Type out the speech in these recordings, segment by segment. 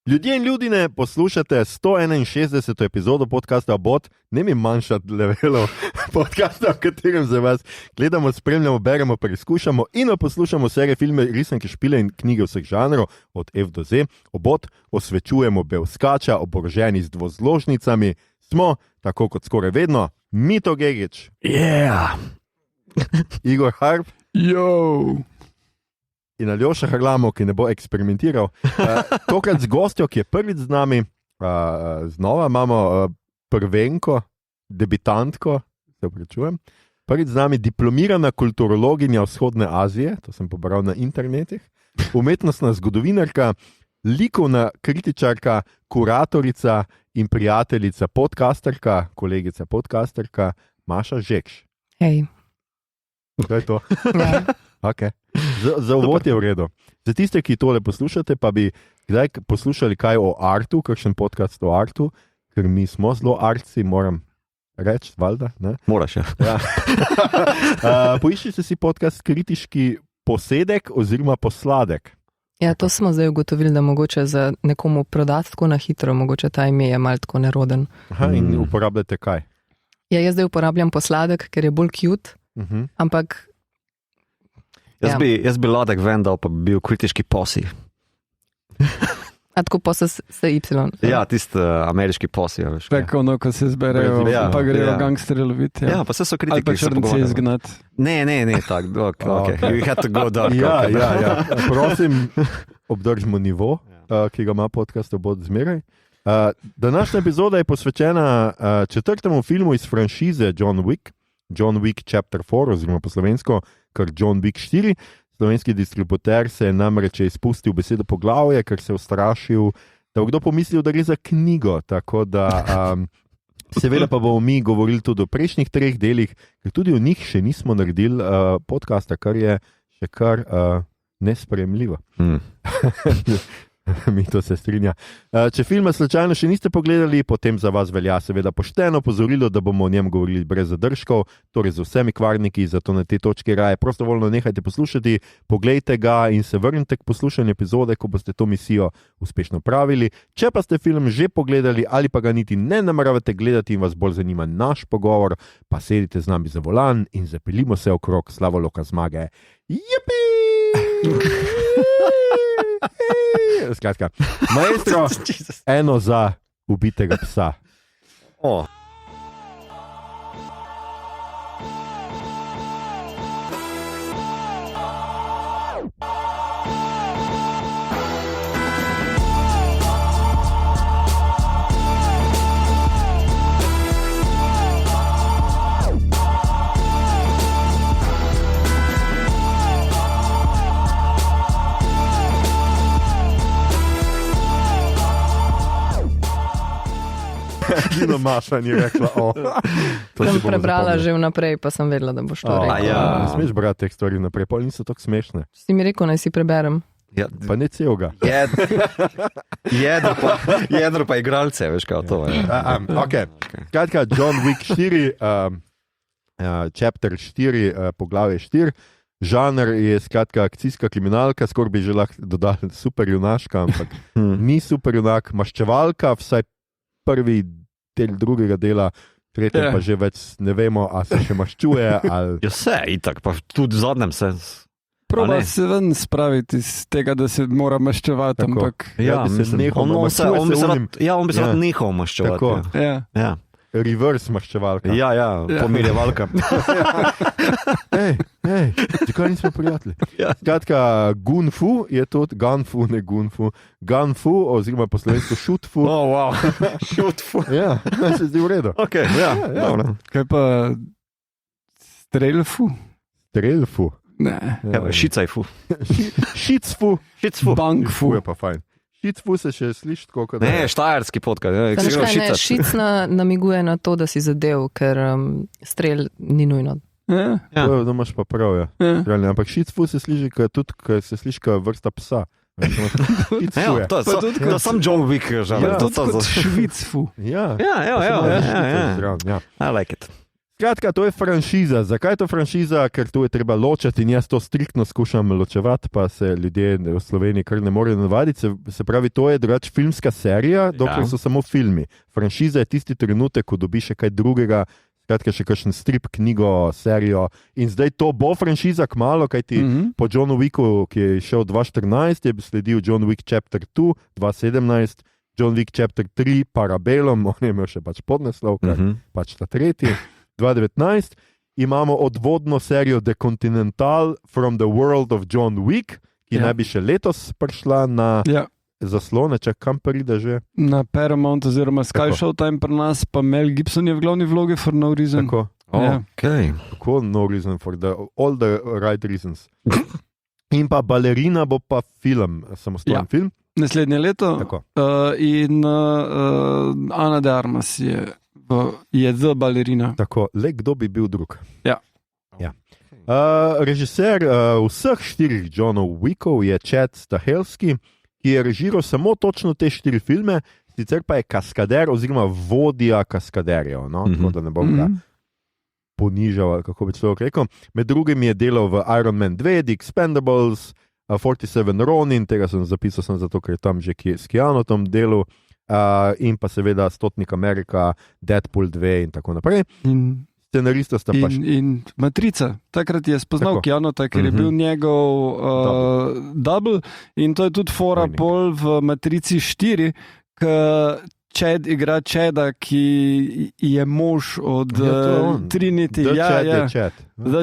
Ljudje in ljudine, poslušate 161. epizodo podcasta Bot, ne mi manjšati levelov podcasta, v katerem za vas gledamo, spremljamo, beremo, preizkušamo in poslušamo serije, filme, risanke, špile in knjige vseh žanrov, od F do Z. Obot osvečujemo Bevskača, oboroženi z dvozložnicami. Smo, tako kot skoraj vedno, Mito Gegić. Igor Harp. Yo! In Aljoša Harlamo, ki ne bo eksperimentiral. Tokrat z gostjo, ki je prvič z nami, znova imamo prvenko, debitantko, se opravičujem. Prvič z nami diplomirana kulturologinja Vzhodne Azije, to sem pobral na internetih, umetnostna zgodovinarka, likovna kritičarka, kuratorica in prijateljica podcasterka, kolegica podcasterka Maša Žekš. Hej. To je to. Ja. Okay. Za uvod je v redu. Za tiste, ki tole poslušate, pa bi kdaj poslušali kaj o artu, kakšen podcast o artu, ker mi smo zelo artci, moram reči, valjda. Ne? Moraš, ja. Poiščite si podcast Kritiški posedek oziroma posladek. Ja, to smo zdaj ugotovili, da mogoče za nekomu prodati tako na hitro, mogoče ta ime je malo tako neroden. Aha, in uporabljate kaj? Ja, jaz zdaj uporabljam posladek, ker je bolj cute, ampak... Jaz bi ladek vendal, pa bi bil kritiški posi. A tako posa se Y. Ja, tisti ameriški posi. Ja, tako ono, ko se zberejo, pa grejo gangsterje loviti. Ja, pa se so kritiki. Ali pa črnci izgnati. Ne, tako, okay. We had to go dark. Ja. Prosim, obdržimo nivo, ki ga ima podcast Obod zmeraj. Današnja epizoda je posvečena četrtemu filmu iz franšize John Wick, John Wick Chapter 4, oziroma po slovensko, kar John Wick 4. Slovenski distributer se je namreč izpustil besedo poglavje, ker se je ustrašil, da bo kdo pomislil, da gre za knjigo. Tako da, seveda pa bomo mi govorili tudi o prejšnjih 3 delih, ker tudi o njih še nismo naredili podcasta, kar je še kar nesprejemljivo. Mi to se strinja. Če filma slučajno še niste pogledali, potem za vas velja seveda pošteno opozorilo, da bomo o njem govorili brez zadržkov, torej z vsemi kvarniki, zato na te točke raje prostovoljno nehajte poslušati, poglejte ga in se vrnite k poslušanju epizode, ko boste to misijo uspešno pravili. Če pa ste film že pogledali ali pa ga niti ne nameravate gledati in vas bolj zanima naš pogovor, pa sedite z nami za volan in zapeljimo se okrog slavoloka zmage. Jipi! Skratka, maestro, eno za ubitega psa. Dino Maša ni rekla, Sem prebrala že vnaprej, pa sem vedela, da boš to rekla. Ja, ne smeš brati teh stvari vnaprej, pol niso tako smešne. Si mi rekel, naj si preberem. Ja, pa ne celega. Jedro pa igralce, veš kao to. Okay. Kratka, John Wick 4, chapter 4, poglavje 4. Žanr je skratka akcijska kriminalka, skoraj bi že lahko dodali superjunaška, ampak ni superjunak, maščevalka, vsaj prvi del drugega dela, tretjem pa že več ne vemo, a se še maščuje. Ali... Ja se, itak, pa tudi v zadnjem se... Proba se ven spraviti iz tega, da se mora maščevati, ampak... Ja, on bi se rad nehal maščevati. Ja. Reverse maščevalka. Ja, pomirjevalka. Ej, zakaj nismo prijatelji? Skratka, Gun-Fu je tudi, Gun-Fu, ne Gun-Fu, Gun-Fu, oziroma po slovensko Shoot-Fu. Oh, wow, Shoot-Fu. Ja, se zdi v redu. Ok, ja. Kaj pa Strelfu? Strelfu? Ne. Šicajfu. Šicfu. Bankfu. Je pa fajn. Šicfu se še sliši tako, kot... Ne, štajerski podcast. Šic namiguje na to, da si zadev, ker strel ni nujno. Ja. To imaš pa prav, ja. Ampak šicfu se sliši, tudi se sliši vrsta psa. To sam John Wick žal. Ja, to kot švicfu. Ja. I like it. Skratka, to je franšiza. Zakaj je to franšiza? Ker to je treba ločiti in jaz to striktno skušam ločevati, pa se ljudje v Sloveniji kar ne morejo navaditi. Se pravi, to je drugače filmska serija, dokler so samo filmi. Franšiza je tisti trenutek, ko dobiš še kaj drugega, skratka še kakšen strip, knjigo, serijo. In zdaj to bo franšiza kmalu, kajti po Johnu Wicku, ki je šel 2014, je sledil John Wick Chapter 2, 2017, John Wick Chapter 3, Parabellum, on je imel še pač podnaslov, pač ta tretji. 2019 imamo odvodno serijo The Continental From the World of John Wick, ki naj bi še letos prišla na zaslone, če kam pride že. Na Paramount oziroma Sky Showtime pri nas, pa Mel Gibson je v glavni vlogi for no reason. Tako. Tako, no reason for all the right reasons. In pa Balerina bo pa film, samostojen film. Naslednje leto. In Ana de Armas je The Balerina. Tako, le kdo bi bil drug. Ja. Režiser vseh 4 Johnov Wickov je Chad Stahelski, ki je režiral samo točno te 4 filme, sicer pa je kaskader oziroma vodja kaskaderjev. No? Tako da ne bom ga ponižal, kako bi človek rekel. Med drugim je delal v Iron Man 2, The Expendables, 47 Ronin, tega sem zapisal zato, ker je tam že s Keanuom delal. In pa seveda Stotnik Amerika, Deadpool 2 in tako naprej. Scenarista sta pa in Matrica. Takrat je spoznal Keanuta, ker je bil njegov double. In to je tudi fora pol v Matrici 4, ker Chad igra Chada, ki je mož od Trinity. The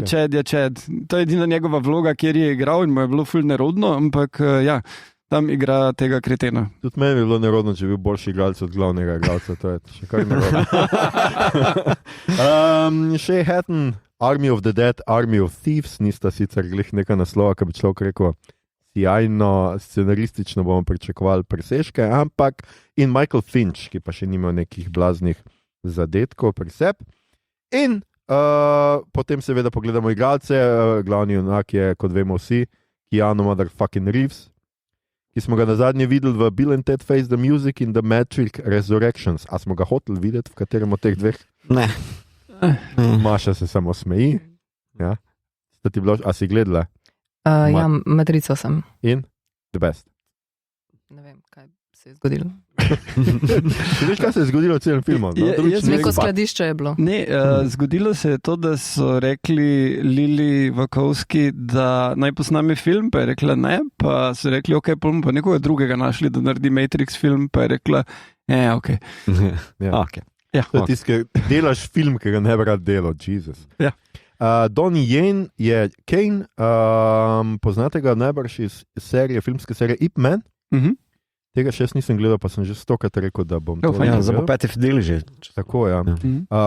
Chad je Chad. To je edina njegova vloga, kjer je igral in mu je bilo ful nerodno, ampak tam igra tega kretena. Tudi meni je bilo nerodno, če bi bil boljši igralec od glavnega igralca, to je še kar nerodno. Shea Hatton, Army of the Dead, Army of Thieves, nista sicer glih neka naslova, ki bi človek rekel, sjajno, scenaristično bomo pričakovali presežke, ampak in Michael Finch, ki pa še nima nekih blaznih zadetkov pri sebi. In potem seveda pogledamo igralce, glavni junak je, kot vemo vsi, Keanu motherfucking Reeves, ki smo ga nazadnje videli v Bill and Ted Face the Music in The Matrix Resurrections. A smo ga hoteli videti v katerem od teh dveh? Ne. Maša se samo smeji. Ja. A si gledala? Ja, Matrico sem. In? The best. Ne vem, kaj se je zgodilo. Veš, kaj se je zgodilo v celem filmu? Neko skladišče je bilo. Ne, zgodilo se je to, da so rekli Lili Wachowski, da naj posname film, pa je rekla ne, pa so rekli, ok, pa nekoga drugega našli, da naredi Matrix film, pa je rekla, ok. To je tisti, ki delaš film, ki ga ne bi rad delal, Jesus. Ja. Donnie Yen je Kane, poznate ga najbrž iz filmske serije Ip Man. Tega še jaz nisem gledal, pa sem že stokrat rekel, da bom to gledal. Za po 5 deli že. Tako, ja.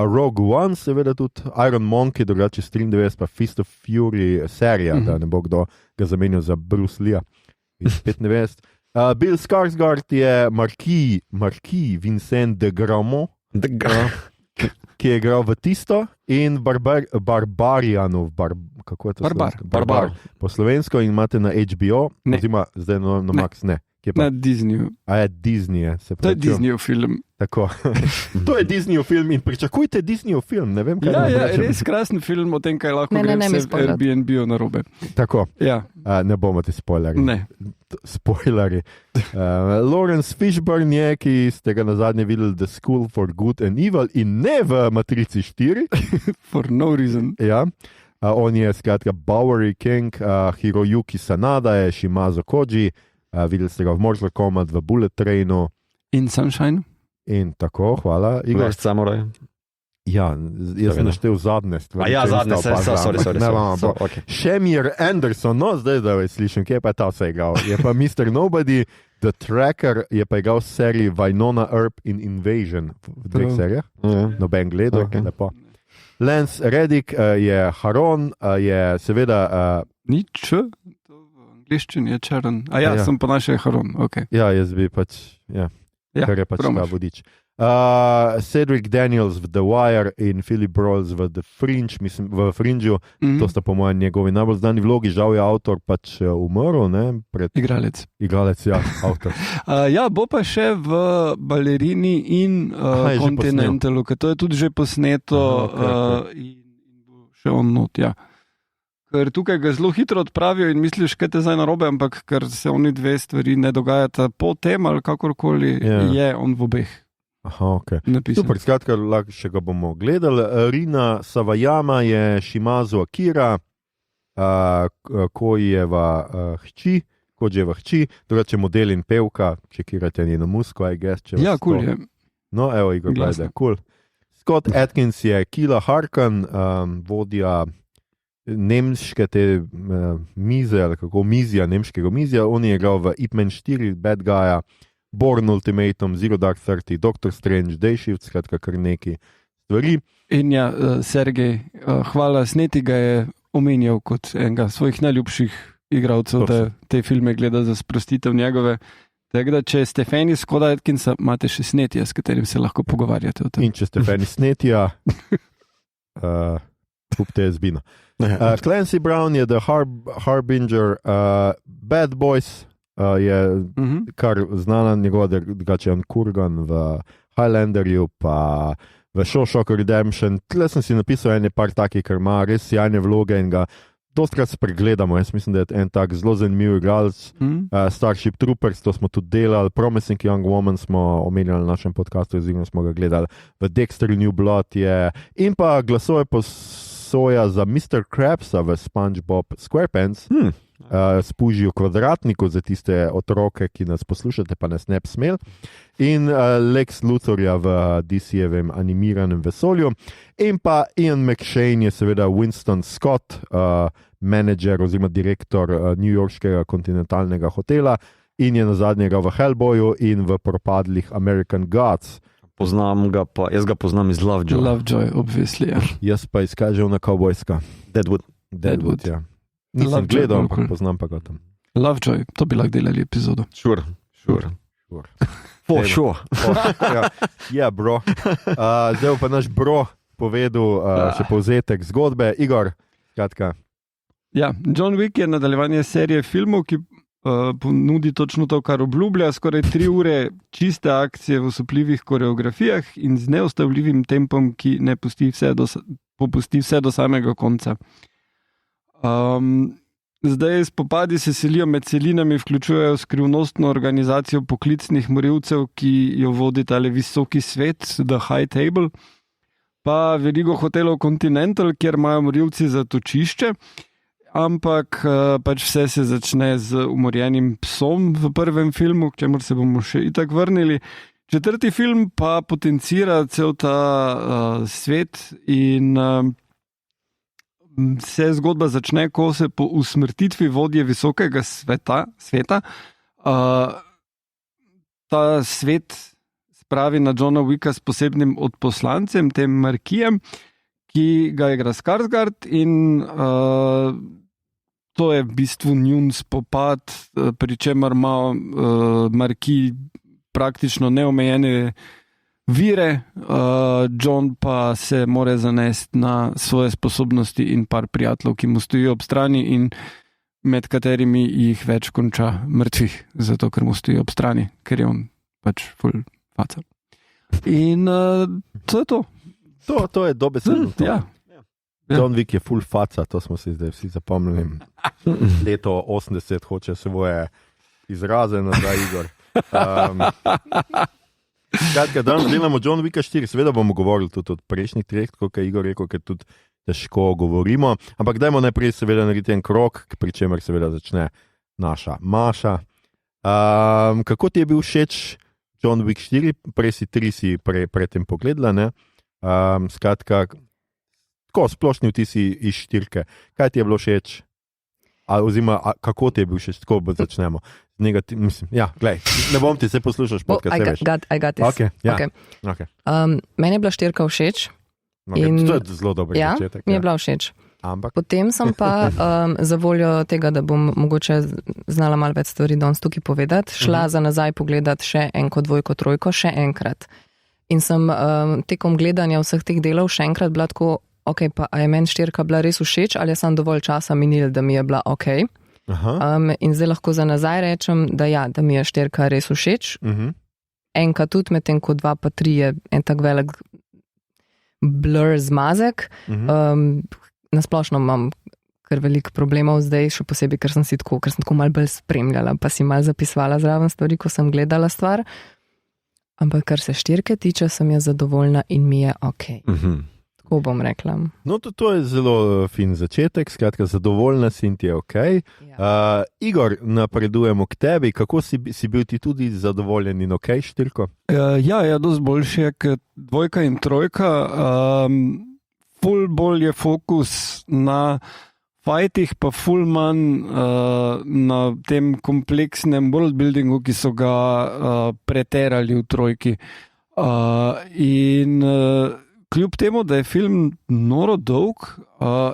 Rogue One, seveda tudi Iron Monkey, drugače iz 93, pa Fist of Fury serija, da ne bo kdo ga zamenil za Bruce Lee iz 95. Bill Skarsgård je Marquis Vincent de Gramont, ki je igral v Tisto in Barbarianov, kako je to slovensko? Barbar. Po slovensko in imate na HBO, oziroma zdaj na Max, ne. Na Disneyju. A je Disney, se pravi. To je Disneyjev film. Tako. To je Disneyjev film in pričakujte Disneyjev film, ne vem, kaj Ja, res krasen film o tem, kaj lahko gre vse v Airbnb-u narobe. Tako. Ja. Ne bomo ti spoilerji. Ne. Spoilerji. Lawrence Fishburne je, ki ste ga nazadnje videli The School for Good and Evil in ne v Matrici 4. For no reason. Ja. On je skratka Bowery King, Hiroyuki Sanada je Shimazo Koji, videli ste ga v Mortal Kombat, v Bullet Trainu. In Sunshine. In tako, hvala. Igor. Last Samurai. Ja, jaz sem naštel zadnje stvari. Zadnje, sorry. Shamir Anderson, no zdaj da slišim, kje pa je ta vse igral. Je pa Mr. Nobody, The Tracker, je pa igral v seriji Winona Earp in Invasion v 2 serijah. Noben gledal, lepo. Lance Reddick je Haron, je seveda... Nič? Angliščin je črn. Sem pa naše Haron, ok. Ja, jaz bi pač, kar je pač ta vodič. Cedric Daniels v The Wire in Philip Rolls v The Fringe, mislim, v Fringeu, to sta po mojem njegovi najbolj znani vlogi, žal je avtor pač umrl, ne? Igralec, ja, avtor. Bo pa še v Balerini in Continentalu, ker to je tudi že posneto in bo še on not, ja. Ker tukaj ga zelo hitro odpravijo in misliš, kaj te zdaj narobe, ampak ker se oni dve stvari ne dogajata po tem ali kakorkoli, je on v obeh. Aha, ok. Super, skratka, lahko še ga bomo gledali. Rina Savajama je Shimazu Akira, Kojeva hči, drugače model in pevka, čekirate njeno muziko, I guess. Ja, cool je. No, evo, Igor, gledaj, cool. Scott Adkins je Kila Harkan, vodja nemške te mize, ali kako nemškega mizija. On je igral v Ip Man 4, Bad Guyja, Bourne Ultimatum, Zero Dark 30, Doctor Strange, Day Shift, skratka kar neki stvari. In ja, Sergej, hvala, Sneti ga je omenjal kot enega svojih najljubših igralcev, da te filme gleda za sprostitev njegove. Tako da, če ste fani Scotta Adkinsa, imate še Snetija, s katerim se lahko pogovarjate o tem. In če ste fani Snetija, kupte zbino. Clancy Brown je The Harbinger, Bad Boys, je kar znana njegova, drugače je Kurgan v Highlanderju, pa v Shawshank Redemption. Tle sem si napisal par takih, ker ima res sjajne vloge in ga dostkrat spregledamo. Jaz mislim, da je en tak zelo zanimiv igralec. Starship Troopers, to smo tudi delali, Promising Young Woman smo omenjali na našem podcastu, oziroma smo ga gledali v Dexter New Blood je, in pa glasove posoja za Mr. Krabsa v SpongeBob SquarePants. Spužijo kvadratniku za tiste otroke, ki nas poslušate, pa nas ne bi smel. In Lex Luthorja v DC-jevem animiranem vesolju. In pa Ian McShane je seveda Winston Scott, menedžer oziroma direktor newyorškega kontinentalnega hotela in je nazadnje v Hellboyu in v propadlih American Gods. Jaz ga poznam iz Lovejoy. Lovejoy, obvisli, ja. Jaz pa izkažem na Cowboyska. Deadwood, ja. Nisem gledal, ampak poznam pa ga tam. Lovejoy, to bi lahko delali epizodo. Sure. For sure. Ja, bro. Zdaj pa naš bro povedal še povzetek zgodbe. Igor, kratka. Ja, John Wick je nadaljevanje serije filmov, ki ponudi točno to, kar obljublja, skoraj 3 ure čiste akcije v osupljivih koreografijah in z neustavljivim tempom, ki ne popusti vse do samega konca. Zdaj spopadi se selijo med celinami, vključujejo skrivnostno organizacijo poklicnih morilcev, ki jo vodi tale visoki svet, The High Table, pa verigo hotelov Continental, kjer imajo morilci zatočišče, ampak pač vse se začne z umorjenim psom v prvem filmu, k čemur se bomo še itak vrnili. 4. film pa potencira cel ta svet in se zgodba začne, ko se po usmrtitvi vodje visokega sveta ta svet spravi na Johna Wicka s posebnim odposlancem, tem Markijem, ki ga igra Skarsgård in to je v bistvu njun spopad, pri čemer ima Marki praktično neomejene vire, John pa se mora zanesti na svoje sposobnosti in par prijateljev, ki mu stojijo ob strani in med katerimi jih več konča mrtvih, zato ker mu stojijo ob strani, ker je on pač full faca. In to je to. To je dobesedno. Ja. John Wick je full faca, to smo si zdaj vsi zapomnili. Leto 80 hoče svoje izraze nazaj, Igor. Skratka, danes delamo John Wicka 4, seveda bomo govorili tudi od prejšnjih 3, kot je Igor rekel, ker tudi težko govorimo, ampak dajmo najprej seveda narediti en krog, pri čemer seveda začne naša Maša. Kako ti je bil všeč John Wick 4? Prej si 3 predtem pogledala, ne? Skratka, tako splošni vtisi iz 4. Kaj ti je bilo všeč? Oziroma, kako ti je bil všeč? Tako začnemo. Mislim, ja, glej, ne bom ti se poslušal, podcast, I got this. Okay, ja. Okay. Meni je bila 4 všeč. Okay, to je zelo dober začetek. Mi je bila všeč. Ampak. Potem sem pa za voljo tega, da bom mogoče znala malo več stvari danes tukaj povedati, šla za nazaj pogledati še 1, 2, 3 še enkrat. In sem tekom gledanja vseh teh delov še enkrat bila tako, ok, pa a je meni štirka bila res všeč, ali sem dovolj časa minil, da mi je bila ok. In zdaj lahko za nazaj rečem, da mi je štirka res všeč. Enka tudi, medtem ko 2 pa 3 je en tak velik blur zmazek. Nasplošno imam kar veliko problemov zdaj, še posebej, ker sem tako malo bolj spremljala, pa si malo zapisovala zraven stvari, ko sem gledala stvar. Ampak kar se štirke tiče, sem jaz zadovoljna in mi je ok. Tako bom rekla. No, to je zelo fin začetek, skratka, zadovoljna si in ti je ok. Igor, napredujemo k tebi. Kako si bil ti tudi zadovoljen in ok štirko? Dosti boljše kot 2 in 3. Ful bolj je fokus na fajtih, pa ful manj na tem kompleksnem worldbuildingu, ki so ga preterali v 3. In kljub temu, da je film noro dolg,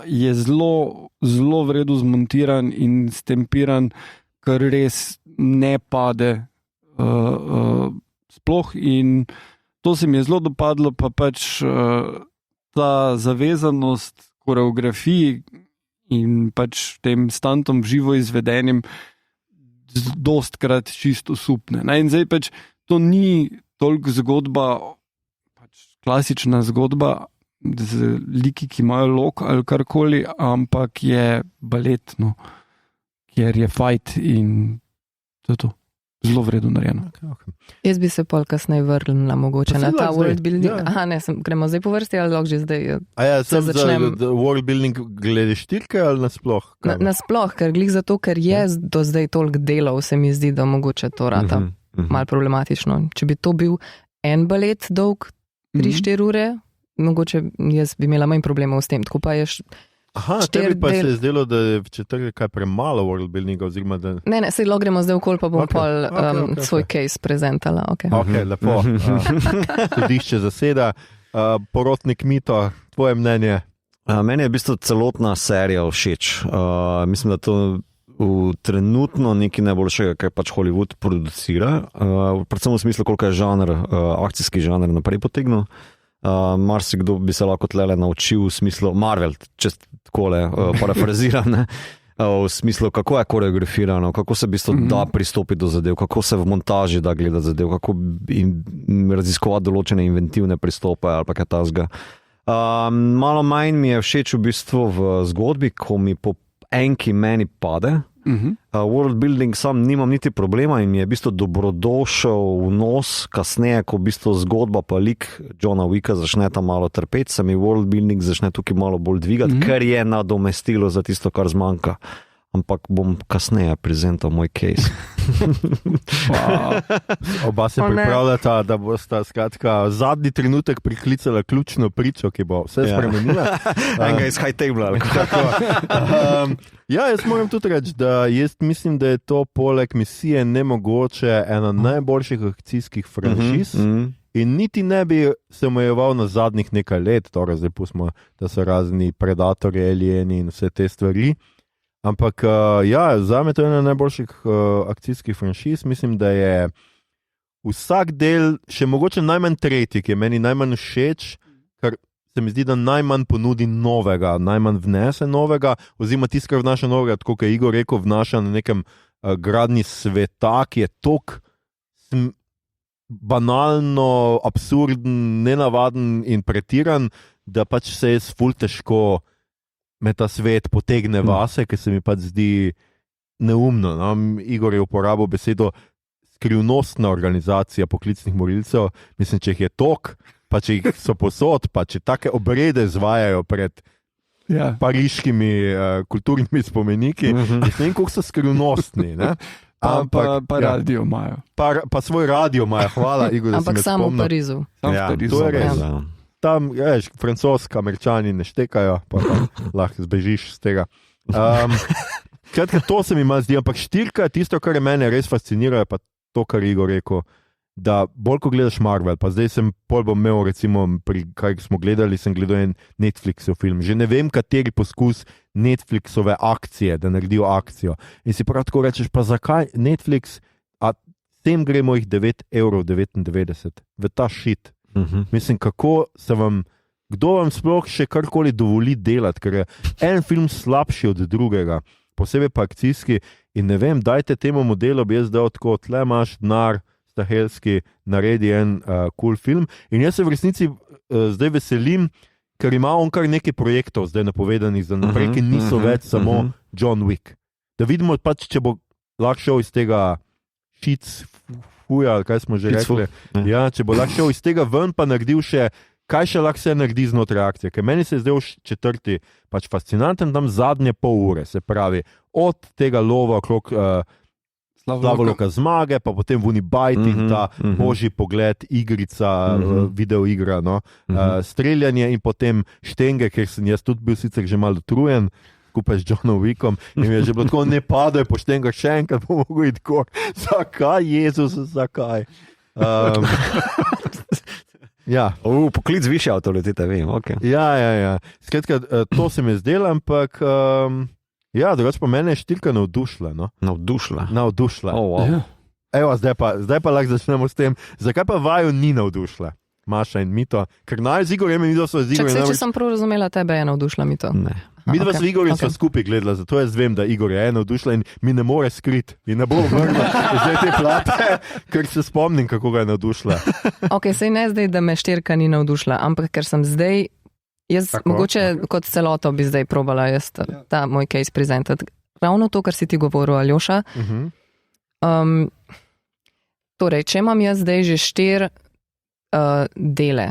je zelo vredu zmontiran in stempiran, kar res ne pade sploh. In to se mi je zelo dopadlo, pa pač ta zavezanost koreografiji in pač tem stantom živo izvedenim dostkrat čisto supne. In zdaj pač to ni toliko zgodba, pač klasična zgodba z liki, ki imajo lok ali karkoli, ampak je baletno, kjer je fajt in to je to. Zelo vredno narejeno. Okay. Jaz bi se pol kasneje vrnila mogoče na ta worldbuilding. Gremo zdaj po vrsti ali lahko že zdaj? Začnem worldbuilding glede štirke ali nasploh? Nasploh, ker glih zato, ker je do zdaj toliko delov, se mi zdi, da mogoče to rata malo problematično. Če bi to bil en balet dolg 3-4 ure, mogoče jaz bi imela manj problemov s tem. Tako pa je tebi pa se je zdelo, da je v četrtek kaj premalo worldbuildinga oziroma da... Ne, sej gremo zdaj okoli, pa bom svoj case prezentala. Ok, lepo. Sodišče zaseda. Porotnik Mito, tvoje mnenje? Meni je v bistvu celotna serija všeč. Mislim, da to trenutno nekaj najboljšega, kar pač Hollywood producira. Predvsem v smislu, koliko je akcijski žanr naprej potegnil. Marsikdo bi se lahko tlele naučil v smislu Marvel, če takole parafraziram, ne? V smislu, kako je koreografirano, kako se v bistvu da pristopiti do zadev, kako se v montaži da gledati zadev, kako raziskovati določene inventivne pristope ali pa kaj tasga. Malo manj mi je všeč v bistvu v zgodbi, ko mi po enki meni pade. Worldbuilding sam nimam niti problema in mi je v bistvu dobrodošel vnos kasneje, ko v bistvu zgodba pa lik Johna Wicka začne tam malo trpeti, se mi worldbuilding začne tukaj malo bolj dvigati, ker je nadomestilo za tisto, kar zmanjka. Ampak bom kasneje prezental moj case. Oba se pripravljata, da bosta skratka zadnji trenutek priklicala ključno pričo, ki bo vse spremenila. Enega iz high table. Jaz moram tudi reči, da jaz mislim, da je to poleg Misije nemogoče ena najboljših akcijskih franšiz. In niti ne bi se omejeval na zadnjih nekaj let, torej zdaj pustimo, da so razni predatorji, alieni in vse te stvari. Ampak zame to je ena najboljših akcijskih franšiz. Mislim, da je vsak del, še mogoče najmanj tretji, ki je meni najmanj všeč, ker se mi zdi, da najmanj ponudi novega, najmanj vnese novega, oziroma tisto, kar vnaša novega, tako kot je Igor rekel, vnaša na nekem gradnji sveta, ki je tok banalno, absurden, nenavaden in pretiran, da pač se je ful težko me ta svet potegne vase, ker se mi pač zdi neumno. No? Igor je uporabil besedo skrivnostna organizacija poklicnih morilcev. Mislim, če jih je tok, pa če jih so posod, pa če take obrede izvajajo pred pariškimi kulturnimi spomeniki, mislim, koliko so skrivnostni. Ne? Pa radio imajo. Pa svoj radio imajo, hvala Igor, da si me spomnil. Ampak samo v Parizu. To je res. Tam, francoski, američani ne štekajo, pa lahko zbežiš z tega. Kratka, to se mi malo zdi, ampak štirka, tisto, kar je mene res fascinira, je pa to, kar Igor rekel, da bolj ko gledaš Marvel, pa zdaj bom imel, recimo, kaj smo gledali, sem gledal en Netflixov film, že ne vem, kateri poskus Netflixove akcije, da naredijo akcijo. In si prav tako rečeš, pa zakaj Netflix, a tem gremo jih 9,99 € v ta shit. Mislim, kdo vam sploh še karkoli dovoli delati, ker je en film slabši od drugega, posebej pa akcijski in ne vem, dajte temu modelu bi jaz dal tako, tle imaš denar, Stahelski naredi en cool film in jaz se v resnici zdaj veselim, ker ima on kar nekaj projektov zdaj napovedanih za naprej, ki niso več samo John Wick. Da vidimo pač, če bo lahko šel iz tega fuja, ali kaj smo že rekli, ja, če bo lahko šel iz tega ven pa naredil še kaj še lahko se naredi znotraj akcije, ker meni se je zdaj četrti pač fascinanten, tam zadnje pol ure, se pravi, od tega lova okrog Slavoloka zmage, pa potem v Unibajti, ta božji pogled, igrica, videoigra, streljanje in potem štenge, ker sem jaz tudi bil sicer že malo utrujen, skupaj z Johnom Wickom in mi je že bilo tako, ne padaj po štengah, še enkrat bom mogel iti gor. Zakaj, Jezus, zakaj? Ja. Poklic više avtoritete, vem, ok. Ja. Skratka, to se mi je zdelo, ampak ja, drugače pa mene je štirka navdušila. No? Navdušila. Oh, wow. Evo, zdaj pa lahko začnemo s tem. Zakaj pa vaju ni navdušila? Maša in Mito, ker z Igorjem in Mito so z Igorjem... Če sem prav razumela, tebe je navdušila Mito. Ne. Mi dva s Igorjem so skupaj gledala, zato jaz vem, da Igor je navdušila in mi ne more skriti. In ne bo vrla zdaj te plate, ker se spomnim, kako ga je navdušila. Ok, sej ne zdaj, da me štirka ni navdušila, ampak ker sem zdaj, mogoče kot celoto bi zdaj probala ta moj case prezentati. Ravno to, kar si ti govoril, Aljoša. Torej, če imam jaz zdaj že 4 dele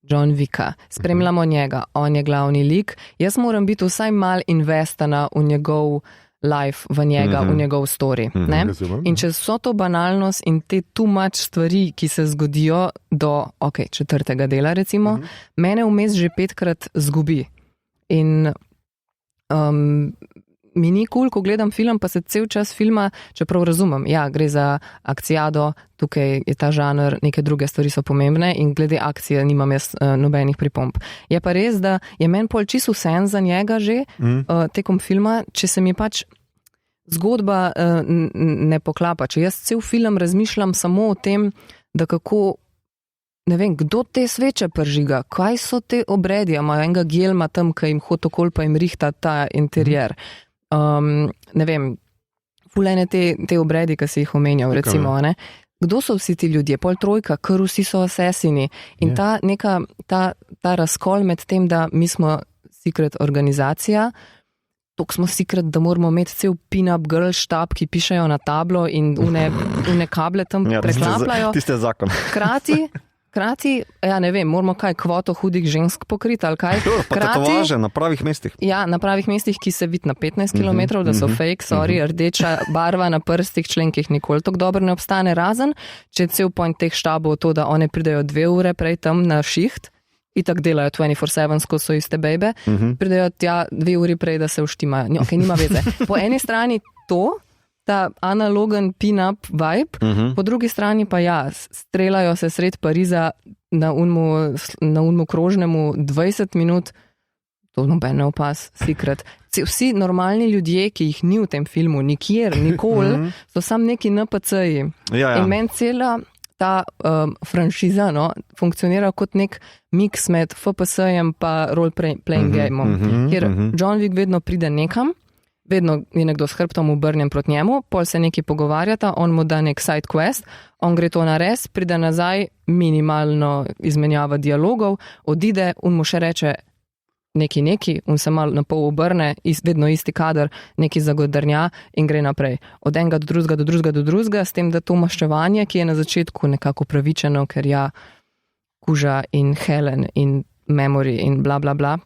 John Wicka, spremljamo njega, on je glavni lik, jaz moram biti vsaj mal investana v njegov life, v njega, v njegov story. Ne? In če so to banalnost in te too much stvari, ki se zgodijo do, ok, 4. dela recimo, mene vmes že 5-krat zgubi. In mi ni cool, ko gledam film, pa se cel čas filma, čeprav razumem, ja, gre za akcijado, tukaj je ta žanr, neke druge stvari so pomembne in glede akcije nimam jaz nobenih pripomb. Je pa res, da je meni pol čisto vseeno za njega že tekom filma, če se mi pač zgodba ne poklapa. Če jaz cel film razmišljam samo o tem, da kako, ne vem, kdo te sveče pržiga, kaj so te obredi, imajo enega gelma tam, ki jim hotokol pa jim rihta ta interijer. Ne vem, fulene te obredi, ki si jih omenjal, recimo, ne? Kdo so vsi ti ljudje? Pol trojka, kar vsi so asesini. In ta razkol med tem, da mi smo secret organizacija, toliko smo secret, da moramo imeti cel pin-up girl štab, ki pišejo na tablo in une kable tam preklapljajo. Tiste zakon. Krati, ja ne vem, moramo kaj, kvoto hudih žensk pokriti ali kaj. Pa tetovaže na pravih mestih. Ja, na pravih mestih, ki se vidi na 15 km, da so fake, rdeča barva na prstih, členkih nikoli tako dobro ne obstane, razen, če je cel point teh štabov to, da one pridejo 2 ure prej tam na šiht, itak delajo 24/7, ko so iste bejbe, pridejo tja 2 uri prej, da se uštimajo. Ok, nima veze. Po eni strani to, ta analogen pin-up vibe, po drugi strani pa ja, streljajo se sred Pariza na unmu krožnemu 20 minut, to noben ne opaz, secret. Vsi normalni ljudje, ki jih ni v tem filmu, nikjer, nikoli, so sam neki NPC-ji. Ja. In meni cela ta franšiza funkcionira kot nek mix med FPS-jem pa role-playing gameom, kjer John Wick vedno pride nekam, vedno je nekdo s hrbtom obrnjen proti njemu, pol se neki pogovarjata, on mu da nek side quest, on gre to nares, pride nazaj, minimalno izmenjava dialogov, odide, on mu še reče neki, on se malo na pol obrne, vedno isti kader, neki zagodrnja in gre naprej. Od enega do drugega, s tem, da to maščevanje, ki je na začetku nekako pravičeno, ker ja, Kuža in Helen in Memory in bla bla bla,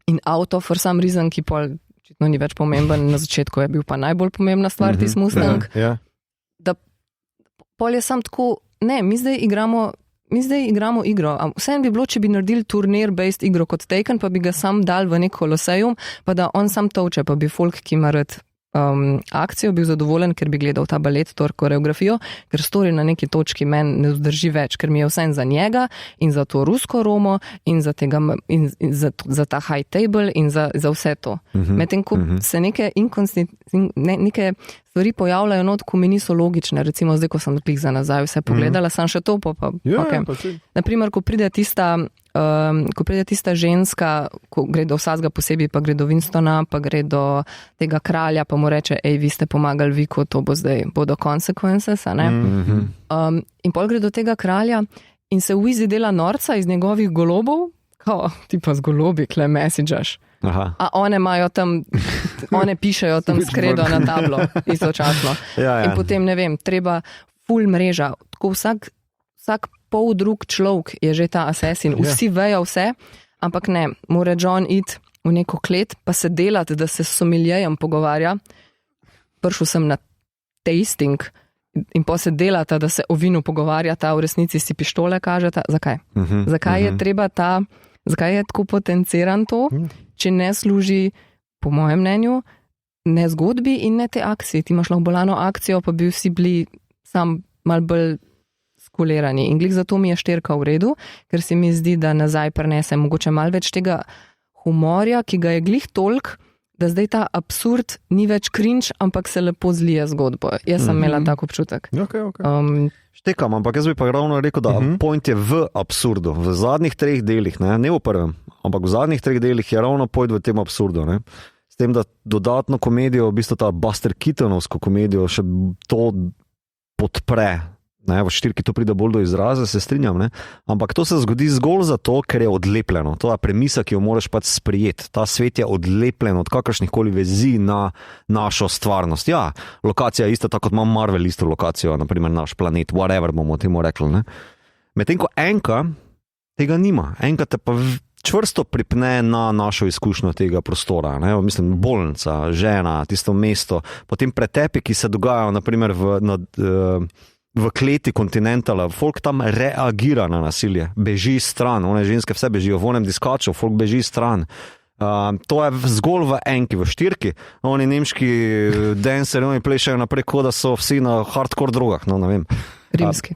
in auto for some reason, ki pol ni več pomemben, na začetku je bil pa najbolj pomembna stvar, ti Mustang. Da pol je sam tako, ne, mi zdaj igramo igro. Vseeno bi bilo, če bi naredili turnir-based igro kot Taken, pa bi ga sam dal v nek kolosejum, pa da on sam toče, pa bi folk, ki ima rad akcijo, bil zadovoljen, ker bi gledal ta balet, to koreografijo, ker story na neki točki meni ne vzdrži več, ker mi je vse za njega in za to rusko Romo in za, tega, in za ta high table in za vse to. Medtem, ko se neke stvari pojavljajo not, ko mi niso logične, recimo zdaj, ko sem klik za nazaj vse pogledala, sem še to, Naprimer, ko pride tista ženska, ko gre do vsega posebej, pa gre do Winstona, pa gre do tega kralja, pa mu reče, vi ste pomagali Viku, to bo zdaj, bodo consequences, a ne? In pol gre do tega kralja in se v izi dela norca iz njegovih golobov, ti pa z golobi, kle messageaš. A one imajo tam, one pišejo tam skredo na tablo, istočasno. In potem, ne vem, treba full mreža, tako vsak pol drug človek je že ta assassin, vsi vejo vse, ampak ne, mora John iti v neko klet, pa se delati, da se s somiljejem pogovarja. Prišel sem na tasting in pa se delata, da se o vinu pogovarjata, v resnici si pištole kažeta. Zakaj? Zakaj je treba zakaj je tako potenciran to, če ne služi, po mojem mnenju, ne zgodbi in ne te akcije. Ti imaš lahko bolano akcijo, pa bi vsi bili sam mal bolj skulirani. In glih zato mi je 4 v redu, ker se mi zdi, da nazaj prenese mogoče mal več tega humorja, ki ga je glih toliko, da zdaj ta absurd ni več cringe, ampak se lepo zlije zgodbo. Jaz sem imela tak občutek. Štekam, ampak jaz bi pa ravno rekel, da point je v absurdu. V zadnjih 3 delih, ne v prvem, ampak v zadnjih 3 delih je ravno point v tem absurdu. Ne? S tem, da dodatno komedijo, v bistvu ta Buster Keatonovsko komedijo še to podpre. Ne, v 4 to pride bolj do izraza, se strinjam, ne? Ampak to se zgodi zgolj zato, ker je odlepljeno. To je premisa, ki jo moraš pač sprijeti. Ta svet je odlepljen od kakršnih koli vezi na našo stvarnost. Ja, lokacija je ista, tako kot ima Marvel isto lokacijo, naprimer naš planet, whatever bomo temu rekli. Ne? Medtem ko Enka tega nima. Enka te pa čvrsto pripne na našo izkušnjo tega prostora. Ne? Mislim, bolnica, žena, tisto mesto, potem pretepi, ki se dogajajo naprimer v kleti Continentala, folk tam reagira na nasilje, beži stran, one ženske vse bežijo, v onem diskaču, folk beži stran. To je zgolj v Enki, v 4. Oni nemški danceri, oni plešajo naprej, kot da so vsi na hardcore drogah, no, ne vem. Rimski.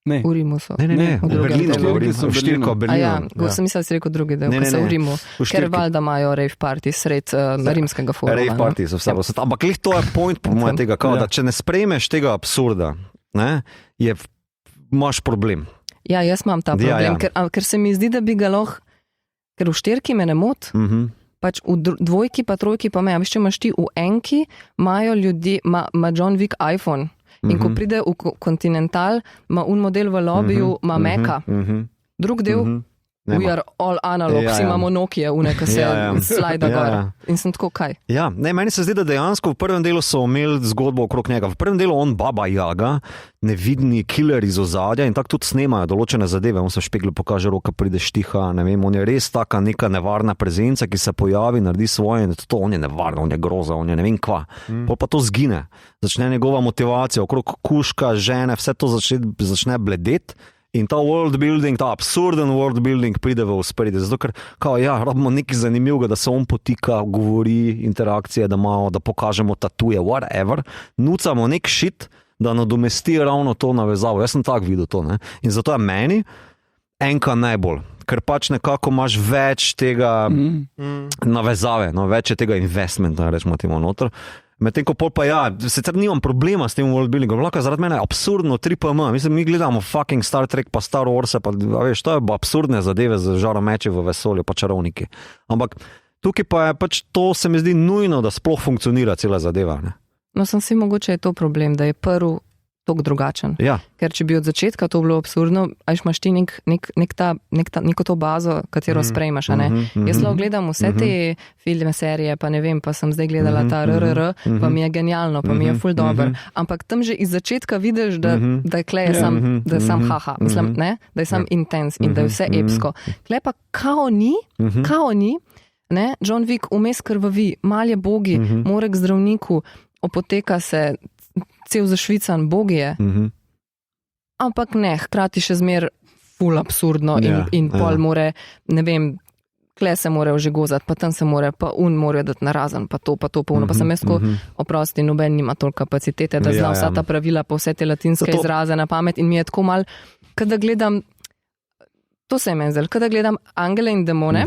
Ne. V Rimu so. Ne, v Berlinu govorim, v 4. Berlinu. Sem mislila, da si rekel drugi del, ko so v Rimu, ker valjda imajo rave party sred rimskega foruma. Rave party so vse, ampak to je point po mojem tega, da če ne sprejmeš tega absurda, ne, imaš problem. Ja, jaz imam ta problem, ker se mi zdi, da bi ga lahko, ker v 4 me ne mot, pač v 2 pa 3 pa me, a veš, če imaš ti v Enki, imajo ljudje, ima John Wick iPhone. In ko pride v Continental, ima un model v lobiju, ima Meka. Drug del, we are all analog, vsi imamo Nokia, ki se slajda gor. In sem tako, kaj? Ja, ne, meni se zdi, da dejansko v prvem delu so imeli zgodbo okrog njega. V prvem delu on Baba Jaga, nevidni killer iz ozadja in tako tudi snemajo določene zadeve. On se v špeglu pokaže, roka pride štiha, ne vem, on je res taka neka nevarna prezenca, ki se pojavi, naredi svoje in to on je nevarno, on je groza, on je ne vem kva. Pol pa to zgine. Začne njegova motivacija, okrog kuška, žene, vse to začne bledeti. In ta world building, ta absurden world building pride v ospredje. Zato, ker rabimo nekaj zanimivega, da se on potika, govori, interakcije, da pokažemo tatuje, whatever. Nucamo nek shit, da nadomesti ravno to navezavo. Jaz sem tak videl to. Ne? In zato je meni Enka najbolj. Ker pač nekako imaš več tega navezave, no, več je tega investmenta, rečemo temu noter. Medtem ko pol pa sicer nimam problema s tem worldbuildingom, lahko zaradi mene absurdno 3PM, mislim, mi gledamo fucking Star Trek pa Star Wars, pa veš, to je absurdne zadeve z žaromeči v vesolju, pa čarovniki. Ampak tukaj pa je pač to, se mi zdi nujno, da sploh funkcionira cela zadeva. Ne? No, sem si mogoče je to problem, da je prvi tako drugačen. Ja. Ker če bi od začetka to bilo absurdno, imaš ti neko to bazo, katero sprejmaš, a ne? Jaz lahko gledam vse te filme, serije, pa ne vem, pa sem zdaj gledala ta RRR, pa mi je genialno, pa mi je ful dober. Ampak tam že iz začetka vidiš, da je kleje da je sam haha, mislim, ne? Da je sam intens in da je vse epsko. Klej pa kao ni, ne? John Wick vmes krvavi, malje bogi, more k zdravniku, opoteka se, cel zašvican, bog je. Ampak ne, hkrati še zmer ful absurdno in pol more, ne vem, kle se morajo že gozati, pa tam se morajo, pa morajo dati narazen, pa to, pa uno. Pa sem jaz tako, oprosti, noben nima toliko kapacitete, da zna vsa ta pravila, pa vse te latinske izraze na pamet in mi je tako mal, kada gledam, to se je meni zdelo, kada gledam Angele in demone,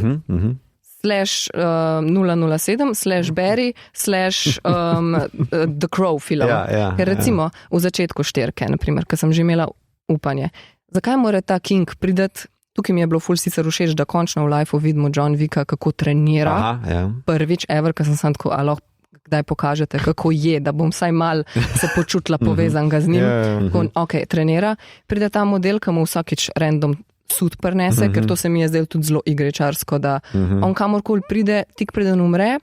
/007 /Barry /The Crow film. Ker recimo v začetku štirke, naprimer, ker sem že imela upanje. Zakaj mora ta King prideti? Tukaj mi je bilo ful sicer všeč, da končno v lifeu vidimo John Wicka, kako trenira. Prvič ever, ker sem tako, alo, kdaj pokažete, kako je, da bom vsaj mal se počutila povezanga z njim. Ok, trenira. Pride ta model, ki mu vsakič random sud prinese, ker to se mi je zdelo tudi zelo igrečarsko, da on kamorkoli pride, tik preden umre,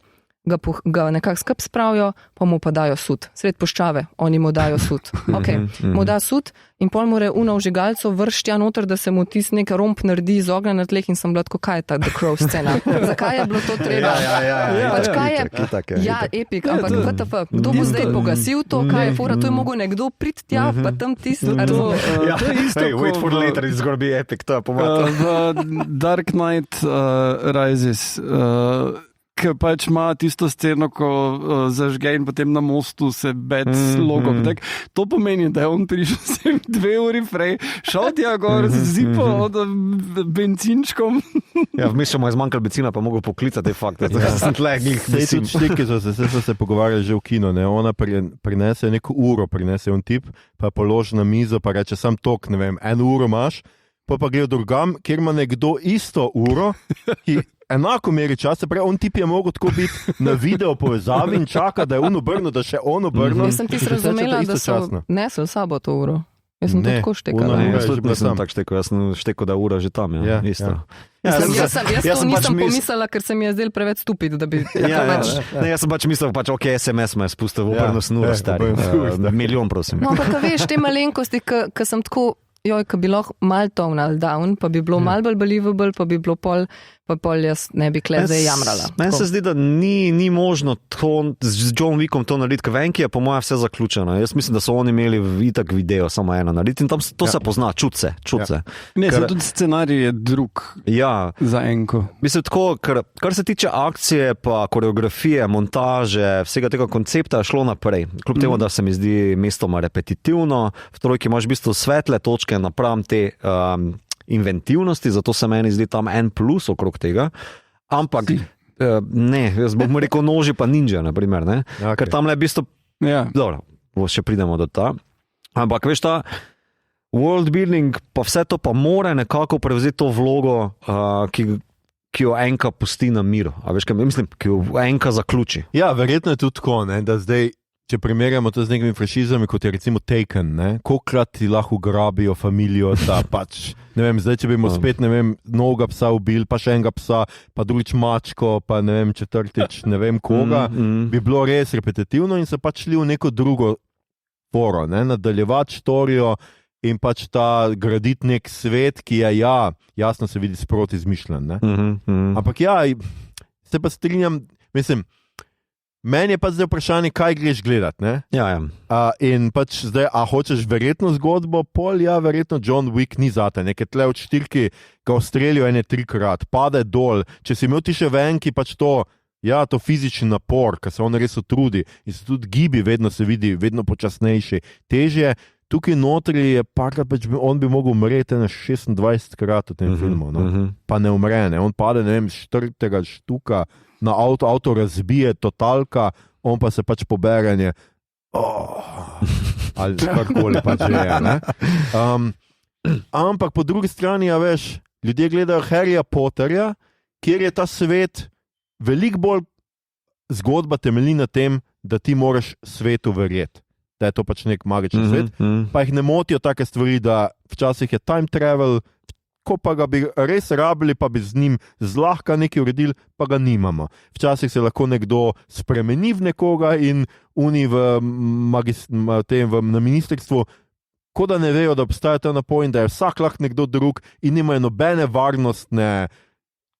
ga nekako skrb spravijo, pa mu pa dajo sud. Sred poščave, oni mu dajo sud. Ok, mu da sud in pol mora uno v žigalco vršti noter, da se mu tis nek romp naredi iz ognja na tleh in sem bila tako, kaj je ta The Crow scena? Zakaj je bilo to treba? Pač kaj je? Ja, epik, ampak WTF, kdo bo zdaj pogasil to, kaj je fora? To je mogel nekdo priti tja, pa tam tis. To je isto. Wait for later, it's gonna be epic, to je pomaga. Dark Knight Rises, ki pač ima tisto sceno, ko zažge in potem na mostu se logo. To pomeni, da je on prišel sem 2 uri prej, šel tja gor z zipo od bencinčkom. Ja, vmes mu je zmanjkalo benzina, pa mogel poklicati te fakte. Tudi štike so se pogovarjali že v kino. Ne? Ona prinese neko uro, prinese on tip, pa položi na mizo, pa reče sam tok, ne vem, 1 uro imaš, pa gre drugam, kjer ima nekdo isto uro, ki enako meri časa, prej on tip je mogel tako biti na video povezavi in čaka, da je on obrnil, da še on obrnil. Jaz sem ti razumela, da so nesel sabo to uro. Jaz sem to tako štekala. Jaz sem tako štekal, jaz sem štekal, da ura že tam. Isto. Jaz to nisem pomislila, ker se mi je zdel preveč stupid, da bi... Jaz sem pač mislil, ok, SMS me je spustil v obrno snuro, stari. Milijon, prosim. No, ampak veš, te malenkosti, ki sem tako... ki bi lahko mal tonal down, pa bi bilo mal bolj believable, pa bi bilo pol jaz ne bi kle zdaj jamrala. Meni se zdi, da ni možno z John Wickom to narediti, ker Venki je po mojem vse zaključeno. Jaz mislim, da so oni imeli itak video samo eno narediti in tam to se pozna, čut se. Ne, tudi scenarij je drug za enko. Mislim tako, kar se tiče akcije, pa koreografije, montaže, vsega tega koncepta je šlo naprej. Kljub temu, da se mi zdi mestoma repetitivno, v trojki imaš v bistvu svetle točke napram te inventivnosti, zato se meni zdi tam en plus okrog tega, ampak ne, jaz bom rekel noži pa ninja, naprimer, ne? Okay. Ker tam le v bistvu, dobro, še pridemo do ta, ampak veš ta world building, pa vse to pa mora nekako prevzeti to vlogo, ki jo enka pusti na miru, a veš, kaj mislim, ki jo enka zaključi. Ja, verjetno je tudi tako, ne, da zdaj če primerjamo to z nekimi franšizami, kot je recimo Taken, kolikrat ti lahko grabijo familijo, da pač, ne vem, zdaj, če bi mu spet, ne vem, novega psa ubil, pa še enega psa, pa drugič mačko, pa ne vem, četrtič, ne vem koga, bi bilo res repetitivno in so pač šli v neko drugo foro, nadaljevati štorijo in pač ta graditi nek svet, ki je, jasno se vidi sproti izmišljen, ampak se pa strinjam, mislim, meni je pa zdaj vprašanje, kaj greš gledati, ne? In pač zdaj, hočeš verjetno zgodbo, verjetno John Wick ni zate, nekaj tle od štirki ga ustrelijo 3-krat, pade dol, če si imel ti še venki, pač to fizični napor, ker se on res utrudi in se tudi gibi, vedno se vidi, vedno počasnejši, težje, tukaj notri je parkrat, pač on bi mogel umreti 26-krat v tem filmu, pa ne umre, on pade, ne vem, 4. štuka, na avto razbije totalka, on pa se pač poberanje ali karkoli pač je, ne? Ampak po drugi strani, veš, ljudje gledajo Harryja Potterja, kjer je ta svet veliko bolj zgodba temelji na tem, da ti moraš svetu verjeti, da je to pač nek magični svet, pa jih ne motijo take stvari, da včasih je time travel, ko pa ga bi res rabili, pa bi z njim zlahka nekaj uredili, pa ga nimamo. Včasih se lahko nekdo spremeni v nekoga in oni na ministrstvu, ko da ne vejo, da obstaja ta napoj in da je vsak lahko nekdo drug in nimajo nobene varnostne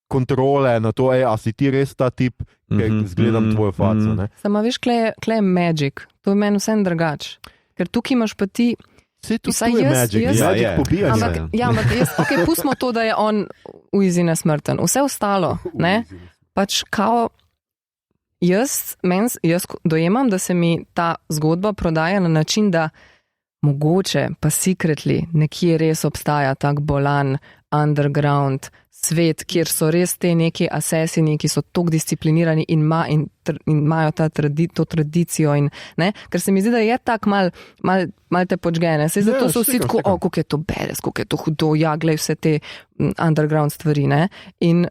kontrole na to, a si ti res ta tip, ki zgledam tvojo faco. Samo veš, kle je magic, to je meni vsem drugač. Ker tukaj imaš pa ti Vsaj jaz, pobijanje. Ampak jaz, pustimo to, da je on v izi nesmrten. Vse ostalo, ne? Pač kao, jaz dojemam, da se mi ta zgodba prodaja na način, da mogoče pa secretly nekje res obstaja tak bolan underground svet, kjer so res te neki asesini, ki so tako disciplinirani in imajo to tradicijo. Ker se mi zdi, da je tak mal te počgene. Zato so vsi tako, kako je to bedes, kako je to hudo, glej vse te underground stvari. Ne? In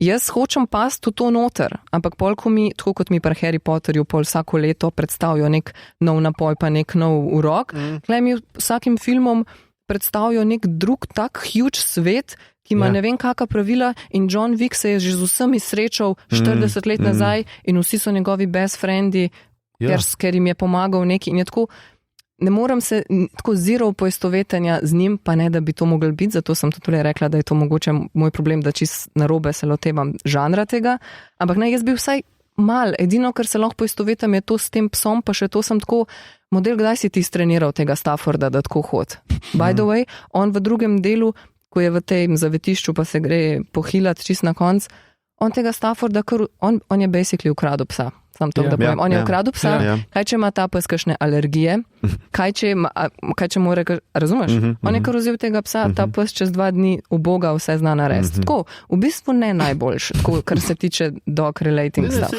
jaz hočem pasti v to noter, ampak pol, ko mi, tako kot mi pri Harry Potterju, pol vsako leto predstavijo nek nov napoj, pa nek nov urok, klej mi vsakim filmom predstavijo nek drug tak huge svet, ki ima ne vem kakva pravila in John Wick se je že z vsemi srečal 40 let nazaj in vsi so njegovi best friendi, ker jim je pomagal neki in je tako. Ne morem se tako zero poistovetenja z njim, pa ne, da bi to mogel biti, zato sem tudi rekla, da je to mogoče moj problem, da čist narobe se lotevam žanra tega, ampak ne, jaz bi vsaj mal, edino, kar se lahko poistovetam, je to s tem psom, pa še to sem tako, model, kdaj si ti streniral tega Stafforda, da tako hod. By the way, on v drugem delu, ko je v tem zavetišču, pa se gre pohilati čist na konc, on tega Stafforda, on je basically ukradel psa. Sam to, da povem. On je ukradel psa, kaj če ima ta pes kakšne alergije, kaj če mora, razumeš? On je kar vzel tega psa, ta pes čez 2 dni uboga vse zna narediti. Tako, v bistvu ne najboljš, tako, kar se tiče dog relating stuff.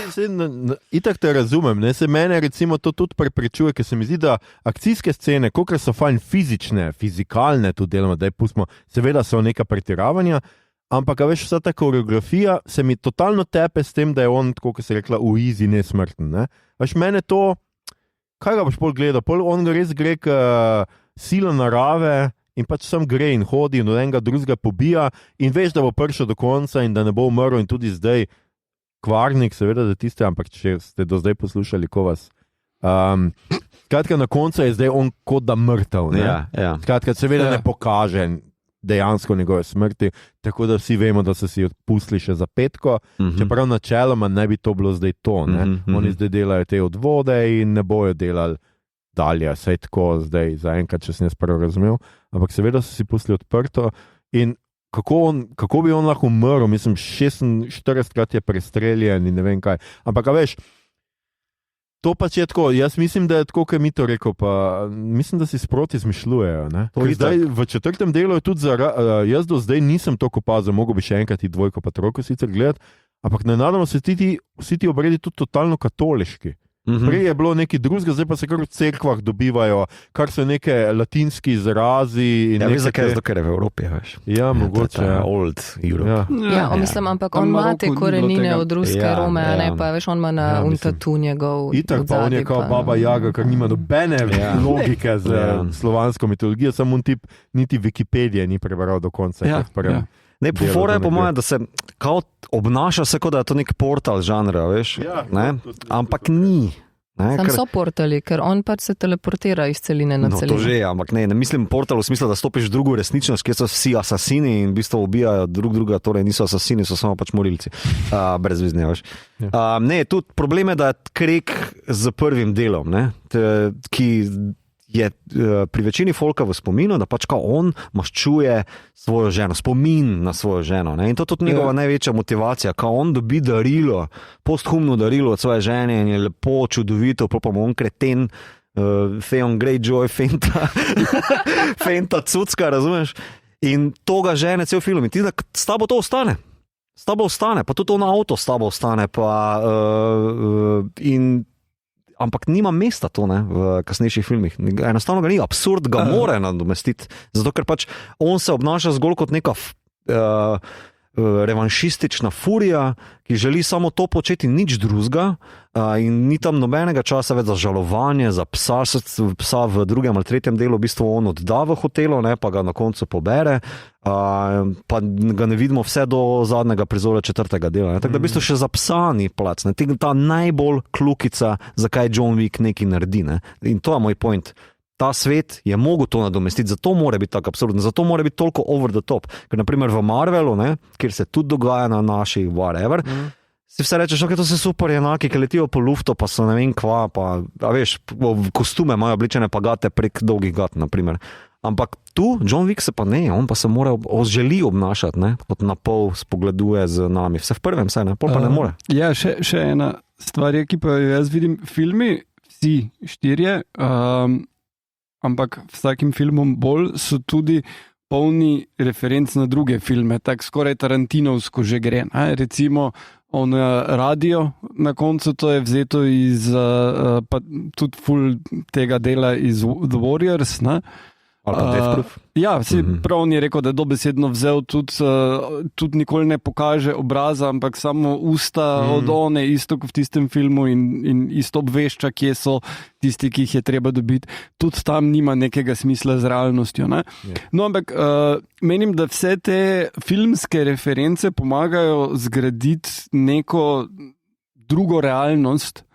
Itak te razumem, ne? Se mene recimo to tudi preprečuje, ker se mi zdi, da akcijske scene, kolikor so fajn fizične, fizikalne tudi deloma, da je pustimo, seveda so neka pretiravanja, ampak, veš, vsa ta koreografija se mi totalno tepe s tem, da je on, tako kot se je rekla, v izi nesmrten. Ne? Veš, mene to, kaj ga boš pol gledal? Pol on res gre k sila narave in pač sam gre in hodi in od enega drugega pobija in veš, da bo prišel do konca in da ne bo umrl in tudi zdaj kvarnik, seveda, da tiste, ampak če ste do zdaj poslušali, ko vas... Skratka, na koncu je zdaj on kot da mrtev. Skratka, seveda ne pokaže dejansko njegove smrti, tako da vsi vemo, da so si odpustili še za petko, čeprav načeloma ne bi to bilo zdaj to. Oni zdaj delajo te odvode in ne bojo delali dalje, saj tako zdaj zaenkrat, če sem jaz prvo razumel, ampak seveda so si pustili odprto in kako bi on lahko umrl, mislim, 46krat je prestreljen in ne vem kaj, ampak veš, to pač je tako, jaz mislim, da je tako, kot mi to rekel, pa mislim, da si sproti izmišljujejo. Zdaj, v 4. delu je tudi jaz do zdaj nisem toliko opazil, mogo bi še enkrat i 2 pa 3 sicer gledati, ampak nenadoma se vsi ti obredi tudi totalno katoliški. Prej je bilo neki drugega, zdaj pa se kar v cerkvah dobivajo, kar so neke latinski izrazi. Ja, veš, zakaj je, ker je v Evropi, veš. Ja, mogoče. Old Europe. Ja, mislim, ampak on ima te korenine od ruske Rome, ne, pa veš, on ima na untatu njegov. Itak pa on je kao Baba Jaga, kar nima nobene logike z slovansko mitologijo, samo on tip niti Wikipedije ni prebral do konca. Ne, fora je po mojem, da se kao obnaša se, kot da je to nek portal žanra, veš, ampak ni. Sam so portali, ker on pač se teleportira iz celine na celino. No, to že, ampak ne mislim portal v smislu, da stopiš v drugo resničnost, kjer so vsi asasini in v bistvu ubijajo druga, torej niso asasini, so samo pač morilci. Brezvezni, veš. Ne, tudi problem je, da je Craig z prvim delom, ne, ki je pri večini folka v spominu, da pač kao on maščuje svojo ženo, spomin na svojo ženo. Ne? In to je tudi njegova največja motivacija, kao on dobi darilo, posthumno darilo od svoje žene in je lepo, čudovito, pa mu on kreten, Theon Greyjoy, fenta cucka, razumeš? In to ga žene cel film. In ti, da s tabo to ostane. S tabo ostane, pa tudi on avto s tabo ostane, pa ampak nima mesta to, ne, v kasnejših filmih. Enostavno ga ni, absurd ga mora nadomestiti, zato ker pač on se obnaša zgolj kot neka revanšistična furija, ki želi samo to početi, nič drugega, in ni tam nobenega časa več za žalovanje, za psa v 2. ali 3. delu v bistvu on odda v hotelu, ne, pa ga na koncu pobere, pa ga ne vidimo vse do zadnjega prizora 4. dela. Tako da v bistvu še za psa ni plac. Ne. Ta najbolj klukica, zakaj John Wick nekaj naredi. Ne. In to je moj point. Ta svet je mogel to nadomestiti, zato mora biti tako absurdno, zato mora biti toliko over the top. Ker naprimer v Marvelu, ne, kjer se tudi dogaja na naših whatever, si vse rečeš, ok, to so super enaki, ki letijo po luftu, pa so ne vem kva, pa, a veš, kostume imajo obličene pa gate prek dolgih gat, naprimer. Ampak tu, John Wick se pa ne, on pa se mora, želi obnašati, ne, kot na pol spogleduje z nami. Vse v prvem, vse ne, pol pa ne more. Ja, še ena stvar je, ki pa jaz vidim filmi, vsi 4, ampak vsakim filmom bolj so tudi polni referenc na druge filme, tako skoraj Tarantinovsko že gre. Recimo, on radio na koncu, to je vzeto iz pa tudi ful tega dela iz The Warriors, ne? Ali pa Death Proof. Ja, prav on je rekel, da je dobesedno vzel tudi nikoli ne pokaže obraza, ampak samo usta od one, isto kot v tistem filmu in isto obvešča, kje so tisti, ki jih je treba dobiti. Tudi tam nima nekega smisla z realnostjo. Ne? No, ampak menim, da vse te filmske reference pomagajo zgraditi neko drugo realnost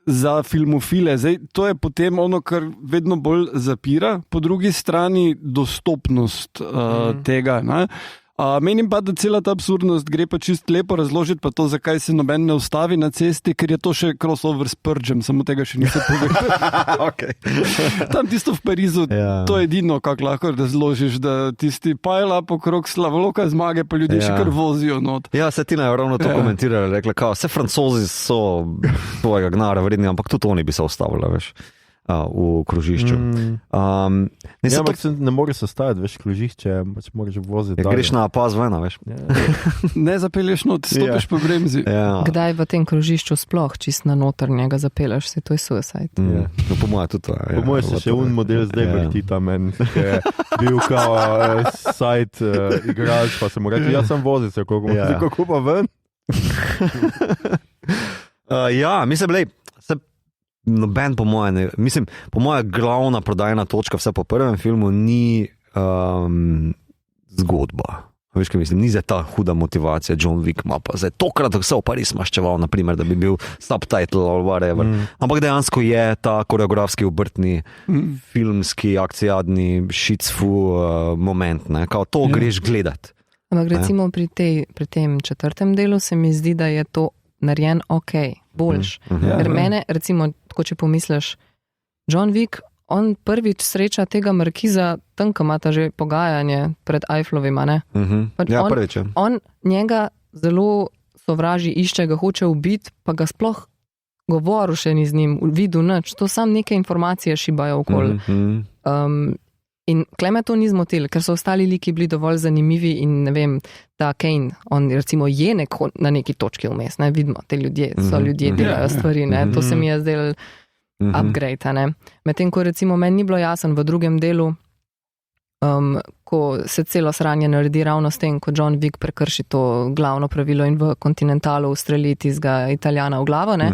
za filmofile. Zdaj, to je potem ono, kar vedno bolj zapira, po drugi strani dostopnost tega. Ne? Menim pa, da cela ta absurdnost gre pa čist lepo razložiti, pa to, zakaj se noben ne ustavi na cesti, ker je to še crossover s Purgem, samo tega še nisem povedal. Okay. Tam tisto v Parizu, to je edino, kako lahko razložiš, da tisti pile-up okrog slavoloka zmage, pa ljudje še kar vozijo not. Ja, se ti naj ravno to komentirali, rekla, kao, vse Francozi so tvojega gnara vredni, ampak tudi oni bi se ustavili, veš. V krožišču. Ne moreš se staviti, veš, krožišče, pač moraš voziti. Greš na pas vena, veš. Ne zapelješ not, stopiš po bremzi. Kdaj v tem krožišču sploh čist na notrnjega zapelješ, se to je suicide. No, po moje tudi to. Po moje se še un model zdaj vrti tam, ki je bil kao site igralc, pa se mu reči, jaz sem vozil se, kako pa ven? Mislim, noben po moje ne, mislim, po moje glavna prodajna točka vse po prvem filmu ni zgodba. Veš, kaj mislim, ni za ta huda motivacija, John Wick ima pa zdaj tokrat vse v Paris maščeval, naprimer, da bi bil subtitle ali whatever. Ampak dejansko je ta koreografski obrtni, filmski, akcijadni, šicfu moment, ne, kao to greš gledat. Ampak recimo pri tem 4. delu se mi zdi, da je to narejen boljš. Ker mene, recimo, tako če pomisliš, John Wick, on prvič sreča tega markiza tam, ko imata že pogajanje pred Eiffelovima, ne? Prvič. On njega zelo sovraži, išče ga, hoče ubiti, pa ga sploh govoril še ni z njim, videl nič, to sam neke informacije šibajo okoli. In Kleme to ni zmotil, ker so ostali liki bili dovolj zanimivi in ne vem, ta Kane, on recimo je na neki točki vmes, ne, vidimo, te ljudje so ljudje, delajo stvari, ne, to se mi je zdel upgrade, ne. Medtem, ko recimo meni ni bilo jasen v drugem delu, ko se celo sranje naredi ravno s tem, ko John Wick prekrši to glavno pravilo in v Continentalu ustreli tistega Italijana v glavo, ne,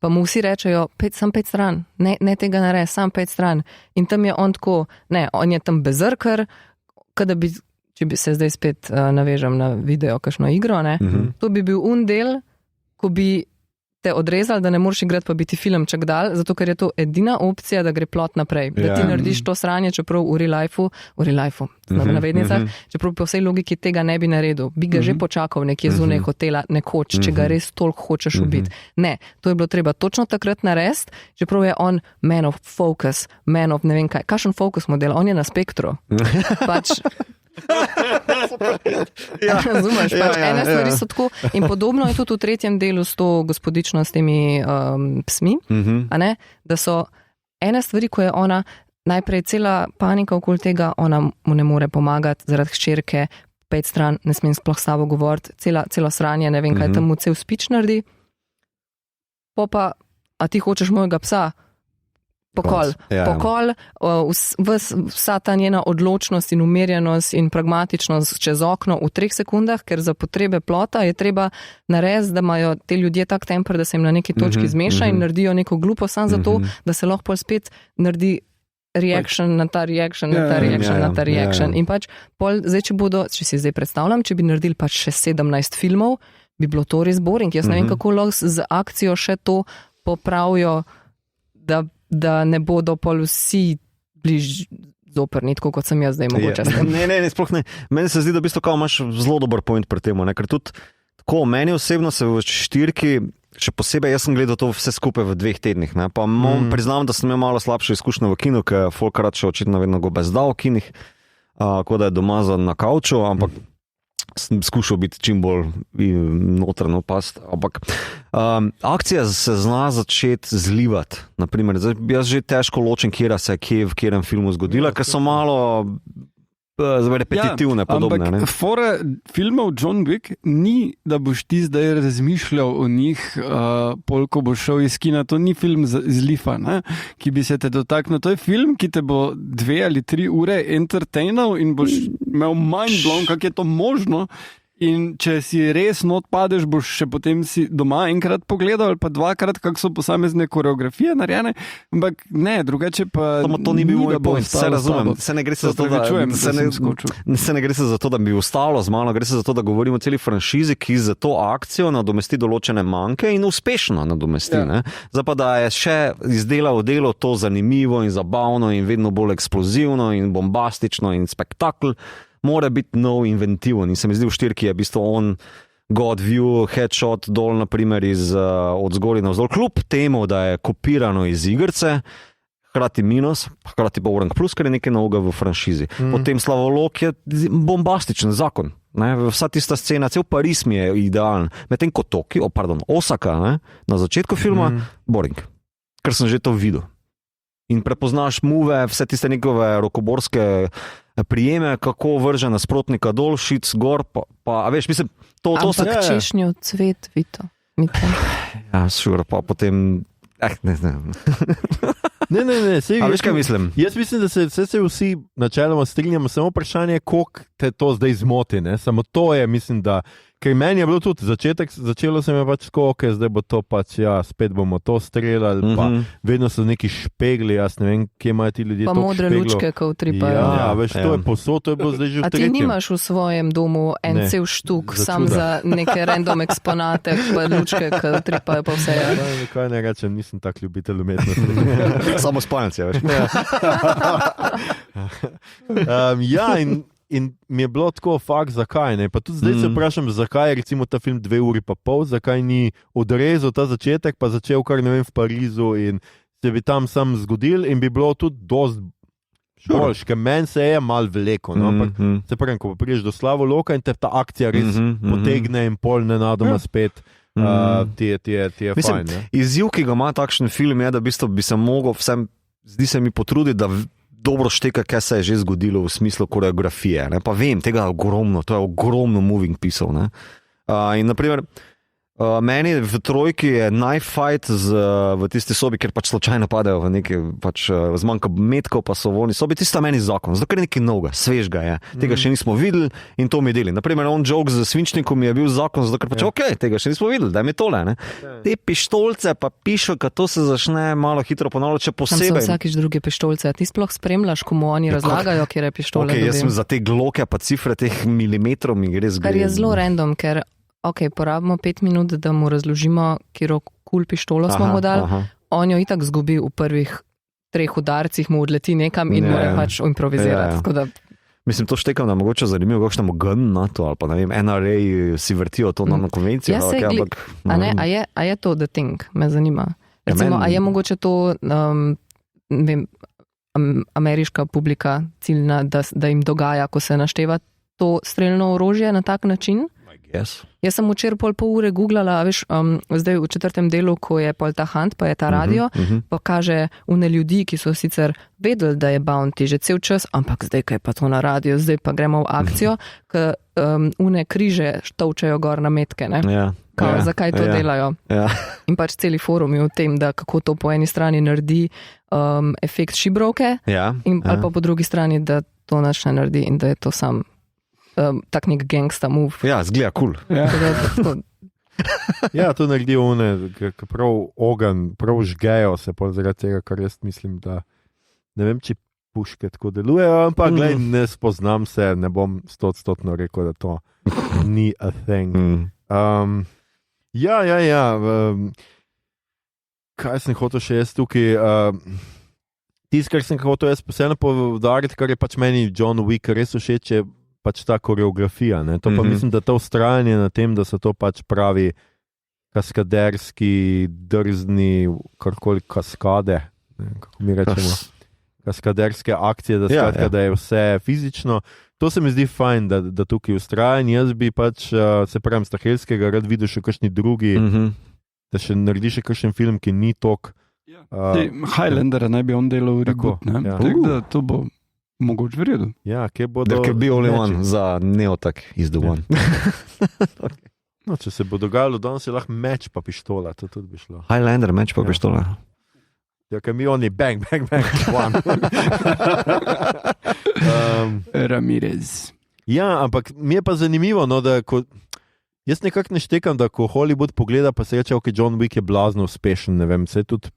pa mu vsi rečejo, sam 5 stran, ne tega naredi, sam 5 stran. In tam je on tako, ne, on je tam bezrkar, kada bi, če bi se zdaj spet navežem na video, kakšno igro, ne, to bi bil del, ko bi te odrezali, da ne moreš igrati, pa biti filmček dal, zato ker je to edina opcija, da gre plot naprej. Da ti narediš to sranje, čeprav v real lifeu, na navednicah, čeprav po vsej logiki tega ne bi naredil. Bi ga že počakal nekje zunaj hotela nekoč, če ga res toliko hočeš ubiti. Ne, to je bilo treba točno takrat narediti, čeprav je on man of focus, man of ne vem kaj. Kakšen fokus model? On je na spektru. Pač razumeš, pač ene stvari so tako in podobno je tudi v 3. delu s to gospodično s temi psmi, a ne, da so ene stvari, ko je ona najprej cela panika okoli tega, ona mu ne more pomagati zaradi hčerke, 5 stran, ne smem sploh s tabo govoriti, celo sranje, ne vem kaj, tam mu cel speech naredi, pa, a ti hočeš mojega psa? Pokol, vsa ta njena odločnost in umirjenost in pragmatičnost čez okno v 3 sekundah, ker za potrebe plota je treba narediti, da imajo te ljudje tak temper, da se jim na neki točki zmeša in naredijo neko glupo samo zato, da se lahko spet naredi reaction na ta reaction, na ta reaction, na ta reaction. In pač, zdaj, če si zdaj predstavljam, če bi naredili pač še 17 filmov, bi bilo to res boring. Jaz ne vem, kako lahko z akcijo še to popravijo, da ne bodo pol vsi bliž zoprni, tako kot sem jaz zdaj mogoče. Ne, sploh ne. Meni se zdi, da v bistvu kao imaš zelo dober point pri tem, ker tudi Meni osebno se v štirki, še posebej jaz sem gledal to vse skupaj v 2 tednih. Ne? Pa priznam, da sem imel malo slabše izkušnje v kinu, ker folk rad še očitno vedno go bezdal v kinih, kot da je doma na kavču, ampak sem skušal biti čim bolj notrno past. Ampak akcija se zna začeti zlivati. Naprimer, jaz že težko ločim, kje se je v katerem filmu zgodila, ker so malo repetitivne, podobne. Ampak fora filmov John Wick ni, da boš ti zdaj razmišljal o njih, ko boš šel iz kina. To ni film iz Lifa, ki bi se te dotaknil. To je film, ki te bo 2 ali 3 ure entertainal in boš imel mind blown, kako je to možno. In če si res not padeš, boš še potem si doma enkrat pogledal ali pa 2-krat, kako so posamezne koreografije narejene, ampak ne, drugače pa... To ni bil moj point, se razumem. Se ne gre se za to, da bi ostalo z mano, gre se za to, da govorimo o celi franšizi, ki za to akcijo nadomesti določene manjke in uspešno nadomesti. Ja. Zdaj pa, da je še izdelal delo to zanimivo in zabavno in vedno bolj eksplozivno in bombastično in spektakl, mora biti nov inventiven. In se mi zdi v štirki je v bistvu on God View, headshot dol, naprimer od zgori na vzdolj, kljub temu, da je kopirano iz igrice, hkrati minus, hkrati pa Orange Plus, ker je nekaj novega v franšizi. Potem Slavolok je bombastičen zakon. Vsa tista scena, cel Pariz mi je idealen. Medtem ko Osaka, na začetku filma, boring. Ker sem že to videl. In prepoznaš muve, vse tiste njegove rokoborske prijeme, kako vrže nasprotnika dol, šic gor, a veš, mislim, to se... Ampak češnjo cvet, Vito. Ja, sure, pa potem... Ne. Ne, a veš, kaj mislim? Jaz mislim, da se vsi načeloma strinjamo, samo vprašanje, koliko te to zdaj zmoti, ne? Samo to je, mislim, da... Ker meni je bilo tudi začelo se mi pač skoke, zdaj bo to pač, spet bomo to streljali, pa vedno so neki špegli, jaz ne vem, kje imajo ti ljudje to špeglo. Pa modre lučke, ko utripajo. Ja, veš, to je posod, to je bilo zdaj že v tretjem. A ti nimaš v svojem domu cel štuk, sam za neke random eksponate, pa lučke, ko utripajo pa vse. Kaj ne rečem, nisem tak ljubitelj umetnosti. Samo spanec, veš. In mi je bilo tako, zakaj ne? Pa tudi zdaj se vprašam, zakaj je recimo ta film 2 uri pa pol, zakaj ni odrezal ta začetek, pa začel kar ne vem v Parizu in se bi tam sam zgodil in bi bilo tudi dost boljš, ker meni se je mal veliko, no? Ampak se pravim, ko priješ do Slavoloka in te ta akcija res potegne in pol nenadoma spet, ti je fajn. Izziv, ki ga ima takšen film je, da v bistvu bi se mogel vsem, zdi se mi potruditi, da dobro šteka, kaj se je že zgodilo v smislu koreografije. Ne? Pa vem, tega je ogromno, to je ogromno moving pisov. In naprimer, meni v trojki je najfajt v tisti sobi, ker pač slučajno padajo v neki zmanjka metkov, pa so v oni sobi, tista meni zakon, zato ker je nekaj novega, svežga je. Tega še nismo videli in to mi deli. Naprimer, on joke z svinčnikom je bil zakon, zato ker pač tega še nismo videli, daj mi tole. Ne? Te pištolce pa pišo, kad to se začne malo hitro ponavljati, če posebej. Tam so vsakič druge pištolce, ti sploh spremljaš, komu oni razlagajo, kjer je pištole. Jaz sem za te gloke pa cifre teh milimetrov mi gre zgledati. Kar je zelo random, ker porabimo 5 minut, da mu razložimo, kjero pištolo smo mu dali. On jo itak zgubi v prvih 3 udarcih, mu odleti nekam in mora pač improvizirati. Mislim, to štekam, da mogoče zanimivo, kakšnemu gun na to, ali pa ne vem, NRA si vrtijo to na konvencijo. A je to the thing, me zanima. Recimo, a je mogoče to ameriška publika ciljna, da jim dogaja, ko se našteva to streljno orožje na tak način? Yes. Jaz sem včeraj pol ure googlala, veš, zdaj v 4. delu, ko je pol ta hunt, pa je ta radio, pa kaže une ljudi, ki so sicer vedeli, da je bounty že cel čas, ampak zdaj, kaj pa to na radio, zdaj pa gremo v akcijo, ker une križe štovčajo gor na metke, ne? Zakaj to delajo? In pač celi forum je v tem, da kako to po eni strani naredi efekt šibrovke, ali pa po drugi strani, da to nič ne naredi in da je to sam tak nek gangsta move. Ja, zgleda cool. Ja, to naredijo one, ki prav ogen, prav žgejo se pol zaradi tega, kar jaz mislim, da ne vem, či puške tako delujejo, ampak glej, ne spoznam se, ne bom 100% rekel, da to ni a thing. Kaj sem hotel še jaz tukaj? Tisto, kar sem hotel jaz posebno povdariti, kar je pač meni John Wick res všeč, je pač ta koreografija. Ne? To pa mislim, da to ustrajanje na tem, da so to pač pravi kaskaderski, drzni, karkoli kaskade, ne, kako mi rečemo, kaskaderske akcije, da, skratka, da je vse fizično. To se mi zdi fajn, da tukaj ustrajanje. Jaz bi pač, se pravim, Stahelskega rad videl še kakšni drugi, da še naredi še kakšen film, ki ni tok. Highlander naj bi on delal reboot, ne? Tako da to bo mogoče v redu. Ja, kje bodo... Ker bi only one za Neotak is the one. Okay. No, če se bo dogajalo danes, je lahko meč pa pištola, to tudi bi šlo. Highlander, meč pa pištola. Ja, ker mi oni bang, one. Ramirez. Ja, ampak mi je pa zanimivo, no, da jaz nekako ne štekam, da ko Hollywood pogleda, pa se reče, ok, John Wick je blazno uspešen, ne vem, se tudi,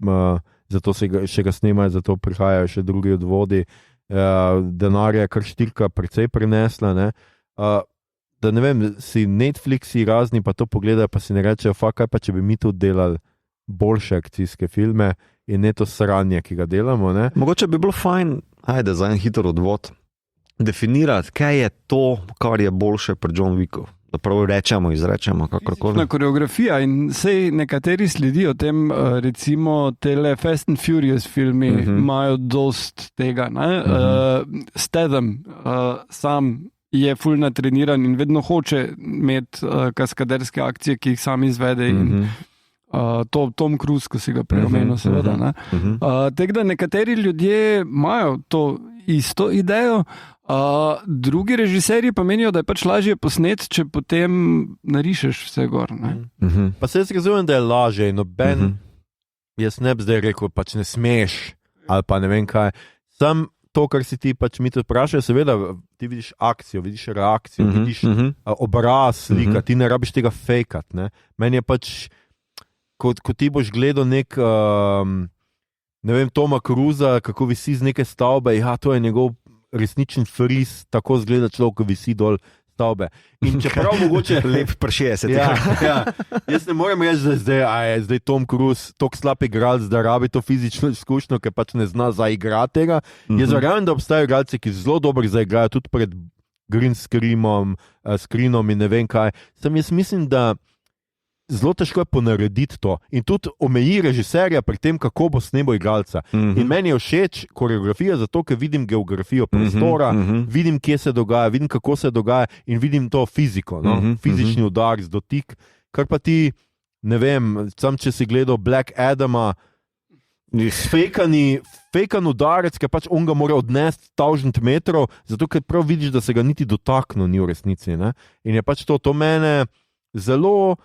zato še ga snemajo, zato prihajajo še drugi odvodi, denarja je kar štirka precej prinesla, ne. Da ne vem, si Netflixi razni pa to pogledajo, pa si ne rečejo, kaj pa če bi mi tudi delali boljše akcijske filme in ne to sranje, ki ga delamo, ne? Mogoče bi bilo fajn, ajde, za en hiter odvod, definirati, kaj je to, kar je boljše pri John Wicku. Da prav izrečemo, kakorkoli. Koreografija in sej nekateri sledijo tem, recimo tele Fast and Furious filmi imajo dost tega, ne? Statham sam je ful natreniran in vedno hoče imeti kaskaderske akcije, ki jih sam izvede in Tom Cruise, ko si ga preomenil, seveda. Tako da nekateri ljudje imajo to isto idejo, drugi režiserji pa menijo, da je pač lažje posnet, če potem narišeš vse gor. Ne? Pa se jaz razumem, da je lažje in noben, jaz ne bi zdaj rekel, pač ne smeš, ali pa ne vem kaj. Sam to, kar si ti pač mi tudi vprašajo, seveda ti vidiš akcijo, vidiš reakcijo, vidiš obraz, slika, ti ne rabiš tega fejkat. Ne? Meni je pač, ko ti boš gledal nek, ne vem, Toma Cruisa, kako visi z neke stavbe, ja, to je njegov resničen fris, tako zgleda človek, ko visi dol stavbe. In čeprav mogoče... Lep pršije se ti. Ja. Jaz ne morem reči, da je zdaj Tom Cruise tok slab igralec, da rabi to fizično izkušnjo, ker pač ne zna zaigrati tega. Jaz verjamem, da obstajajo igralci, ki zelo dobro zaigrajo tudi pred green screenom in ne vem kaj. Jaz mislim, da zelo težko je ponarediti to in tudi omeji režiserja pri tem, kako bo snemal igralca. In meni je všeč koreografija zato, ker vidim geografijo prostora, vidim, kje se dogaja, vidim, kako se dogaja in vidim to fiziko, no? Fizični udar, dotik, kar pa ti, ne vem, sam če si gledal Black Adama, fejkan udarec, ker pač on ga mora odnesti 1000 metrov, zato ker prav vidiš, da se ga niti dotaknil ni v resnici. Ne? In je pač to mene zelo...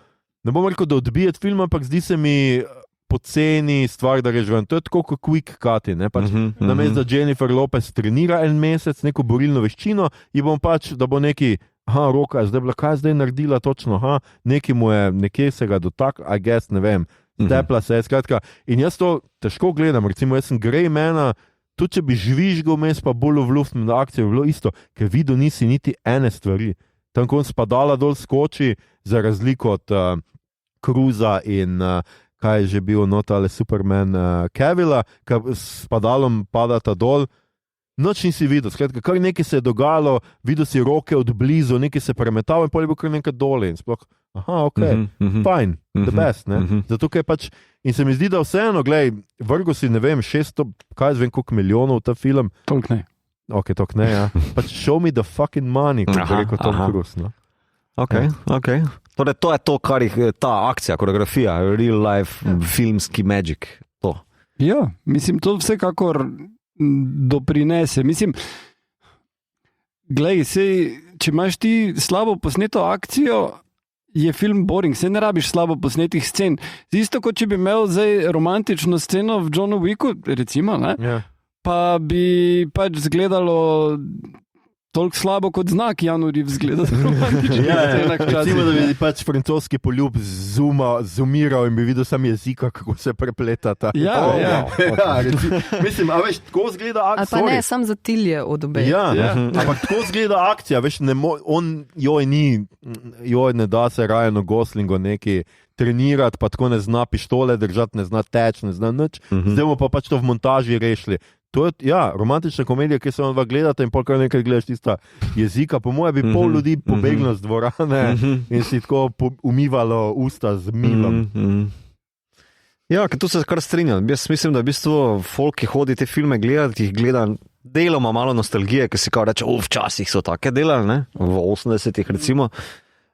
Ne bom rekel, da odbijeti film, ampak zdi se mi poceni stvar, da režem. To je tako kot quick cuti. Pač, namesto da Jennifer Lopez trenira en mesec neko borilno veščino, in bom pač, da bo neki, roka, zdaj bila, kaj zdaj naredila točno, neki mu je, nekje se ga dotaknil, I guess, ne vem, stepla se je, skratka. In jaz to težko gledam, recimo, jaz sem Grey Mana, tudi če bi žvižgal mes, pa bolj v luft na akcijo, bi bilo isto, ker videl nisi niti ene stvari. Tam, ko on spadala dol skoči, za razliko od Cruisa in kaj je že bil notale Superman Cavilla, ki s padalom padata dol, noč nisi videl, skratka, kar nekaj se je dogajalo, videl si roke od blizu, nekaj se premetalo in potem je bil kar nekaj dole in sploh, fine, the best, ne, zato ker pač, in se mi zdi, da vseeno, glej, vrgo si, ne vem, 600, kaj zvem, koliko milijonov ta film. Toliko ne. Ok, toliko ne, ja. Pač show me the fucking money, kot bi rekel Tom Cruise, no. Ok. Torej, to je to, kar je ta akcija, koreografija, real life, filmski magic. To. Ja, mislim, to vsekakor doprinese. Mislim, glej, če imaš ti slabo posneto akcijo, je film boring, se ne rabiš slabo posnetih scen. Isto kot če bi imel zdaj romantično sceno v Johnu Wicku, recimo, ne? Yeah. Pa bi pač zgledalo toliko slabo kot znak Januri vzgleda. Recimo, da bi pač francoski poljub zumiral in bi videl sam jezika, kako se prepletata. Mislim, a veš, tako zgleda akcija. Ali pa ne, sam za tilje od obe. Ampak tako zgleda akcija, veš, joj ne da se Ryanu Goslingu neki trenirati, pa tako ne zna pištole držati, ne zna teč, ne zna nič. Zdaj bomo pa pač to v montaži rešili. To je romantična komedija, ki se vam gledate in pol kar nekaj gledaš tista jezika. Po mojem bi pol ljudi pobeglo z dvorane in si tako umivalo usta z milom. Ja, tu se kar strinjam. Jaz mislim, da v bistvu folk, ki hodi te filme gledati, jih gleda deloma malo nostalgije, ki si kao reče, včasih so take delali, ne? V 80-ih recimo.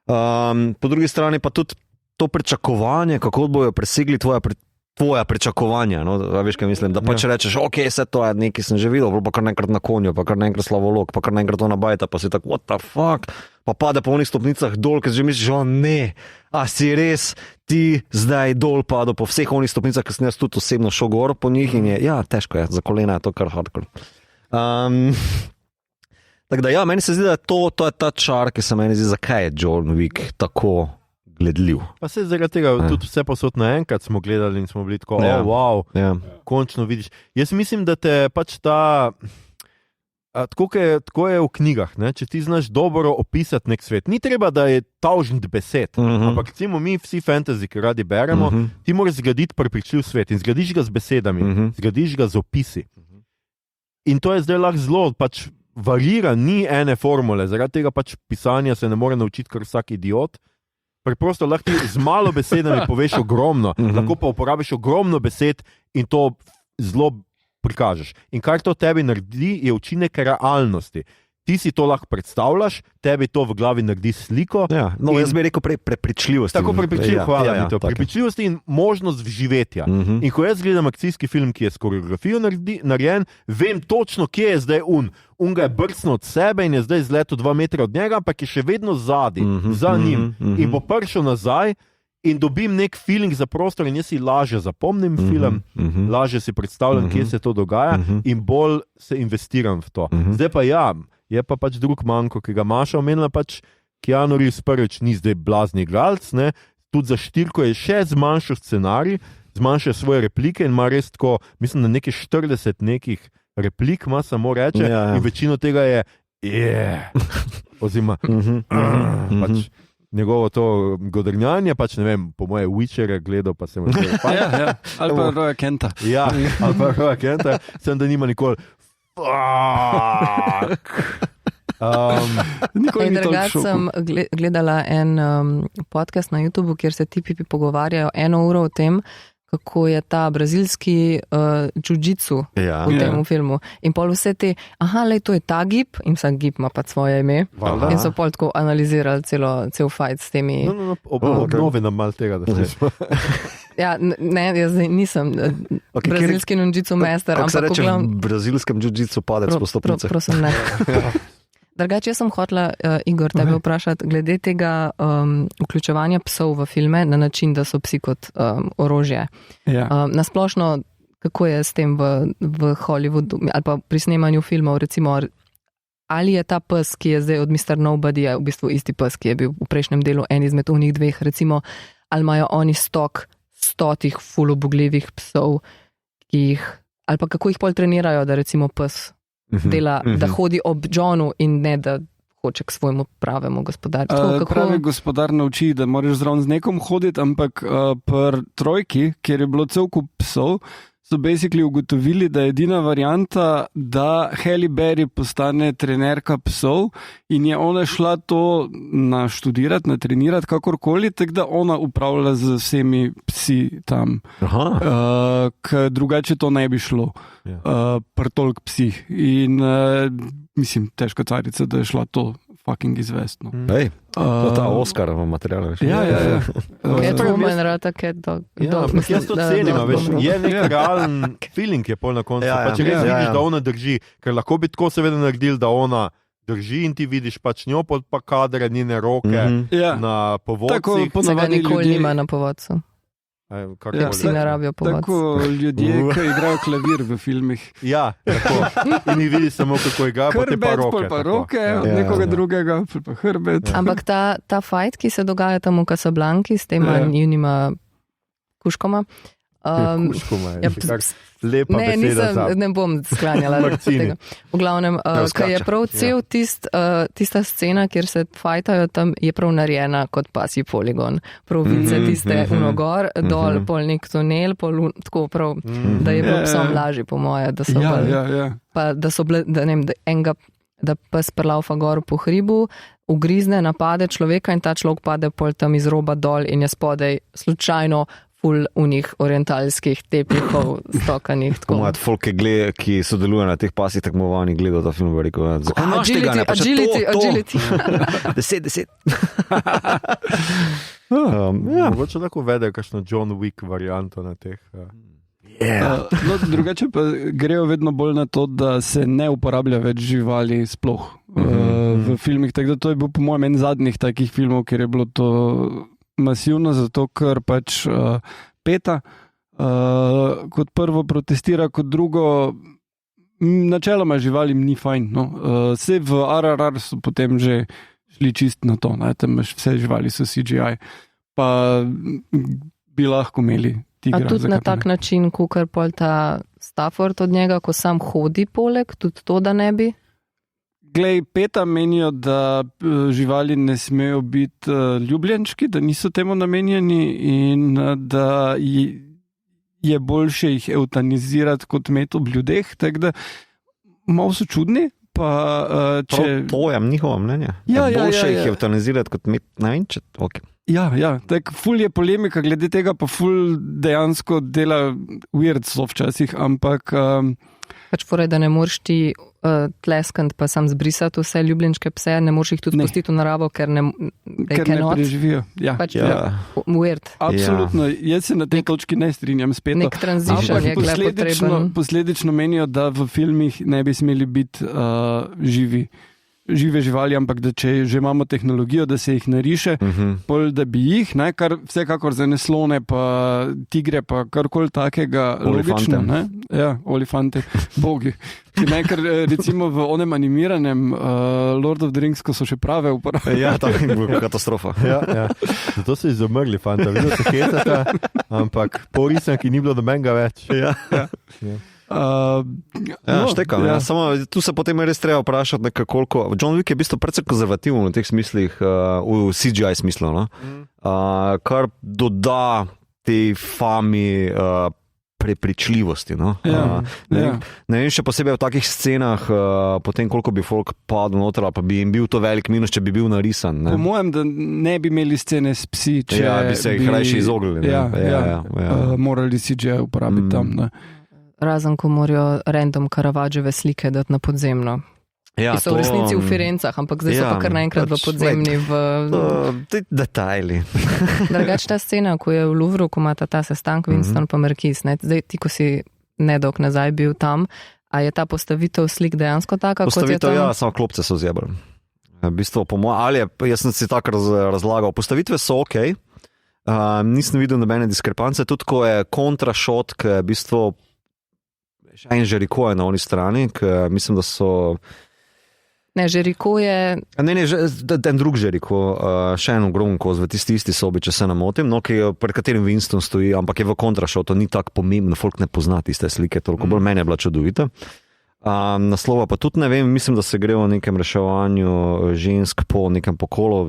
Po drugi strani pa tudi to pričakovanje, kako bojo presegli tvoja pričakovanja. No? Veš, kaj mislim, da pač rečeš, vse to je nekaj, sem že videl, pa kar naenkrat na konju, pa kar naenkrat slavolog, pa kar naenkrat ona bajta, pa si tako, what the fuck? Pa pade po onih stopnicah dol, ker že misliš, ne, a si res ti zdaj dol padel po vseh onih stopnicah, ker sem jaz tudi osebno šel gor po njih in težko je, za kolena je to kar hardcore. Tako da meni se zdi, da to je ta čar, ki se meni zdi, zakaj je John Wick tako gledljiv. Pa se zaradi tega tudi vse posod naenkrat smo gledali in smo bili tako, wow, končno vidiš. Jaz mislim, da te pač ta... Tako je v knjigah, ne? Če ti znaš dobro opisati nek svet. Ni treba, da je tavžent besed, ampak recimo mi vsi fantasy, ki radi beremo, ti moraš zgraditi prepričljiv svet in zgradiš ga z besedami, zgradiš ga z opisi. In to je zdaj lahko zelo, pač varira, ni ene formule, zaradi tega pač pisanja se ne more naučiti kar vsak idiot. Preprosto lahko ti z malo besedami poveš ogromno, lahko pa uporabiš ogromno besed in to zelo prikažeš. In kar to tebi naredi, je učinek realnosti. Ti si to lahko predstavljaš, tebi to v glavi naredi sliko. Jaz bi rekel prepričljivosti. Tako prepričljivosti, hvala mi to. Prepričljivosti in možnost vživetja. In ko jaz gledam akcijski film, ki je s koreografijo narejen, vem točno, kje je zdaj on ga je brcnil od sebe in je zdaj zletel 2 metra od njega, ampak je še vedno za njim. In bo prišel nazaj in dobim nek feeling za prostor in jaz si lažje zapomnim film, lažje si predstavljam, kje se to dogaja in bolj se investiram v to. Zdaj pa je pa pač drug manko, ki ga Maša omenila, pač Keanu Reeves prvič ni zdaj blazni igralec, ne, tudi za štirko je še zmanjšal scenarij, zmanjšal svoje replike in ima res tako, mislim, da nekaj 40 nekih replik ima, samo reče, in večino tega je oziroma pač njegovo to godrnjanje, pač ne vem, po moje Witcher je gledal, pa sem ali pa Roya Kenta. Ali pa Roya Kenta, sem da nima nikoli Drugače sem gledala en podcast na YouTubeu, kjer se tipi pogovarjajo 1 uro o tem, kako je ta brazilski jiu-jitsu v tem filmu. In pol vse te, to je ta gib, in vsak gib ima pa svoje ime. In so pol tako analizirali cel fight s temi... Obnovi nam malo tega, da se smo... ne, jaz nisem brazilski jiu-jitsu master, ampak... Kako se reče v brazilskem jiu-jitsu padec po stopnicah? Prosim, ne. Drugače, jaz sem hotela, Igor, tebe vprašati glede tega vključevanja psov v filme na način, da so psi kot orožje. Nasplošno, kako je s tem v Hollywoodu ali pa pri snemanju filmov, recimo, ali je ta pes, ki je zdaj od Mr. Nobody, v bistvu isti pes, ki je bil v prejšnjem delu en izmed unih 2, recimo, ali imajo oni stok 100 fulobogljivih psov, ali pa kako jih pol trenirajo, da recimo pes dela, da hodi ob Johnu in ne, da hoče k svojemu pravemu gospodarju. Pravi gospodar nauči, da moraš zraven z nekom hoditi, ampak pri trojki, kjer je bilo cel kup psov, so basically ugotovili, da je edina varianta, da Halle Berry postane trenerka psov in je ona šla to naštudirati, natrenirati, kakorkoli, tako da ona upravlja z vsemi psi tam. Ker drugače to ne bi šlo pri toliko psih. In mislim, težko carica, da je šla to fucking izvestno. To je ta Oscar v materialu. Catwoman, rata cat dog. Jaz to cenim, je nek realen feeling je pol na koncu. Pa če res vidiš, da ona drži, ker lahko bi tako seveda naredil, da ona drži in ti vidiš pač njo pod pa kadre, njene roke na povodcih. Se ga nikoli nima na povodcu. Psi ne rabijo povodcu. Tako ljudje, ki igrajo klavir v filmih. Tako. In jih vidiš samo, kako igra, potem pa roke. Pa roke, nekoga drugega, pa hrbet. Ampak ta fight, ki se dogaja tam v Casablanki s tema njunima kuškoma, Kuško ima, lepa ne, beseda. Ne bom sklanjala tega. V glavnem, ko je prav cel tista scena, kjer se fajtajo tam, je prav narejena kot pasji poligon. Prav vice tiste unogor, dol, pol nek tunel, tako prav, da je bilo psom lažje po moje, da so pa da so bile, da ne vem, da pes prlaufa gor po hribu, ugrizne, napade človeka in ta človek pade pol tam iz roba dol in je spodaj slučajno ful unih orientalskih teplikov stokanih. Moje folke, ki sodelujejo na teh pasih tekmovanjih, gledajo ta film veliko. Zakaj imaš tega ne? Agility. 10. Mogoče tako vedejo kakšno John Wick varianto na teh. Drugače pa grejo vedno bolj na to, da se ne uporablja več živali sploh v filmih. Tako da to je bil po mojem en zadnjih takih filmov, kjer je bilo to masivno, zato ker pač PETA kot prvo protestira, kot drugo načeloma živalim ni fajn. No. Vse v RRR so potem že šli čist na to, tam vse živali so CGI, pa bi lahko imeli tigra. A tudi na tak način, kukar pol ta Stafford od njega, ko sam hodi poleg, tudi to, da ne bi? Glej, PETA menijo, da živali ne smejo biti ljubljenčki, da niso temu namenjeni in da je boljše jih eutanizirati kot imeti ob ljudeh, tako da malo so čudni. To je njihovo mnenje. Boljše jih eutanizirati kot imeti, ne vem, če ok. Ja, tako ful je polemika glede tega, pa ful dejansko dela weird so včasih, ampak pač fora, da ne moreš ti tleskant pa sam zbrisati vse ljubljenčke pse, ne moreš jih tudi pustiti v naravo, ker ne preživijo. Pač weird. Absolutno, jaz se na tej točki ne strinjam spet. Nek transition je glede potreben. Posledično menijo, da v filmih ne bi smeli biti žive živali, ampak da če že imamo tehnologijo, da se jih nariše, pol da bi jih, kar vsekakor za neslone, pa tigre, pa karkoli takega logično. Ja, olifante, bogi. Ker recimo v onem animiranem Lord of the Rings, ko so še prave uporabe. Ja, to je bila katastrofa. Ja. Zato so izumrli, fanta. Videl se hecata, ampak po risanki ni bilo dobenga več. Ja. Štekam. Samo tu se potem res treba vprašati, koliko. John Wick je v bistvu precej konzervativen v teh smislih, v CGI smislu, no? Kar doda tej fami prepričljivosti. No? Ne vem, še posebej v takih scenah, potem koliko bi folk padel noter, pa bi jim bil to velik minus, če bi bil narisan. Ne? Po mojem, da ne bi imeli scene s psi, če bi se jih rajši izognili. Morali CGI uporabiti tam. Ne? Razen, ko morajo random Caravaggeve slike dati na podzemno. Ja, so v resnici v Firencah, ampak zdaj so pa kar naenkrat v podzemni. Detajli. Drugač ta scena, ko je v Louvru, ko imata ta sestank Winston pa Marquis, zdaj ti, ko si nedolg nazaj bil tam, a je ta postavitev slik dejansko taka, kot je tam? Ja, samo klopce so zjebali. V bistvu, jaz sem si tako razlagal, postavitve so ok, nisem videl nobene diskrepance, tudi ko je kontrašot, ki je v bistvu še en Žeriko je na oni strani, mislim, da so... Ne, Žeriko je... En drug Žeriko, še en ogromn koz v tisti sobi, če se namotim, pred katerim Winston stoji, ampak je v kontrašotu, ni tako pomembno, folk ne pozna tiste slike, toliko bolj meni je bila čudovita. Naslova pa tudi ne vem, mislim, da se gre o nekem reševanju žensk po nekem pokolu,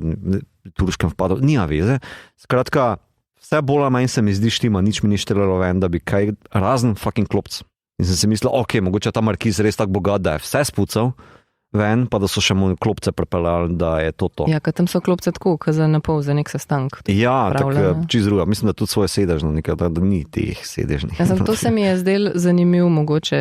turškem vpadu, nima veze. Skratka, vse bolj manj se mi zdi štima, nič mi ni štrelalo ven, da bi kaj razen fucking klopc. In sem si mislil, ok, mogoče ta Marquis res tako bogat, da je vse spucal ven, pa da so še mu klopce prepeljali, da je to. Ja, ker tam so klopce tako, kot za napol, za nek sestank. Ja, tako čist druga. Mislim, da tudi svoje sedežno, nekaj, da ni teh sedežnih. Ja, to se mi je zdel zanimiv, mogoče,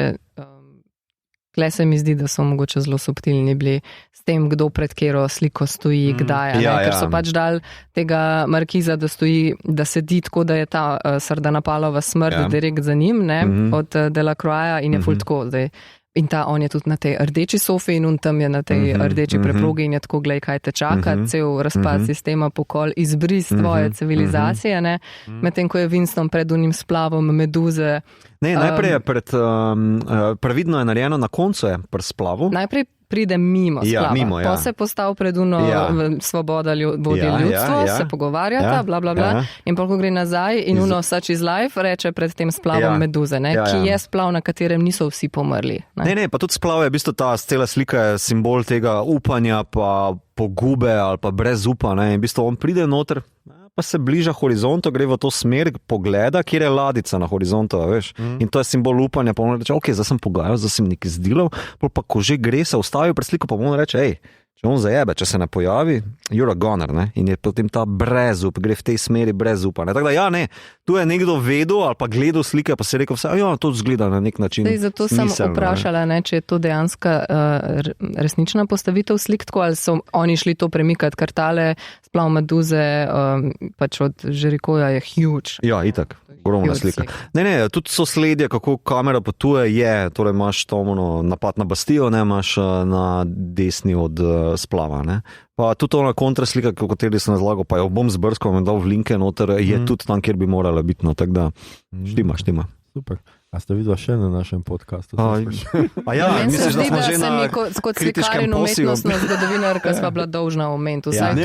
kle se mi zdi, da so mogoče zelo subtilni bili s tem, kdo pred kero sliko stoji, kdaj. Ker so pač dal tega Markiza, da stoji, da sedi tako, da je ta Sardanapalova smrt direkt za njim, od Delacroixja in je ful tako zdaj. In on je tudi na tej rdeči sofi in on tam je na tej rdeči preprogi in je tako, glej, kaj te čaka, cel razpad sistema, pokol, izbris tvoje civilizacije, medtem ko je Winston pred unim splavom meduze. Ne, najprej je previdno je narejeno, na koncu je pri splavu. Najprej pride mimo splava. Mimo, Pa se postav pred Svoboda vodi ljudstvo, se pogovarjata, bla, bla, bla. In pa ko gre nazaj in Such is life reče pred tem splavom Meduze, ki je splav, na katerem niso vsi pomrli. Ne, pa tudi splav je v bistvu ta cela slika je simbol tega upanja, pa pogube ali pa brez upa. In v bistvu on pride noter, pa se bliža horizontu, gre v to smer, pogleda, kjer je ladica na horizontu, veš. In to je simbol upanja, pa on reče, ok, zdaj sem pogajal, zdaj sem nekaj zdilal, pa ko že gre, se ustavi pred sliko, pa on reče, če on zajebe, če se ne pojavi, you're a goner, ne? In je potem ta brezup, gre v tej smeri brezupa. Tako da tu je nekdo vedel ali pa gledal slike, pa se je rekel vse, to zgleda na nek način. Zato smiselno, sem vprašala, če je to dejanska resnična postavitev slik, tako ali so oni šli to premikati, ker tale splav Meduze pač od Žerikoja je huge. Ja, itak. Ogromna slika. Ne, tudi so sledje, kako kamera potuje, torej imaš to napad na Bastijo, imaš na desni od splava, ne. Pa tudi ona kontraslika, o kateri sem razlagal, pa jo bom zbrskal in dal v linke noter, je tudi tam, kjer bi morala biti, no, tako da štima. Super. A ste videli še na našem podcastu? Misliš, da smo že na kot slikar in umetnostna zgodovinarka sva bila dolžna v momentu. Jaz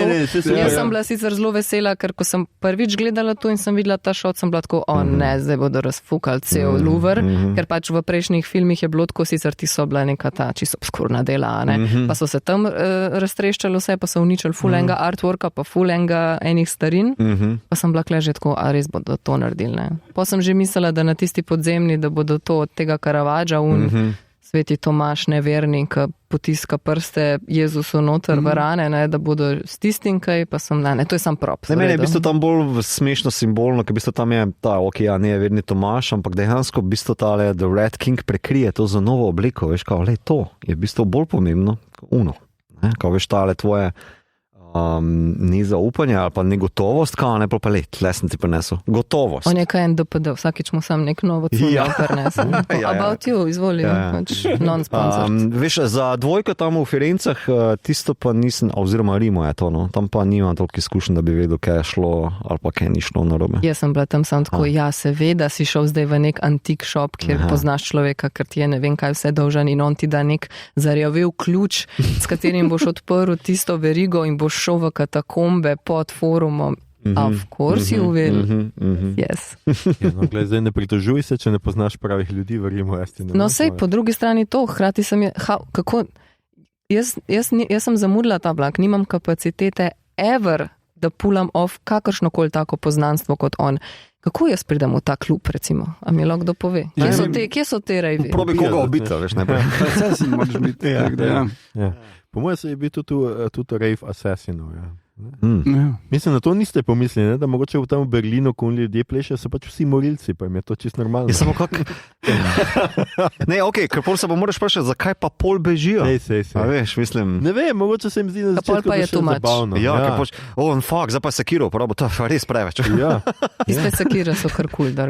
sem bila sicer zelo vesela, ker ko sem prvič gledala to in sem videla ta šot, sem bila tako, zdaj bodo razfukali cel Louvre, ker pač v prejšnjih filmih je bilo tako, sicer ti so bila neka ta čisto obskurna dela, pa so se tam raztreščali vse, pa so uničili full enga artworka, pa full enga enih starin, pa sem bila kle že tako, a res bodo to naredili, ne. Pa sem že mislila, da na tisti podzemni, da bodo to od tega Karavadža Sveti Tomaš neverni, ki potiska prste Jezusu noter v rane, da bodo s tistim kaj, pa sem, to je sam prop. Meni je v bistvu tam bolj smešno simbolno, ker v bistvu tam je ta, ne je verni Tomaš, ampak dejansko v bistvu tale The Red King prekrije to za novo obliko, veš, kao, to je v bistvu bolj pomembno, kao veš, tale tvoje ni zaupanje ali pa negotovost, kao ne, pa tle sem ti prinesel. Gotovost. On je kaj NDPD, vsakič mu sam nek novo cuno prinesel. About you, izvoli, non-sponsor. Veš, za dvojko tam v Firencah, tisto pa nisem, oziroma Rimo je to, no, tam pa nima toliko izkušenj, da bi vedel, kaj je šlo ali pa kaj ni šlo narobe. Jaz sem bila tam sam tako, seveda si šel zdaj v nek antik shop, kjer poznaš človeka, ker ti je ne vem kaj vse dolžan in on ti da nek zarjavel ključ, s katerim boš odprl tisto verigo in boš šel v katakombe pod forumom. Of course you will. Yes. Zdaj ne pritožuj se, če ne poznaš pravih ljudi, verjemo. No, sej, po drugi strani to, hkrati sem jaz sem zamudila ta vlak, nimam kapacitete ever, da pulam off kakršnokoli tako poznanstvo kot on. Kako jaz pridem v ta klub, recimo? A mi lahko kdo pove? Kje so te rejvi? Probi koga obita, veš, najprej. Assassin moraš biti. Po mojem se je bil tudi rave assassinov, Mislim, na to niste pomislili, da mogoče v tam v Berlinu, ko ljudje plešejo, so pač vsi morilci, pa jim je to čisto normalno. Samo ne, ker pol se pa moraš vprašati, zakaj pa pol bežijo? Sej. Veš, mislim. Ne vem, mogoče se jim zdi, da začetku je še zabavno. Zdaj pa sekiro, to je res preveč. Tiste sekire so kar kul, da.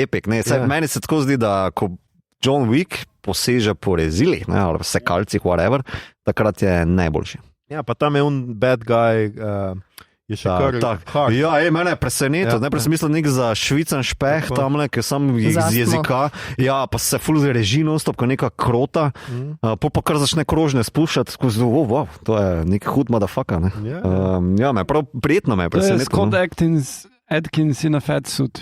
Epik, meni se tako zdi, da ko John Wick poseže po rezilih, ali sekalcih, whatever, takrat je najboljši. Ja, pa tam je bad guy, je še kar hard. Mene je presenetil, najprej sem mislil nek za švican špeh, tamle, ker sem iz jezika, pa se ful reži non-stop, ko neka krota, pa kar začne krožne spuščati, to je nek hud motherfucker, prav prijetno me je presenetil. Scott Adkins in a fat suit.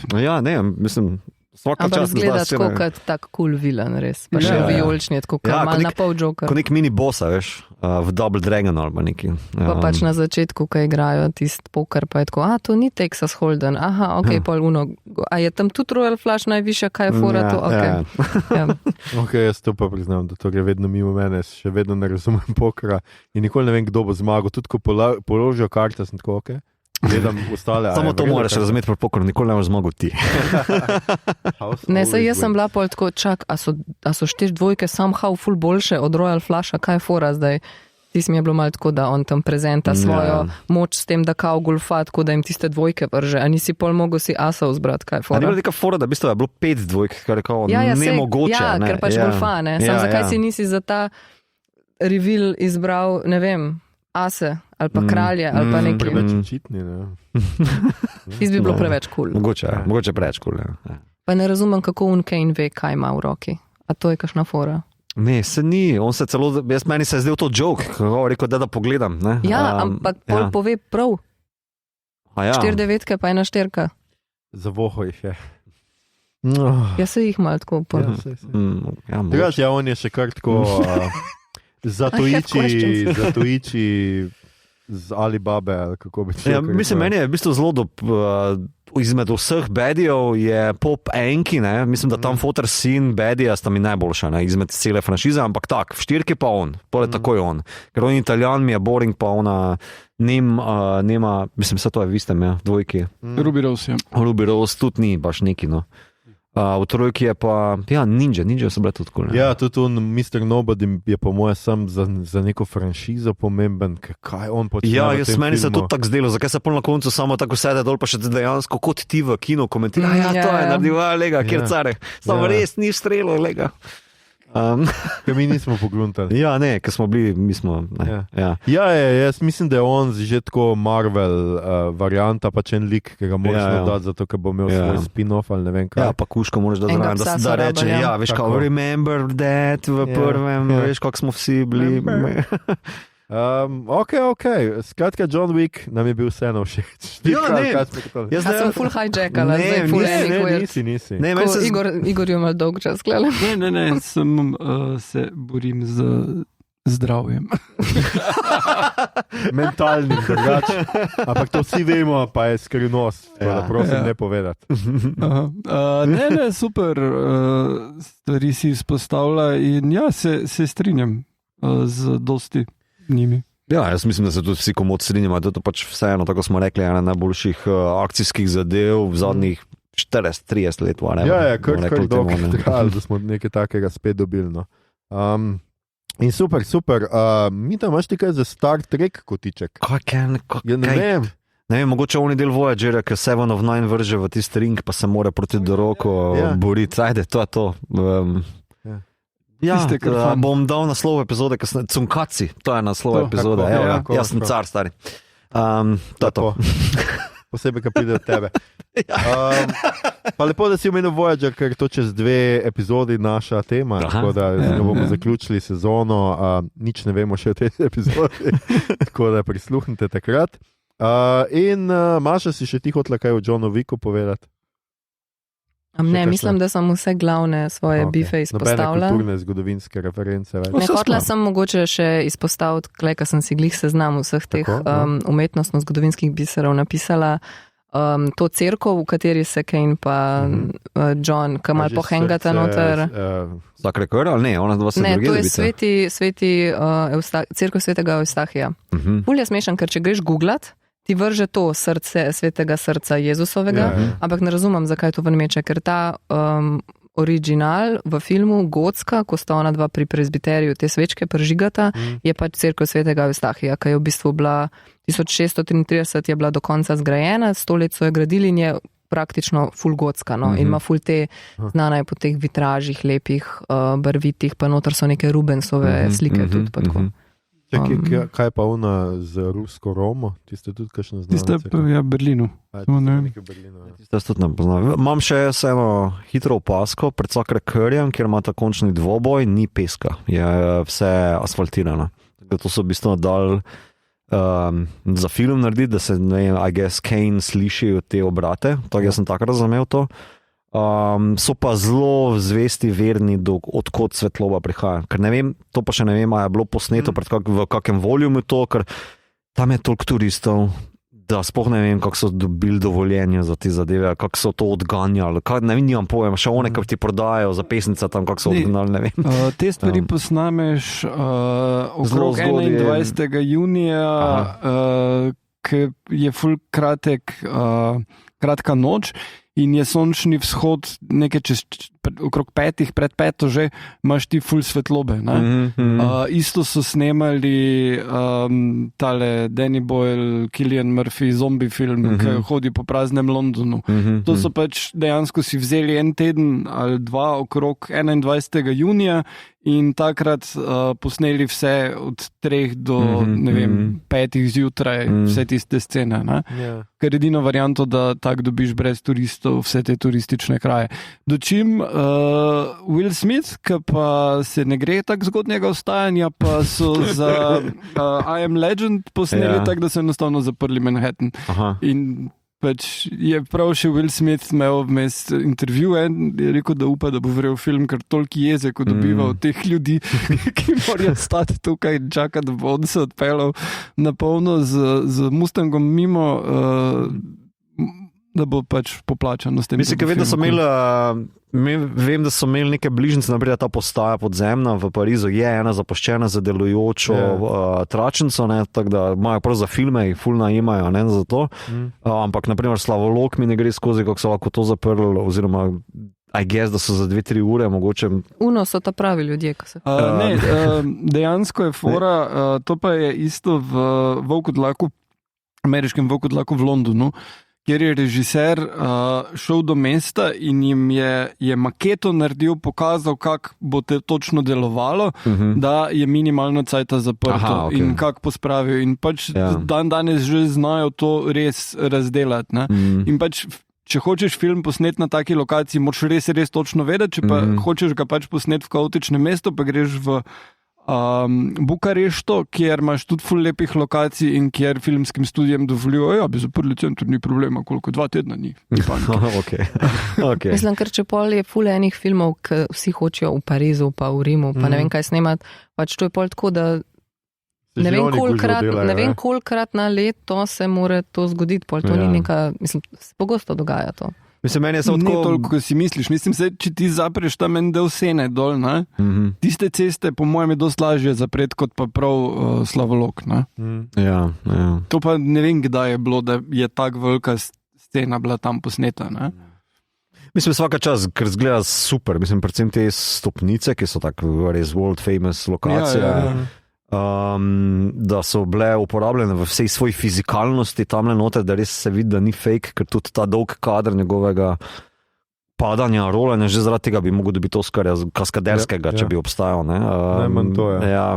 Mislim, ampak zgleda tako kot tak cool villain, res. Pa še vijolični, tako kot mal na pol Joker. Kot nek mini bossa, veš, v Double Dragon ali pa neki. Pa pač na začetku, ko igrajo tist poker, pa je tako, to ni Texas Hold'em, pol uno, a je tam tudi Royal Flush najvišja, kaj je fora to, jaz to pa priznam, da to gre vedno mimo mene, še vedno ne razumem pokera in nikoli ne vem, kdo bo zmagal, tudi ko položijo karte, sem tako, gledam ostale. Samo to moraš razumeti pri pokeru, nikoli ne boš zmogel ti. Ne, saj jaz sem bila pol tako, a so štiri dvojke somehow ful boljše od Royal Flusha, kaj je fora zdaj? Tis mi je bilo malo tako, da on tam prezenta svojo moč s tem, da kao golfa, tako da jim tiste dvojke vrže, a nisi pol mogel si asa vzbrati, kaj je fora? A ni bila neka fora, da v bistvu je bilo 5 dvojk, kar je kao nemogoče. Ja, ker pač golfa, ne? Zakaj si nisi za ta reveal izbral, ne vem, ase ali pa kralje ali pa nekaj. Preveč očitni, ne? Tisti bi bilo preveč cool. Mogoče preveč cool, Pa ne razumem, kako Kane ve, kaj ima v roki. A to je kakšna fora? Ne, se ni, on se celo, meni se je zdel to joke, kako rekel, da pogledam. Ne? Ja, ampak pol pove prav. Ja. 4 devetke pa 1 4. Zavoho jih je. Jaz se jih malo tako upam. Ja, on je še kar tako zatojiči z Alibabe, ali kako bi ja, mislim, meni je v bistvu zelo izmed vseh bedijev je Pop Enki, ne? Mislim, da tam fotor sin bedija sta mi najboljša, ne? Izmed cele franšize, ampak tak, v 4 pa on, pole takoj on. Ker on Italijan mi je boring, pa ona nema, mislim, vse to je v istem, ja, v 2. Ruby Rose, ja. Ruby Rose tudi ni baš neki, no. V 3 je pa, ja, Ninja so bile tudi cool, ne? Ja, tudi on, Mr. Nobody je po moje sam za neko franšizo pomemben, kaj on počne. Ja, meni se tudi tako zdelo, zakaj se pol na koncu samo tako sede dol, pa še dejansko kot ti v kino komentira, ja, to je naredil, lega, kjer care, samo res ni strelo, lega. Ker mi nismo pogruntali. Ja, ne, ker smo bili, mi smo, ne. Ja, jaz mislim, da je on že tako Marvel varianta, pač en lik, ki ga moraš dodati, zato ker bo imel svoj spin-off ali ne vem kaj. Ja, pa kuško moraš dodati, da reče, ja, veš kako, remember that v prvem, veš kako smo vsi bili. Ok. Skratka, John Wick nam je bil vseeno všeč. Ja, ne. Jaz sem full hijackala, zdaj full nisi. Igor je mal dolg čas, gledala. Ne, se borim z zdravjem. Mentalnim, drugače. Ampak to vsi vemo, pa je skrivnost. Da prosim ne povedati. Ne, super stvari si izpostavlja in ja, se strinjam z dosti njimi. Ja, jaz mislim, da se tudi vsi komod strinjamo, da je to pač vseeno, tako smo rekli, ena najboljših akcijskih zadev v zadnjih 40-30 let. Ja, kar dolgo trajalo, da smo nekaj takega spet dobili. No. In super. Mi tam imaš nekaj za Star Trek kotiček. Ja, ne vem. Ne vem, mogoče oni del Voyagerja, ker Seven of Nine vrže v tisti ring, pa se mora proti Doroko boriti. Ajde, to je to. Ja, bom dal naslov epizode, Cunkaci, to je naslov epizode. Jaz sem car, stari. To je to. Posebej, ko pride od tebe. Pa lepo, da si omenil Voyager, ker to čez 2 epizodi naša tema, tako da bomo zaključili sezono. Nič ne vemo še o tej epizodi, tako da prisluhnite takrat. In Maša, si še ti hotela kaj o Johnu Wicku povedati? Ne, mislim, da sem vse glavne svoje bife izpostavila. Nobene kulturne, zgodovinske reference več. Ne, hotela sem mogoče še izpostaviti, ker sem si glih seznam vseh teh umetnostno-zgodovinskih biserov napisala, to cerkev, v kateri se Kane pa John, ki malo pohengata noter. Zakaj kar, ali ne? Ona dva se drugi to je cerkev svetega Eustahija. Ful je smešen, ker če greš googlat, ti vrže to srce, svetega srca Jezusovega, ampak ne razumem, zakaj to ven meče, ker ta original v filmu Gotska, ko sta ona dva pri prezbiteriju te svečke prižigata, je pač cerkev svetega Eustahija, ki je v bistvu bila 1633 je bila do konca zgrajena, 100 let so jo gradili in je praktično ful gotska, no, in ima ful te, znana je po teh vitražih, lepih, barvitih, pa noter so neke Rubensove slike tudi, pa tako. Kaj pa ona z rusko Romo? Tiste tudi kakšne znane? Tiste pa je v Berlinu. Imam še eno hitro opasko pred Sacre Coeurem, kjer ima ta končni dvoboj, ni peska, je vse asfaltirano. To so v bistvu dal za film narediti, da se, ne vem, I guess Kane sliši te obrate, tako jaz sem tako razumel to. So pa zelo zvesti verni, odkot svetloba prihaja. Ker ne vem, to pa še ne vem, a je bilo posneto v kakem volumu to, ker tam je toliko turistov, da sploh ne vem, kako so dobili dovoljenje za te zadeve, kako so to odganjali. Ne vem, nimam pojem, še one, ki ti prodajajo za pesnica tam, kako so odganjali, ne vem. Te stvari posnameš okrog 21. junija, ki je ful kratka noč, in je sončni vzhod nekaj okrog 5, pred 5 že imaš ti ful svetlobe. Isto so snemali tale Danny Boyle, Cillian Murphy zombie film, ki hodi po praznem Londonu. To so pač dejansko si vzeli en teden ali 2 okrog 21. junija in takrat posneli vse od 3 do, ne vem, 5 zjutraj, vse tiste scene. Ker edino varianto, da tak dobiš brez turistov vse te turistične kraje. Dočim Will Smith, ki pa se ne gre tako zgodnjega vstajanja, pa so za I Am Legend posneli tako, da so enostavno zaprli Manhattan. Aha. In pač je prav še Will Smith imel vmes intervjuje in je rekel, da upa, da bo vrel film, ker toliko jeze, ko dobiva od teh ljudi, ki morajo stati tukaj in čakati, da bo on se odpeljal na polno z Mustangom mimo, da bo pač poplačano s tem. Mislim, da so imeli, vem, da so imeli neke bližnjice, naprej ta postaja podzemna v Parizu, je ena zapuščena za delujočo tračnico, tako da imajo prav za filme, jih ful najimajo, ne za to. Ampak, naprimer, Slavolok mi ne gre skozi, kako so lahko to zaprli, oziroma I guess, da so za 2-3 ure mogoče. So ta pravi ljudje, ki se. Dejansko je fora, to pa je isto v Volkodlaku, ameriškem Volkodlaku v Londonu, kjer je režiser šel do mesta in jim je maketo naredil, pokazal, kako bo te točno delovalo, da je minimalno cajta zaprto in kako pospravijo. In pač danes že znajo to res razdelati. Ne? In pač, če hočeš film posnet na taki lokaciji, moraš res točno vedeti, če pa hočeš ga pač posnet v kaotičnem mestu, pa greš v Bukarešto, kjer imaš tudi ful lepih lokacij in kjer filmskim studijem dovolijo, bi zaprli center, ni problema, koliko 2 tedna ni. Okay. Mislim, ker če pol je ful enih filmov, ki vsi hočejo v Parizu, pa v Rimu, pa ne vem kaj snemati, pač to je pol tako, da ne vem kolikrat na leto se mora to zgoditi, pol to ni neka, mislim, pogosto dogaja to. Mislim, meni je samo tako... Ne toliko, kot si misliš. Mislim, če ti zapreš tam en del Sene dol, tiste ceste, po mojem, je dosti lažje zapreti, kot pa prav Slavolok. Ja. To pa ne vem, kdaj je bilo, da je tako velika scena bila tam posneta. Ne? Mislim, vsaka čas, ker zgleda super. Mislim, predvsem te stopnice, ki so tako res world famous lokacije. Ja. Da so bile uporabljene v vsej svoji fizikalnosti tam noter, da res se vidi, da ni fake, ker tudi ta dolg kadr njegovega padanja, rolanja, že zaradi tega bi mogel dobiti Oskarja kaskaderskega, če bi obstajal. Najmanj to je. Ja,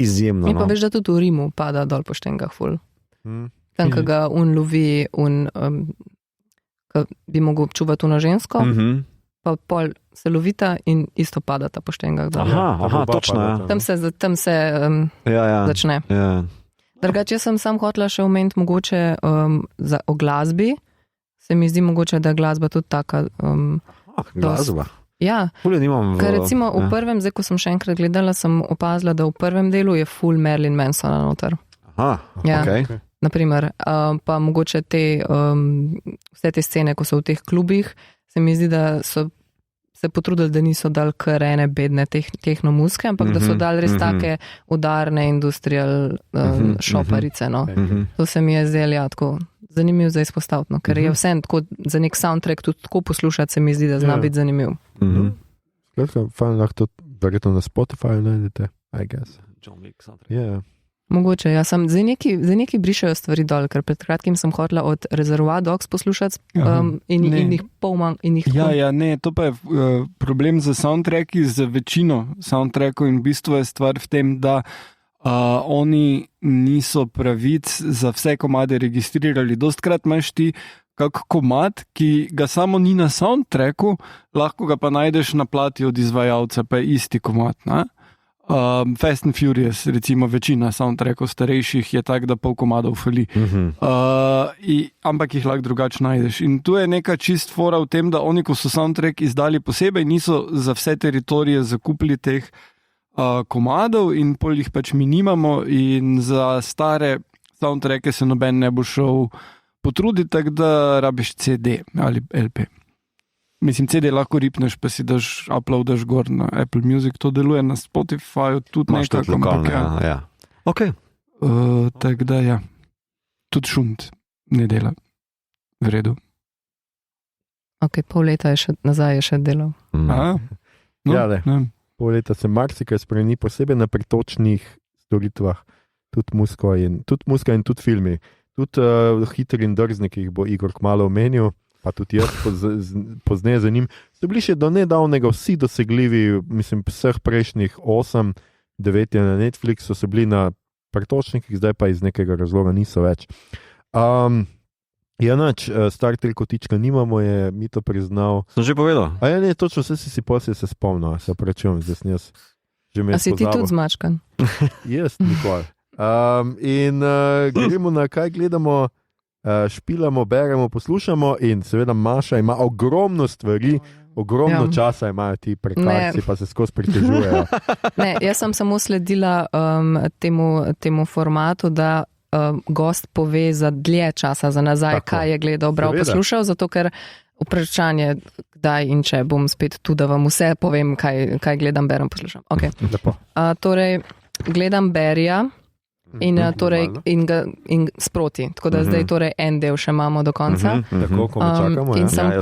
izjemno. In pa veš, da tudi v Rimu pada dol po štengah ful. Tam, ki ga lovi, ki bi mogel občuvati na žensko, pa pol se lovita in isto padata po štengah. Aha, točno. Tam se začne. Drugače, jaz sem sam hotela še omeniti mogoče o glasbi. Se mi zdi mogoče, da je glasba tudi taka. Glasba? Ja. Ker recimo v prvem, zdaj ko sem še enkrat gledala, sem opazila, da v prvem delu je full Marilyn Manson noter. Okay. Naprimer, pa mogoče vse te scene, ko so v teh klubih, se mi zdi, da so se potrudili, da niso dali kar ene bedne tehnomuske, ampak da so dali res take udarne industrial šoparice. No. To se mi je zdelo tako zanimivo za izpostaviti, ker je vse tako, za nek soundtrack tudi tako poslušati, se mi zdi, da zna biti zanimiv. Skratka, fajn lahko to verjetno na Spotify najdete, I guess. John Wick soundtrack. Mogoče, ja, zdaj neki brišajo stvari dol, ker pred kratkim sem hotela od Reservoir Dogs poslušati in jih polmanj in jih tako. Ne, to pa je problem za soundtracki, za večino soundtrackov in v bistvu je stvar v tem, da oni niso pravic za vse komade registrirali. Dostkrat imaš ti kak komad, ki ga samo ni na soundtracku, lahko ga pa najdeš na plati od izvajalca, pa je isti komad, ne? Fast and Furious, recimo večina soundtrackov starejših je tak, da pol komadov fali. Ampak jih lahko drugače najdeš. In tu je neka čist fora v tem, da oni, ko so soundtrack izdali posebej, niso za vse teritorije zakupili teh komadov in pol jih pač mi nimamo in za stare soundtracke se noben ne bo šel potruditi, tako da rabiš CD ali LP. Mislim, CD lahko ripneš, pa si daš, uploadaš gor na Apple Music, to deluje na Spotify, tudi nekako. Ja. Ok. Tako da, ja. Tudi šunt ne dela. V redu. Ok, pol leta nazaj je še delal. Pol leta se marsikaj spremeni, posebej na pretočnih storitvah, tudi muska in tudi filmi. Tudi Hitri in drzni, ki jih bo Igor kmalu omenil, pa tudi jaz pozneje za njim, so bili še do nedavnega vsi dosegljivi, mislim, vseh prejšnjih 8-9 je na Netflixu, so bili na pretočnikih, zdaj pa iz nekega razloga niso več. Ja, nač, Star Trek kotička nimamo, je mi to priznal. Sem že povedal. A ja, ne, točno, vse si poslije se spomnil, se opračujem, zdaj sem jaz že mes A si ti pozabil. tudi zmačkan? Jaz, nikoli. Gremo na kaj gledamo, špilamo, beremo, poslušamo in seveda Maša ima ogromno stvari, ogromno časa imajo ti prekarci, pa se skozi pritežujejo. Ne, jaz sem samo sledila temu formatu, da gost pove za dlje časa za nazaj, Tako. kaj je gledal, bral, Seveda. poslušal, zato ker vprašanje, kdaj in če bom spet tu, da vam vse povem, kaj gledam, berem, poslušam. Okay. Lepo. Torej, gledam Berija in sproti, tako da zdaj torej en del še imamo do konca. Tako, ko me čakamo.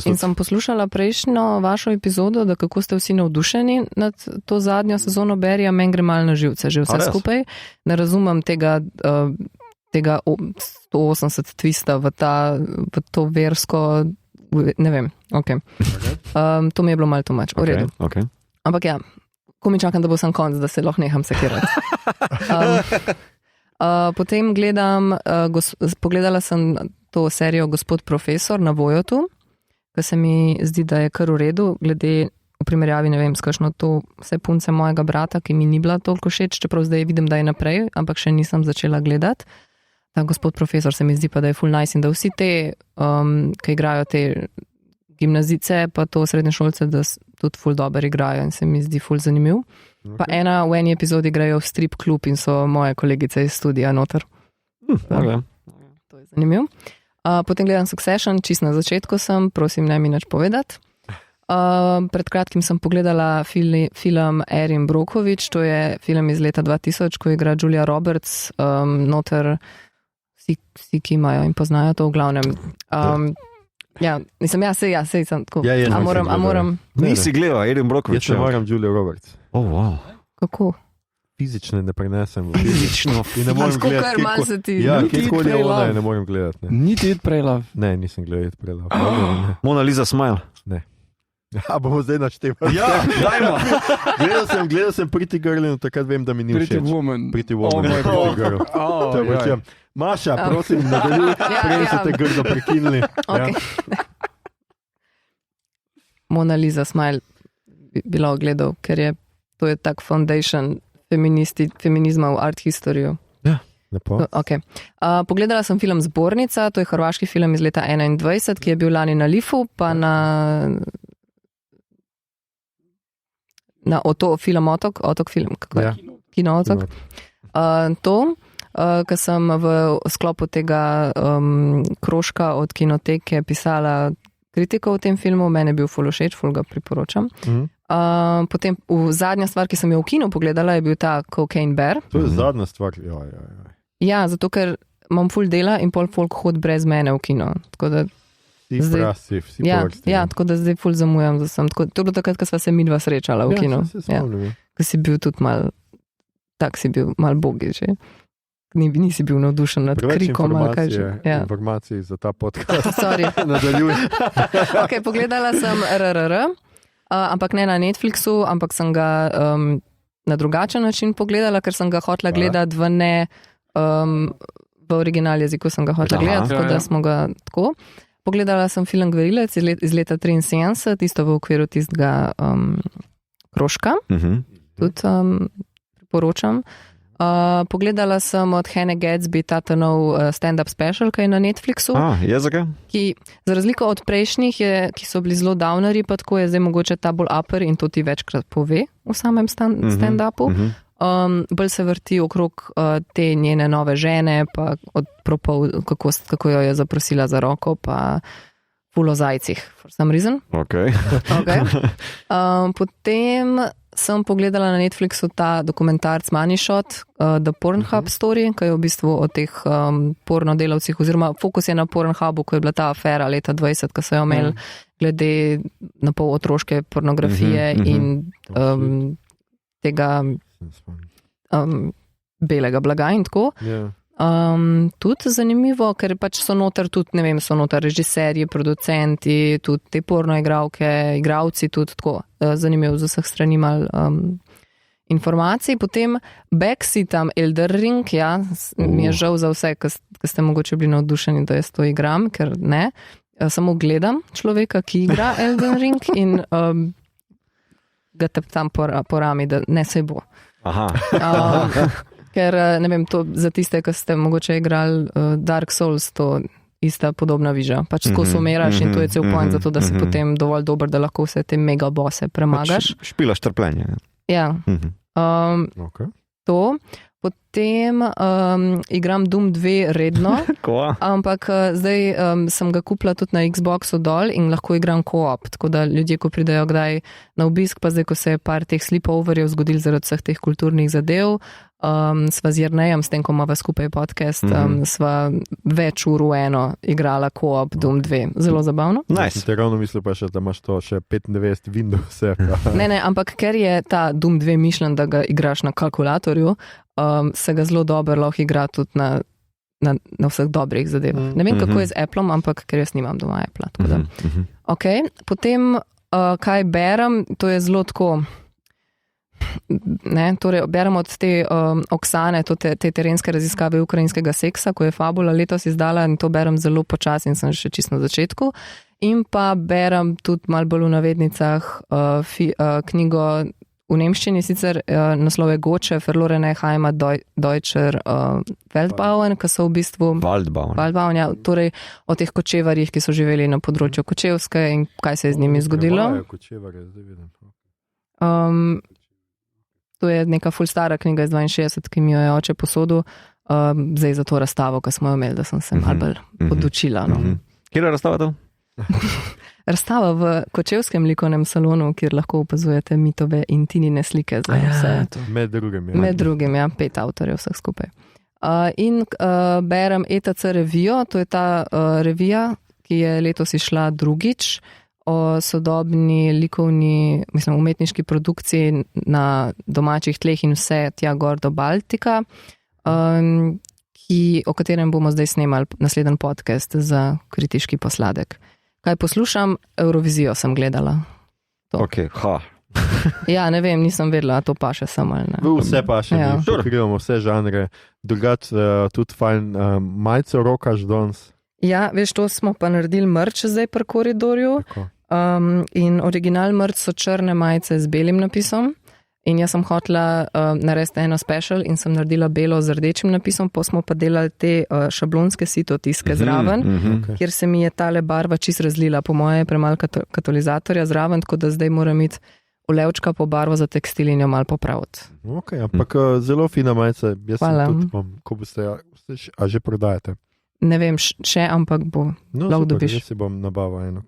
In sem poslušala prejšnjo vašo epizodo, da kako ste vsi navdušeni nad to zadnjo sezono Berija, meni gre malo na živce, že vse skupaj. Ne razumem tega 180 twista v to versko, ne vem, ok. To mi je bilo malo too much, v redu. Okay. Ampak ja, ko mi čakam, da bo sam konc, da se lahko neham sekirati. Potem pogledala sem to serijo Gospod profesor na Voyotu, ki se mi zdi, da je kar v redu, glede v primerjavi, ne vem, s kakšno to vse punce mojega brata, ki mi ni bila toliko všeč, čeprav zdaj vidim, da je naprej, ampak še nisem začela gledati. Ta Gospod profesor se mi zdi pa, da je full nice in da vsi te, ki igrajo te gimnazice, pa to srednje šolce, da tudi full dober igrajo in se mi zdi full zanimiv. Okay. Pa v eni epizodi igrajo v strip klub in so moje kolegice iz studija noter. Okay. To je zanimiv. Potem gledam Succession, čist na začetku sem, prosim, ne mi nič povedati. Pred kratkim sem pogledala film Erin Brockovich, to je film iz leta 2000, ko igra Julia Roberts, noter vsi, ki imajo in poznajo to v glavnem. Ja, sej sem tako. A moram. Nisi gledal, Erin Brockovich. Jaz ne moram Julia Roberts. Oh, wow. Kako? Fizično ne prenesem. Fizično. In ne morem Tako kar gledati. malo se ti. Ja, Niti kjerkoli je It, Pray, ona, Love. ne morem gledati. Ne, Niti It, Pray, Love. ne nisem gledal It, Pray, Love. Mona Lisa Smile. A bomo zdaj naštevali. Ja, dajmo. Gledal sem Pretty Girl in takrat vem, da mi ni Pretty všeč. Woman. Pretty Woman. Pretty Girl. Oh, Te obračam. Maša, prosim, nadaljuj, prej so te grdo prekinili. Okay. Mona Lisa Smile bi lahko gledal, ker to je tak foundation feminizma v art historyju. Lepo. Okay. Pogledala sem film Zbornica, to je hrvaški film iz leta 2021, ki je bil lani na Lifu, pa na film Otok film, kako je? Ja. Kino Otok. Ker sem v sklopu tega krožka od Kinoteke pisala kritiko v tem filmu, meni je bil ful všeč, ful ga priporočam. Potem zadnja stvar, ki sem jo v kinu pogledala, je bil ta Cocaine Bear. To je zadnja stvar. Ja, zato ker imam ful dela in pol folk hod brez mene v kino. Tako da Vsi tako da zdaj ful zamujam. To je bilo takrat, ko sva se midva srečala v kinu. Ko si bil tudi si bil mal bogi že. Nisi bil navdušen nad krikom ali kaj že. Informacij za ta podcast. Sorry. Nadaljuj. Ok, pogledala sem RRR, ampak ne na Netflixu, ampak sem ga na drugačen način pogledala, ker sem ga hotela gledati v original jeziku sem ga hotela gledati, tako da smo ga tako. Pogledala sem film Gverilec iz leta 73, isto v okviru tistega krožka. Tudi priporočam. Pogledala sem od Hannah Gadsby ta nov stand-up special, ki je na Netflixu. Je zakaj? Ki, za razliko od prejšnjih, ki so bili zelo downeri, pa tako je zdaj mogoče ta bolj upper in to ti večkrat pove v samem stand-upu. Bolj se vrti okrog te njene nove žene, pa od propov, kako jo je zaprosila za roko, pa ful o zajcih, for some reason. Okay. Potem sem pogledala na Netflixu ta dokumentarc Money Shot, The Pornhub Story, ki je v bistvu o teh pornodelavcih, oziroma fokus je na Pornhubu, ko je bila ta afera leta 20, ko so jo imeli glede na pol otroške pornografije in tega belega blaga in tako. Tudi zanimivo, ker pač so noter tudi, ne vem, so noter režiserji, producenti, tudi te porno igralke, igravci, tudi tako zanimivo z vseh strani mal informacij. Potem backseatam Elden Ring, ja, mi je žal za vse, ki ste mogoče bili navdušeni, da jaz to igram, ker ne. Samo gledam človeka, ki igra Elden Ring in ga teptam po rami, da ne se bo. Ker, ne vem, to za tiste, ki ste mogoče igrali Dark Souls, to ista podobna viža. Pač tako umiraš in to je cel point za to, da si potem dovolj dober, da lahko vse te mega bosse premagaš. Pač špilaš trpljenje. Ja. To. Potem igram Doom 2 redno, ampak zdaj sem ga kupila tudi na Xboxu dol in lahko igram co-op, tako da ljudje, ko pridejo kdaj na obisk, pa zdaj, ko se je par teh sleepoverjev zgodil zaradi vseh teh kulturnih zadev, sva z Jernejem, s tem, ko imava skupaj podcast, sva več ur v eno igrala co-op Doom 2. Zelo zabavno. Nice. Te ravno mislim pa še, da imaš to še 95 Windows. Ne, ampak ker je ta Doom 2 mišljen, da ga igraš na kalkulatorju, se ga zelo dobro lahko igra tudi na vseh dobrih zadevah. Ne vem, kako je z Appleom, ampak ker jaz nimam doma Apple. Okay. Potem, kaj berem, to je zelo tako... Torej, berem od te Oksane, te terenske raziskave ukrajinskega seksa, ko je Fabula letos izdala in to berem zelo počasno in sem še čisto na začetku. In pa berem tudi malo bolj v navednicah knjigo v nemščini, sicer naslov je Goče, Verlorene Heima Deutscher Weltbauen, ki so v bistvu Waldbauen, ja, torej o teh kočevarjih, ki so živeli na področju Kočevske in kaj se je z njimi zgodilo. To je neka ful stara knjiga iz 62, ki mi jo je oče posodil, zdaj za to razstavo, ki smo jo imeli, da sem se malo bolj podučila. Kje je razstava to? Razstava v Kočevskem likovnem salonu, kjer lahko opazujete mitove in Tinine slike. Med drugim, 5 avtorjev vseh skupaj. In berem ETC revijo, to je ta revija, ki je letos išla drugič, o sodobni likovni, umetniški produkciji na domačih tleh in vse tja gor do Baltika, o katerem bomo zdaj snemali naslednji podcast za kritiški posladek. Kaj poslušam? Eurovizijo sem gledala. Ja, ne vem, nisem vedela, to pa še samo ali ne. Vse pa še, pokrivamo vse žanre, drugače tudi fajn majico rokaš danes. Ja, veš, to smo pa naredili merch zdaj pri koridorju. In original merch so črne majice z belim napisom in jaz sem hotela narediti eno special in sem naredila belo z rdečim napisom, pa smo pa delali te šablonske sitotiske zraven, kjer se mi je tale barva čist razlila, po moje premalo katalizatorja zraven, tako da zdaj moram iti olevčka po barvo za tekstil in jo malo popraviti. Ok, ampak zelo fina majica, jaz sem tudi, ko boste, a že prodajate? Ne vem, še, ampak bo, lahko dobiš. Jaz si bom nabavil eno,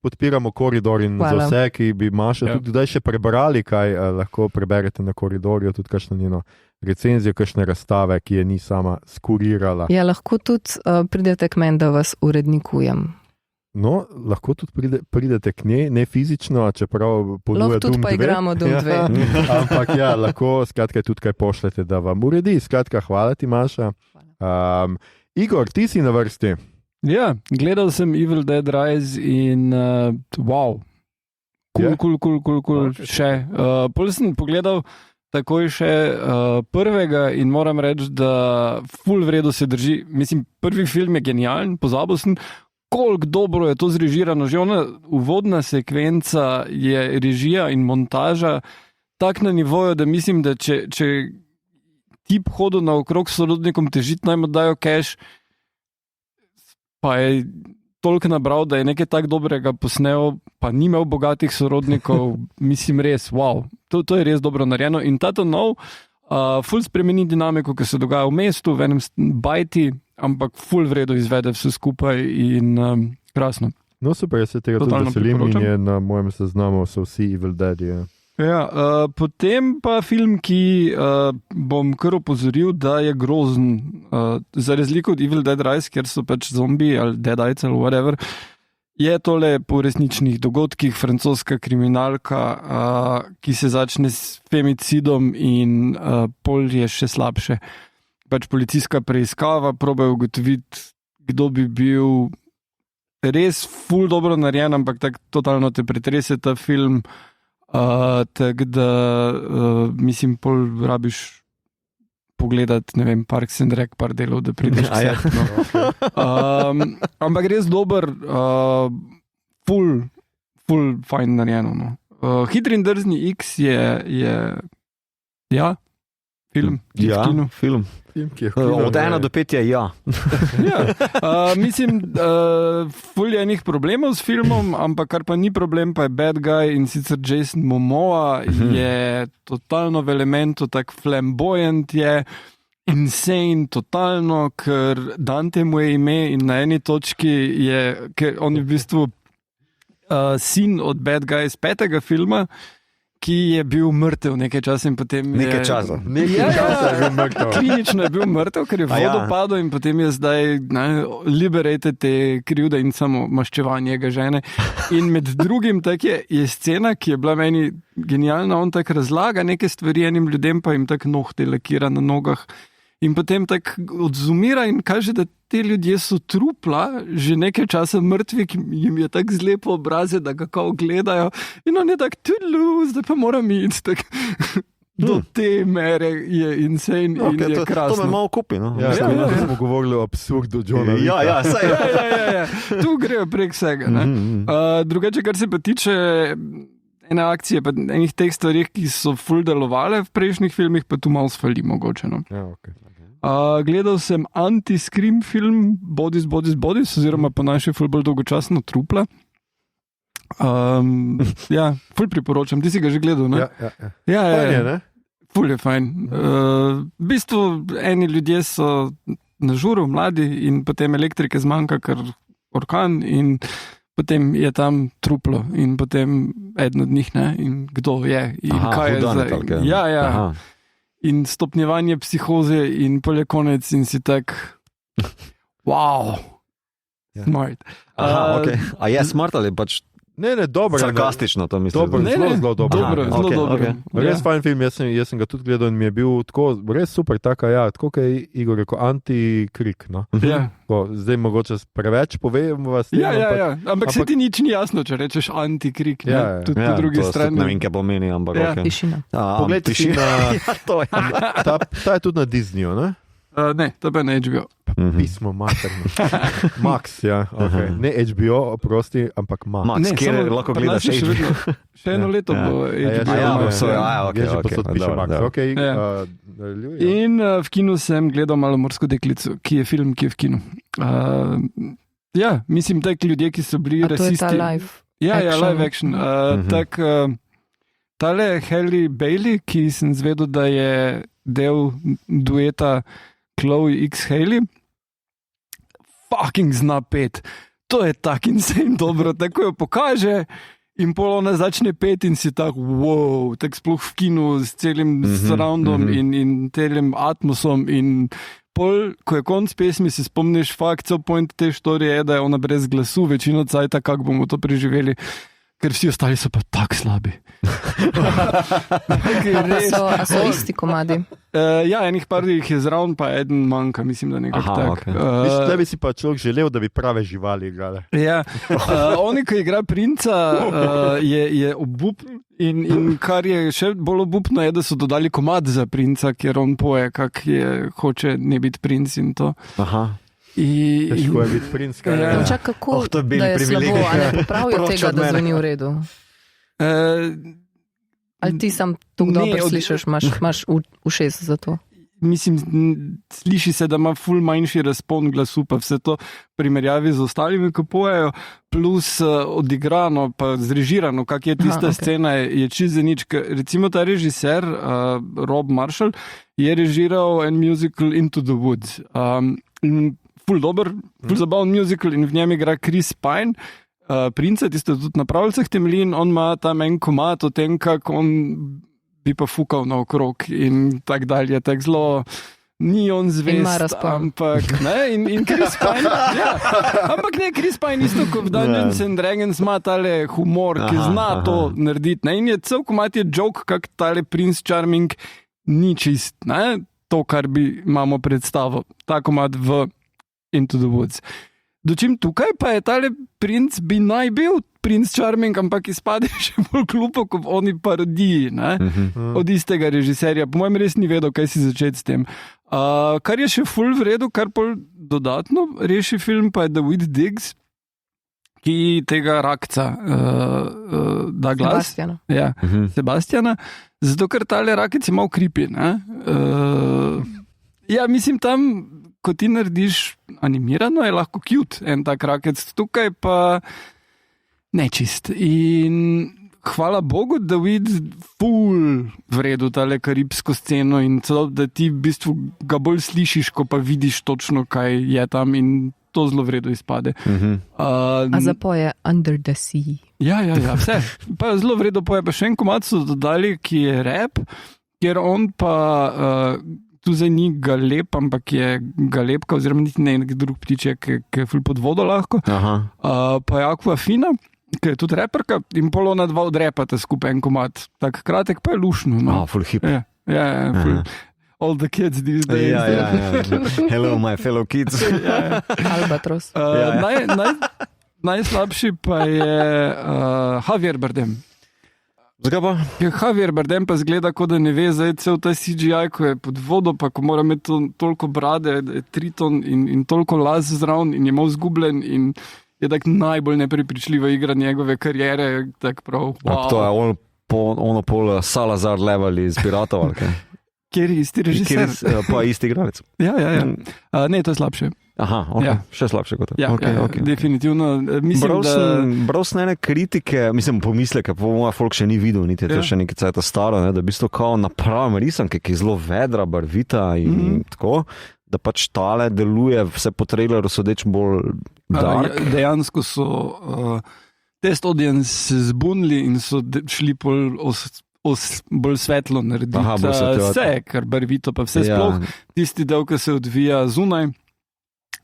podpiramo koridor in za vse, ki bi Maša tudi daj še prebrali, kaj lahko preberete na koridorju, tudi kakšno njeno recenzijo, kakšne razstave, ki je ni sama skurirala. Ja, lahko tudi pridete k meni, da vas urednikujem. No, lahko tudi pridete k njej, ne fizično, čeprav ponuja Doom 2. Lahko tudi pa igramo Doom 2. Ampak ja, lahko skratka tudi kaj pošljete, da vam uredi. Skratka, hvala ti, Maša. Igor, ti si na vrsti. Ja, gledal sem Evil Dead Rise in wow, cool, še. Pol sem pogledal takoj še prvega in moram reči, da ful vredo se drži. Mislim, prvi film je genijalen, pozabil sem, koliko dobro je to zrežirano. Že ona uvodna sekvenca je režija in montaža tak na nivoju, da mislim, da če tip hodil naokrog sorodnikom težiti, najmo dajo cash, pa je toliko nabral, da je nekaj tak dobrega posnel, pa ni imel bogatih sorodnikov, mislim res, wow, to je res dobro narejeno. In tato nov, ful spremeni dinamiko, ki se dogaja v mestu, v enem bajti, ampak ful vredo izvede vse skupaj in krasno. No super, jaz se tega tudi veselim in je na mojem seznamu so vsi Evil Dead. Ja, potem pa film, ki bom kar opozoril, da je grozen. Za razliko od Evil Dead Rise, kjer so pač zombiji ali deadites ali whatever, je tole po resničnih dogodkih francoska kriminalka, ki se začne s femicidom in pol je še slabše. Pač policijska preiskava, probajo ugotoviti, kdo bi bil res ful dobro narejen, ampak tako totalno te pretrese ta film. Tako da, mislim, pol rabiš pogledati, ne vem, Parks and Rec, par delov, da prideš k sebi. No. Ampak res dober, full fajn narejeno. No. Hitri in drzni X je film. Film. Od 1 do 5 je ja. Mislim, ful je enih problemov s filmom, ampak kar pa ni problem, pa je bad guy in sicer Jason Momoa je totalno v elementu, tak flamboyant je, insane, totalno, ker Dante mu je ime in na eni točki je, ker on je v bistvu sin od bad guy iz 5. filma, ki je bil mrtev nekaj časa in potem je... Nekaj časa je bil mrtev. Klinično je bil mrtev, ker je vodopadal in potem je zdaj liberated te krivde in samo maščevanje ga žene. In med drugim tak je scena, ki je bila meni genialna, on tak razlaga neke stvari enim ljudem, pa jim tak nohte lakira na nogah. In potem tak odzumira in kaže, da te ljudje so trupla, že nekaj časa mrtvi, ki jim je tak zlepo obraze, da ga kao gledajo. In on je tak, zdaj pa moram iti. Tak, do te mere je insane in je krasno. To me malo kupi, no? Ja, smo govorili o absurdu Johna Wicka. Ja. Tu grejo prek vsega. Drugače, kar se pa tiče ene akcije, pa enih teh stvarih, ki so ful delovale v prejšnjih filmih, pa tu malo sfali mogoče. No. Ja, okay. Gledal sem anti-scream film Bodies, oziroma po naše ful bolj dolgočasno Trupla. Ful priporočam, ti si ga že gledal, ne? Ja. Fajn je, ne? Ful je fajn. V bistvu eni ljudje so na žuru, mladi, in potem elektrike zmanjka, ker orkan, in potem je tam truplo in potem eden od njih, ne, in kdo je in kaj je zdaj. Ja. In stopnjevanje psihoze in pol je konec in si tak, wow, smart. Okay. A je smart ali pač Ne, dobro. Sarkastično to mislim. Zelo dobro. Okay. Res fajn film, jaz sem ga tudi gledal in mi je bil tako, res super, tako kot je Igor rekel, anti-krik. No? Zdaj mogoče preveč povem vas. Ampak se ti nič ni jasno, če rečeš anti-krik. Tudi po drugi strani. Ne vem, kaj pomeni, ampak Tišina. Poglej, tišina. Ta je tudi na Disneyju, ne? Ne, to je na HBO. Pismo materno. Max, ja. Okay. Ne HBO, oprosti, ampak Max. Max, kjer lahko gledaš HBO. Še eno leto bo HBO. Je že posod piše Max. In v kinu sem gledal Malo morsko deklico, ki je film, ki je v kinu. Mislim, tak ljudje, ki so bili rasisti. To je ta live action. Live action. Tale Halle Bailey, ki sem zvedel, da je del dueta Chloe X Haley, fucking zna pet. To je tak insane dobro, tako jo pokaže in pol ona začne pet in si tak, wow, tak sploh v kinu s celim surroundom in celim atmosom in pol, ko je konc pesmi, si spomniš fakt, cel point te štorije je, da je ona brez glasu, večino cajta, kako bomo to preživeli. Ker vsi ostali so pa tako slabi. A so isti komadi? Enih par jih je zraven, pa eden manjka, mislim, da nekako tako. Okay. Da bi si pa človek želel, da bi prave živali igrali. Oni, ki igra princa, je obupen in kar je še bolj obupno, je, da so dodali komad za princa, ker on poje, kak hoče ne biti princ in to. Težko je biti princ. Kako da je slabo, a ne popravijo tega, da zveni v redu? Ali ti sam tu dobro slišiš, imaš ušes za to? Mislim, sliši se, da ima ful manjši razpon glasu, pa vse to primerjavi z ostalimi, ko pojejo, plus odigrano, pa zrežirano, kak je tista scena, je čisto nič. Recimo ta režiser, Rob Marshall, je režiral en musical Into the Woods. Ful dober, ful zabaven musical in v njem igra Chris Pine, princa, tisto tudi na pravljicah temelji in on ima tam en komad o tem, kako on bi pa fukal na okrog in tak dalje, tak zelo ni on zvest, ampak ne, in Chris Pine, ampak ne, Chris Pine isto kot v Dungeons and Dragons ima tale humor, ki zna to narediti, ne, in je cel komad je joke, kak tale Prince Charming ni čist, ne, to, kar bi imamo predstavo, ta komad v Into the Woods. Dočim tukaj pa je tale princ bi naj bil Prince Charming, ampak izpade še bolj glupo kot oni parodiji, od istega režiserja. Po mojem res ni vedel, kaj si začeti s tem. Kar je še ful v redu, kar pol dodatno reši film, pa je David Diggs, ki tega rakca da glas. Sebastiana. Ja, Sebastiana. Zato, ker tale rakec je malo creepy, ja, mislim, tam, ko ti narediš animirano, je lahko cute en tak rakec, tukaj pa nečist. In hvala Bogu, da vidiš ful vredu tale karibsko sceno in celo, da ti v bistvu ga bolj slišiš, ko pa vidiš točno, kaj je tam in to zelo vredo izpade. A zapoje Under the Sea. Ja, vse. Pa zelo vredo poje, pa še en komad so dodali, ki je rap, kjer on pa tu zdaj ni galeb, ampak je galebka, oziroma niti ne nek drug ptiček, ki je ful pod vodo lahko. Pa je Aquafina, ki je tudi reperka, in pol ona dva odrepata skupaj en komad. Tak kratek pa je lušno. Full hip. Ja, full. All the kids these days. Ja. Hello, my fellow kids. Albatros. Najslabši pa je Javier Bardem. Zakaj pa? Javier Bardem pa zgleda, kot da ne ve, zdaj cel ta CGI, ko je pod vodo, pa ko mora imeti toliko brade, triton in toliko las zraven in je mal zgubljen in je tak najbolj neprepričljiva igra njegove karijere. Tak prav, wow. To je ono pol Salazar level iz Piratov, ali kaj? Kjer je isti režiser? Pa isti igralec. Ja. Ne, to je slabše. Aha, okay. Ja. Še slabše kot to. Ja, okay. Definitivno. Bral sem ene kritike, mislim pomisleke, po moja folk še ni videl, niti je to še nekaj cajta staro, da v bistvu kao napravim risanke, ki je zelo vedra, barvita in tako, da pač tale deluje vse po traileru sodeč bolj dark. Dejansko so test audience se zbunili in so šli bolj svetlo narediti. Vse, kar barvito, pa vse sploh. Tisti del, ki se odvija zunaj,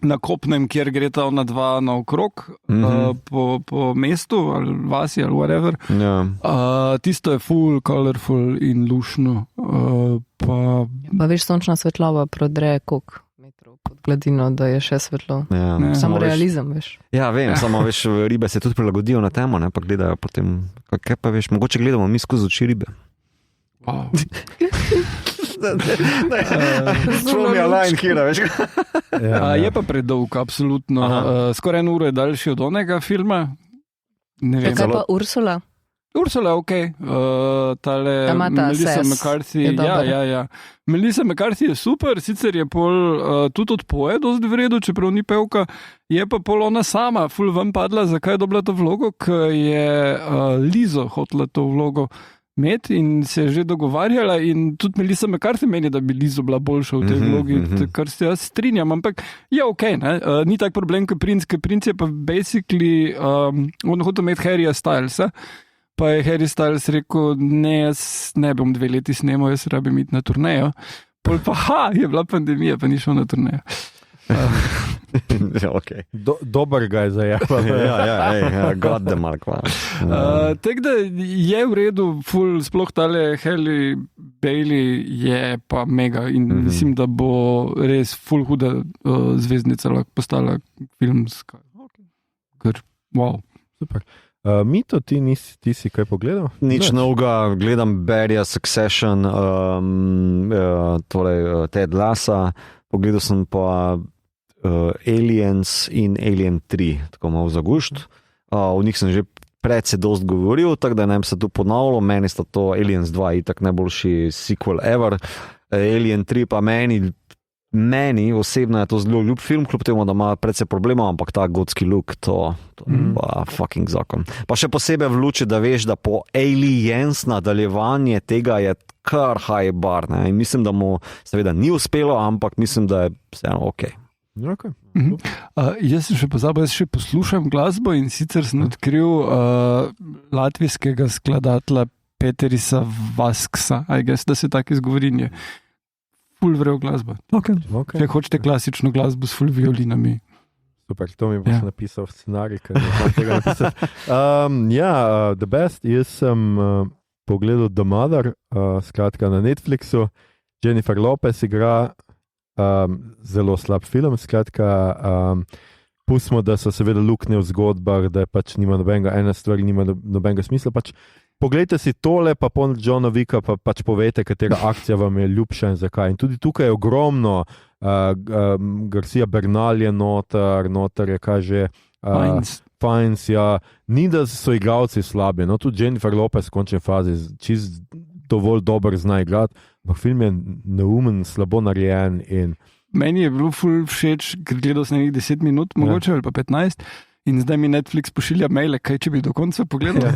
na kopnem, kjer gre ta ona dva naokrog, po mestu, ali vasi, ali whatever. Tisto je full, colorful in lušno. Pa veš, sončna svetlova prodre koliko metrov pod gladino, da je še svetlo. Samo realizem, veš. Ja, vem, samo veš, ribe se tudi prilagodijo na temo, pa gledajo potem, kaj pa veš, mogoče gledamo mi skozi oči ribe. Wow. Šlo mi je line hira, veš. Je pa predolg, absolutno. Skoraj 1 uro je daljši od onega filma. Ne vem. Kaj pa Ursula? Ursula, ok. Melissa McCarthy. Ja. Melissa McCarthy je super, sicer je pol tudi odpoje dosti vredo, čeprav ni pevka. Je pa pol ona sama ful ven padla, zakaj je dobila to vlogo, ker je Lizo hotela to vlogo imeti in se je že dogovarjala in tudi Melissa McCarthy meni, da bi Lizo bila boljša v tej vlogi, kar se jaz strinjam, ampak je ok, ni tak problem, ker Prince je pa basically on hotel imeti Harryja Stylesa, pa je Harry Styles rekel, ne, jaz ne bom 2 leti snemal, jaz rabim iti na turnejo, pol pa je bila pandemija, pa ni šel na turnejo. Okay. Dober ga je zajel. God the mark. Tako da je v redu, sploh tale Halle Bailey je pa mega in mislim, da bo res ful huda zvezdnica lahko postala filmska. Ker, wow. Super. Mito, ti si kaj pogledal? Nič novega, gledam Barryja, Succession, torej Ted Lassa, pogledal sem pa Aliens in Alien 3, tako malo zagušt. O njih sem že predvsej dost govoril, tako da ne bi se tu ponavljal, meni sta to Aliens 2 itak najboljši sequel ever, Alien 3 pa meni osebno je to zelo ljub film, kljub temu, da ima predvsej problemov, ampak ta gotski look, to pa fucking zakon. Pa še posebej v luči, da veš, da po Aliens nadaljevanje tega je kar high bar, ne? In mislim, da mu seveda ni uspelo, ampak mislim, da je vseeno ok. Okay. Jaz sem še pozabil, jaz še poslušam glasbo in sicer sem odkril latvijskega skladatelja Peterisa Vasksa, da se tako izgovorinje. Ful vrel glasba. Okay. Če hočete klasično glasbo s ful violinami. Super, to mi boš napisal v scenarij, ker ne tega napisati. The Best, jaz sem pogledal The Mother, skratka na Netflixu, Jennifer Lopez igra, zelo slab film, skratka pustimo, da so seveda luknje v zgodbah, da pač nima ena stvar nima nobenega smisla. Pač poglejte si tole, pa pol Johna Wicka, pa pač povejte, katera akcija vam je ljubša in zakaj. In tudi tukaj je ogromno, Garcia Bernal je noter je kaže. Fines, ja. Ni, da so igralci slabi, no tudi Jennifer Lopez v končni fazi čist dovolj dober zna igrati, ampak film je neumen, slabo narejen. Meni je bilo ful všeč, ker gledal sem nekaj 10 minut, mogoče ali pa 15, in zdaj mi Netflix pošilja maile, kaj če bi do konca pogledal.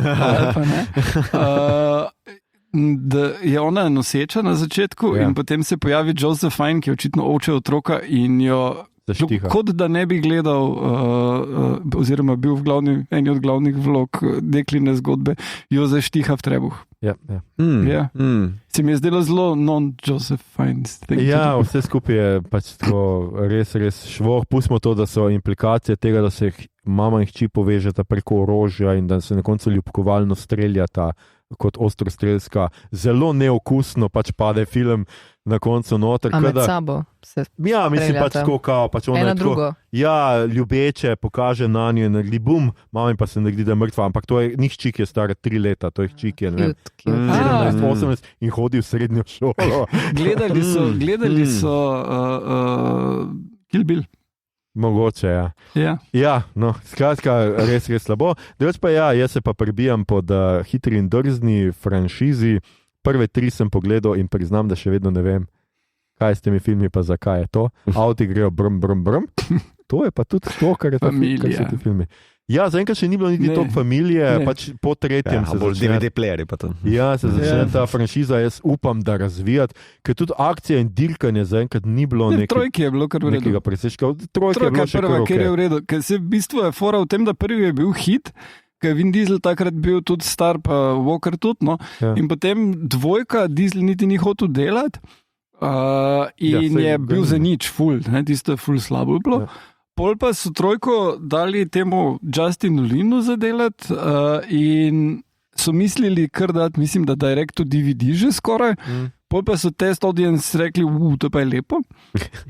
Da je ona noseča na začetku in potem se pojavi Joseph Fiennes, ki je očitno oče otroka in jo kot da ne bi gledal, oziroma bil v eni od glavnih vlog dekline zgodbe, jo zaštiha v trebuh. Se mi je zdelo zelo non-Joseph Fiennes. Ja, vse skupaj je pač tako res švoh. Pustimo to, da so implikacije tega, da se mama in hči povežeta preko orožja in da se na koncu ljubkovalno streljata kot ostrostrelska. Zelo neokusno pač pade film na koncu noter. A med sabo se ja, mislim pač tako kao. Pač ena drugo. Ja, ljubeče pokaže na njo in naredi bum, mami pa se naredi, da je mrtva. Ampak to je, ni hči, ki je stara 3 leta, to je hči, ki je 17, 18 in hodi v srednjo šolo. Gledali so Kill Bill. Mogoče, ja. Ja, no, skratka, res slabo. Drugač pa jaz se pa prebijam pod hitri in drzni franšizi. Prve 3 sem pogledal in priznam, da še vedno ne vem, kaj s temi filmi, pa zakaj je to. Avti grejo brum, brum, brum. To je pa tudi to, kar je to, kar so ti filmi. Ja, zaenkrat še ni bilo niti toliko familije, pač po 3. se bolj DVD-playerji pa to. Ja, se začne ta franšiza, jaz upam, da razvijati, ker tudi akcija in dirkanje zaenkrat ni bilo Trojki je bilo kar v redu. Nekega presečka. Trojka je bilo še prva, ker je v redu. Ker se v bistvu je fora v tem, da prvi je bil hit, ker Vin Diesel takrat bil tudi star, pa Walker tudi, no. Ja. In potem 2, Diesel niti ni hotel delati in je bil za nič ful, tisto je ful slabo bilo. Ja. Pol pa so 3 dali temu Justinu Linu zadelati in so mislili kar dati, mislim, da direct to DVD že skoraj. Pol pa so test audience rekli, to pa je lepo.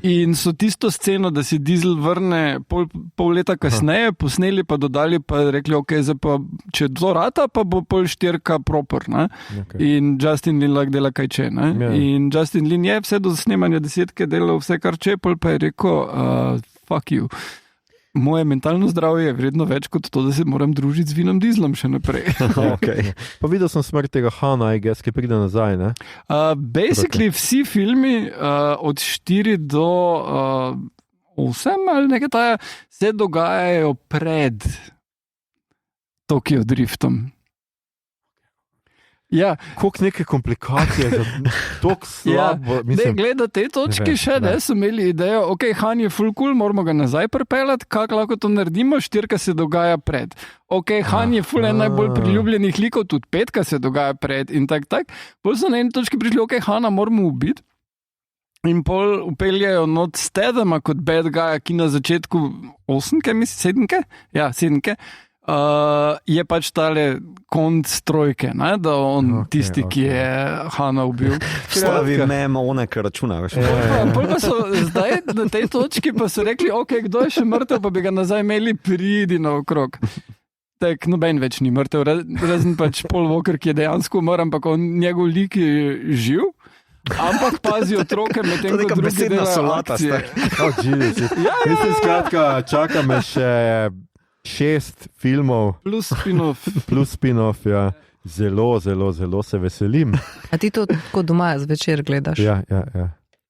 In so tisto sceno, da se Diesel vrne pol leta kasneje, posneli pa dodali, pa rekli, ok, zdaj pa, če to rata, pa bo pol 4 proper. Okay. In Justin Lin lahko dela kaj če. In Justin Lin je vse do snemanja 10 delal vse kar če, pol pa je rekel, fuck you. Moje mentalno zdravje je vredno več kot to, da se moram družiti z Vinom Dieselom še naprej. Okay. Pa videl sem smrt tega Hana, ki pride nazaj, ne? Basically vsi filmi od 4 do 8 ali nekaj taja se dogajajo pred Tokyo Driftom. Ja. Koliko neke komplikacije za toliko slabo. Ja. Gleda te točke še, ne, so imeli idejo, ok, Han je full cool, moramo ga nazaj pripeljati, kako lahko to naredimo, 4 se dogaja pred. Ok, Han je full en najbolj priljubljenih likov, tudi 5 se dogaja pred in tak. Bolj so na eni točki prišli, ok, Hana moramo ubiti. In pol upeljajo not Stathama kot bad guy, ki na začetku 8, mislim, 7? Ja, 7. Je pač tale konc trojke, ne? Da on tisti, ki je Hana ubil. Slavi mem onek računa. Pol pa so zdaj na tej točki pa so rekli, ok, kdo je še mrtev, pa bi ga nazaj imeli, pridi naokrog. Tak, noben več ni mrtev, razen pač Paul Walker, ki je dejansko umrl, ampak on njegov lik je živ. Ampak pazi otroke, medtem ko drugi delajo akcije. Mislim, skratka, čaka me še 6 filmov. Plus spin-off, ja. Zelo se veselim. A ti to tako doma zvečer gledaš? Ja.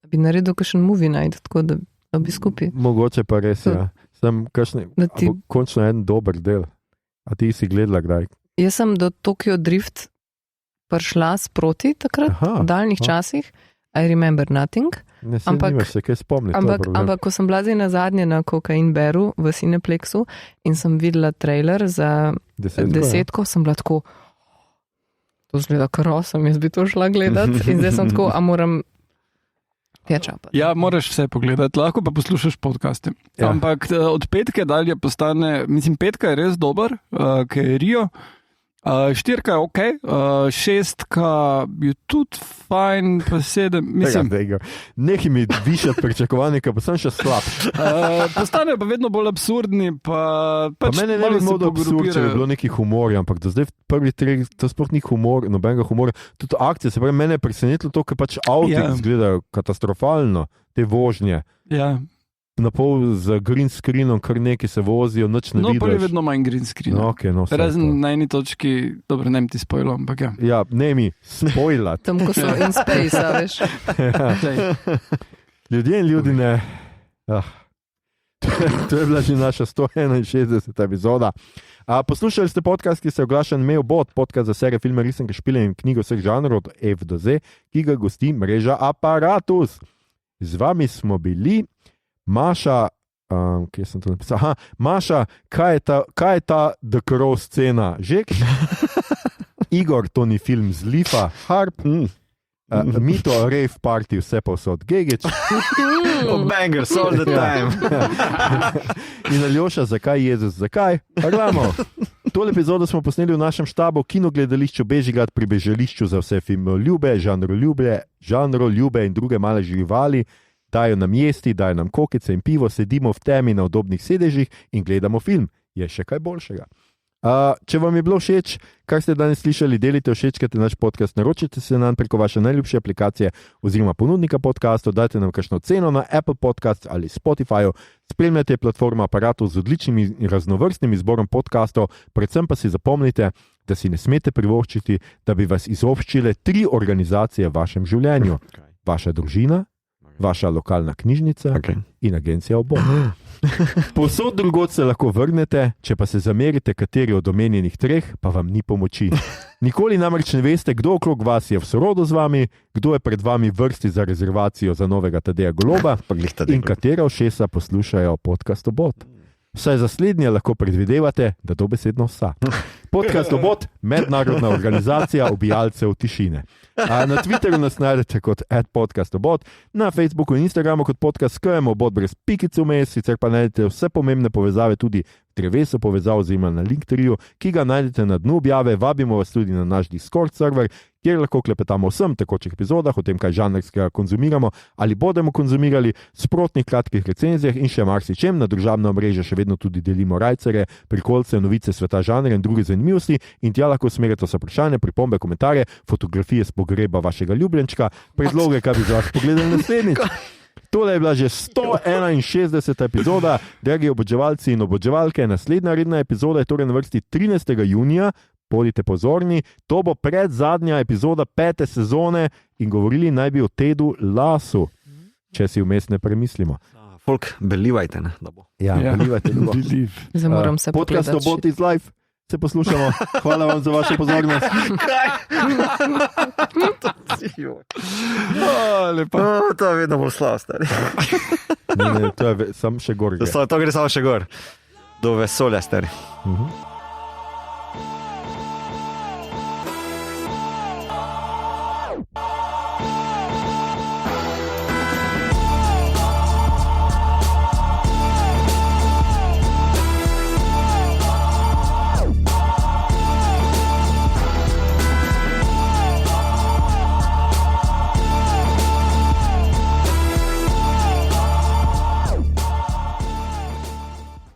Bi naredil kakšen movie night, tako da bi skupaj? Mogoče pa res, ja. Sem končno en dober del. A ti si gledala kdaj? Jaz sem do Tokyo Drift prišla sproti takrat, v daljnih časih. I remember nothing. Ne se nimaš se kaj spomniti. Ampak ko sem bila zdaj na zadnje na Kokain Beru v Cineplexu in sem videla trailer za 10, sem bila tako, to zgleda krasno, jaz bi to šla gledati in zdaj sem tako, a moram catch-up. Ja, moraš vse pogledati, lahko pa poslušaš podcaste. Ja. Ampak od petke dalje postane, mislim, petka je res dober, ker je Rio. 4 je ok, 6 je tudi fajn, pa 7, mislim. Nekaj mi višati pričakovanje, pa sem še slab. Postanejo pa vedno bolj absurdni. Pa mene ne bi bilo absurd, če bi bilo neki humor, ampak do zdaj v prvi treh to sploh ni humor, nobenega humora. Tudi akcije, se pravi, mene je presenetilo to, ker pač avti izgledajo katastrofalno, te vožnje. Ja. Na pol z green screenom, kar neki se vozijo, noč ne vidiš. No, pa je vedno manj green screen. Okay, no, razen na eni točki, dobro, ne mi ti spojilo, ampak ja. Ja, ne mi spojlat. Tam, ko so in space, veš. Ljudje in ljudi ne. To je bila že naša 161. epizoda. Poslušali ste podcast, ki se oglaša na Mailbot, podcast za serije filme, risanke, špile in knjigo vseh žanrov od F do Z, ki ga gosti mreža Apparatus. Z vami smo bili Maša, kje sem to napisal? Maša, kaj je ta The Crow scena? Žek? Igor, to ni film z Lifa, Harp. Mito, Rave Party, vse pa vse od Gegič. Bangers all the time. In Aljoša, zakaj Jezus, zakaj? Pa gledamo. Tole epizodo smo posneli v našem štabu kinogledališču Bežigrad pri bežališču za vse filmoljube, žanroljube in druge male živali. Dajo nam jesti, dajo nam kokice in pivo, sedimo v temi na udobnih sedežih in gledamo film. Je še kaj boljšega. Če vam je bilo všeč, kar ste danes slišali, delite, všečkajte naš podcast, naročite se nam preko vaše najljubše aplikacije oziroma ponudnika podcastov, dajte nam kakšno ceno na Apple Podcast ali Spotify, spremljate platformo Apparatus z odličnim in raznovrstnim izborom podcastov, predvsem pa si zapomnite, da si ne smete privoščiti, da bi vas izobščile 3 organizacije v vašem življenju. Vaša družina, vaša lokalna knjižnica in agencija Obod. Povsod drugod se lahko vrnete, če pa se zamerite kateri od omenjenih 3, pa vam ni pomoči. Nikoli namreč ne veste, kdo okrog vas je v sorodu z vami, kdo je pred vami v vrsti za rezervacijo za novega Tadeja Goloba in katera ušesa poslušajo podcast Obod. Vsaj za slednje lahko predvidevate, da dobesedno vsa. Podcast Obod, mednarodna organizacija ubijalcev tišine. Na Twitterju nas najdete kot @podcastobot, na Facebooku in Instagramu kot podcast KM Obod brez pikice vmes, sicer pa najdete vse pomembne povezave tudi v drevesu povezav oziroma na Linktree, ki ga najdete na dnu objave. Vabimo vas tudi na naš Discord server, kjer lahko klepetamo o vsem tekočih epizodah, o tem, kaj žanrskega konzumiramo ali bodemo konzumirali, sprotnih kratkih recenzijah in še marsičem. Na družabno mreže še vedno tudi delimo rajcere, prikolce, novice sveta žanra in druge zanimivosti in tja lahko usmerite vse vprašanja, pripombe, komentarje, fotografije z pogreba vašega ljubljenčka, predloge, kaj bi za vas pogledali naslednjič. Tole je bila že 161. epizoda, dragi oboževalci in oboževalke. Naslednja redna epizoda je torej na vrsti 13. junija. Bodite pozorni, to bo predzadnja epizoda 5. sezone in govorili naj bi o Tedu Lassu, če si vmes ne premislimo. Folk, belivajte, ne, da bo. Ja, belivajte, da bo. Zdaj moram se podcast Obod is live, se poslušamo. Hvala vam za vašo pozornost. To je vedno bolj slav, stari. Ne, to je sam še gor. To gre samo še gor. Do vesolja, stari.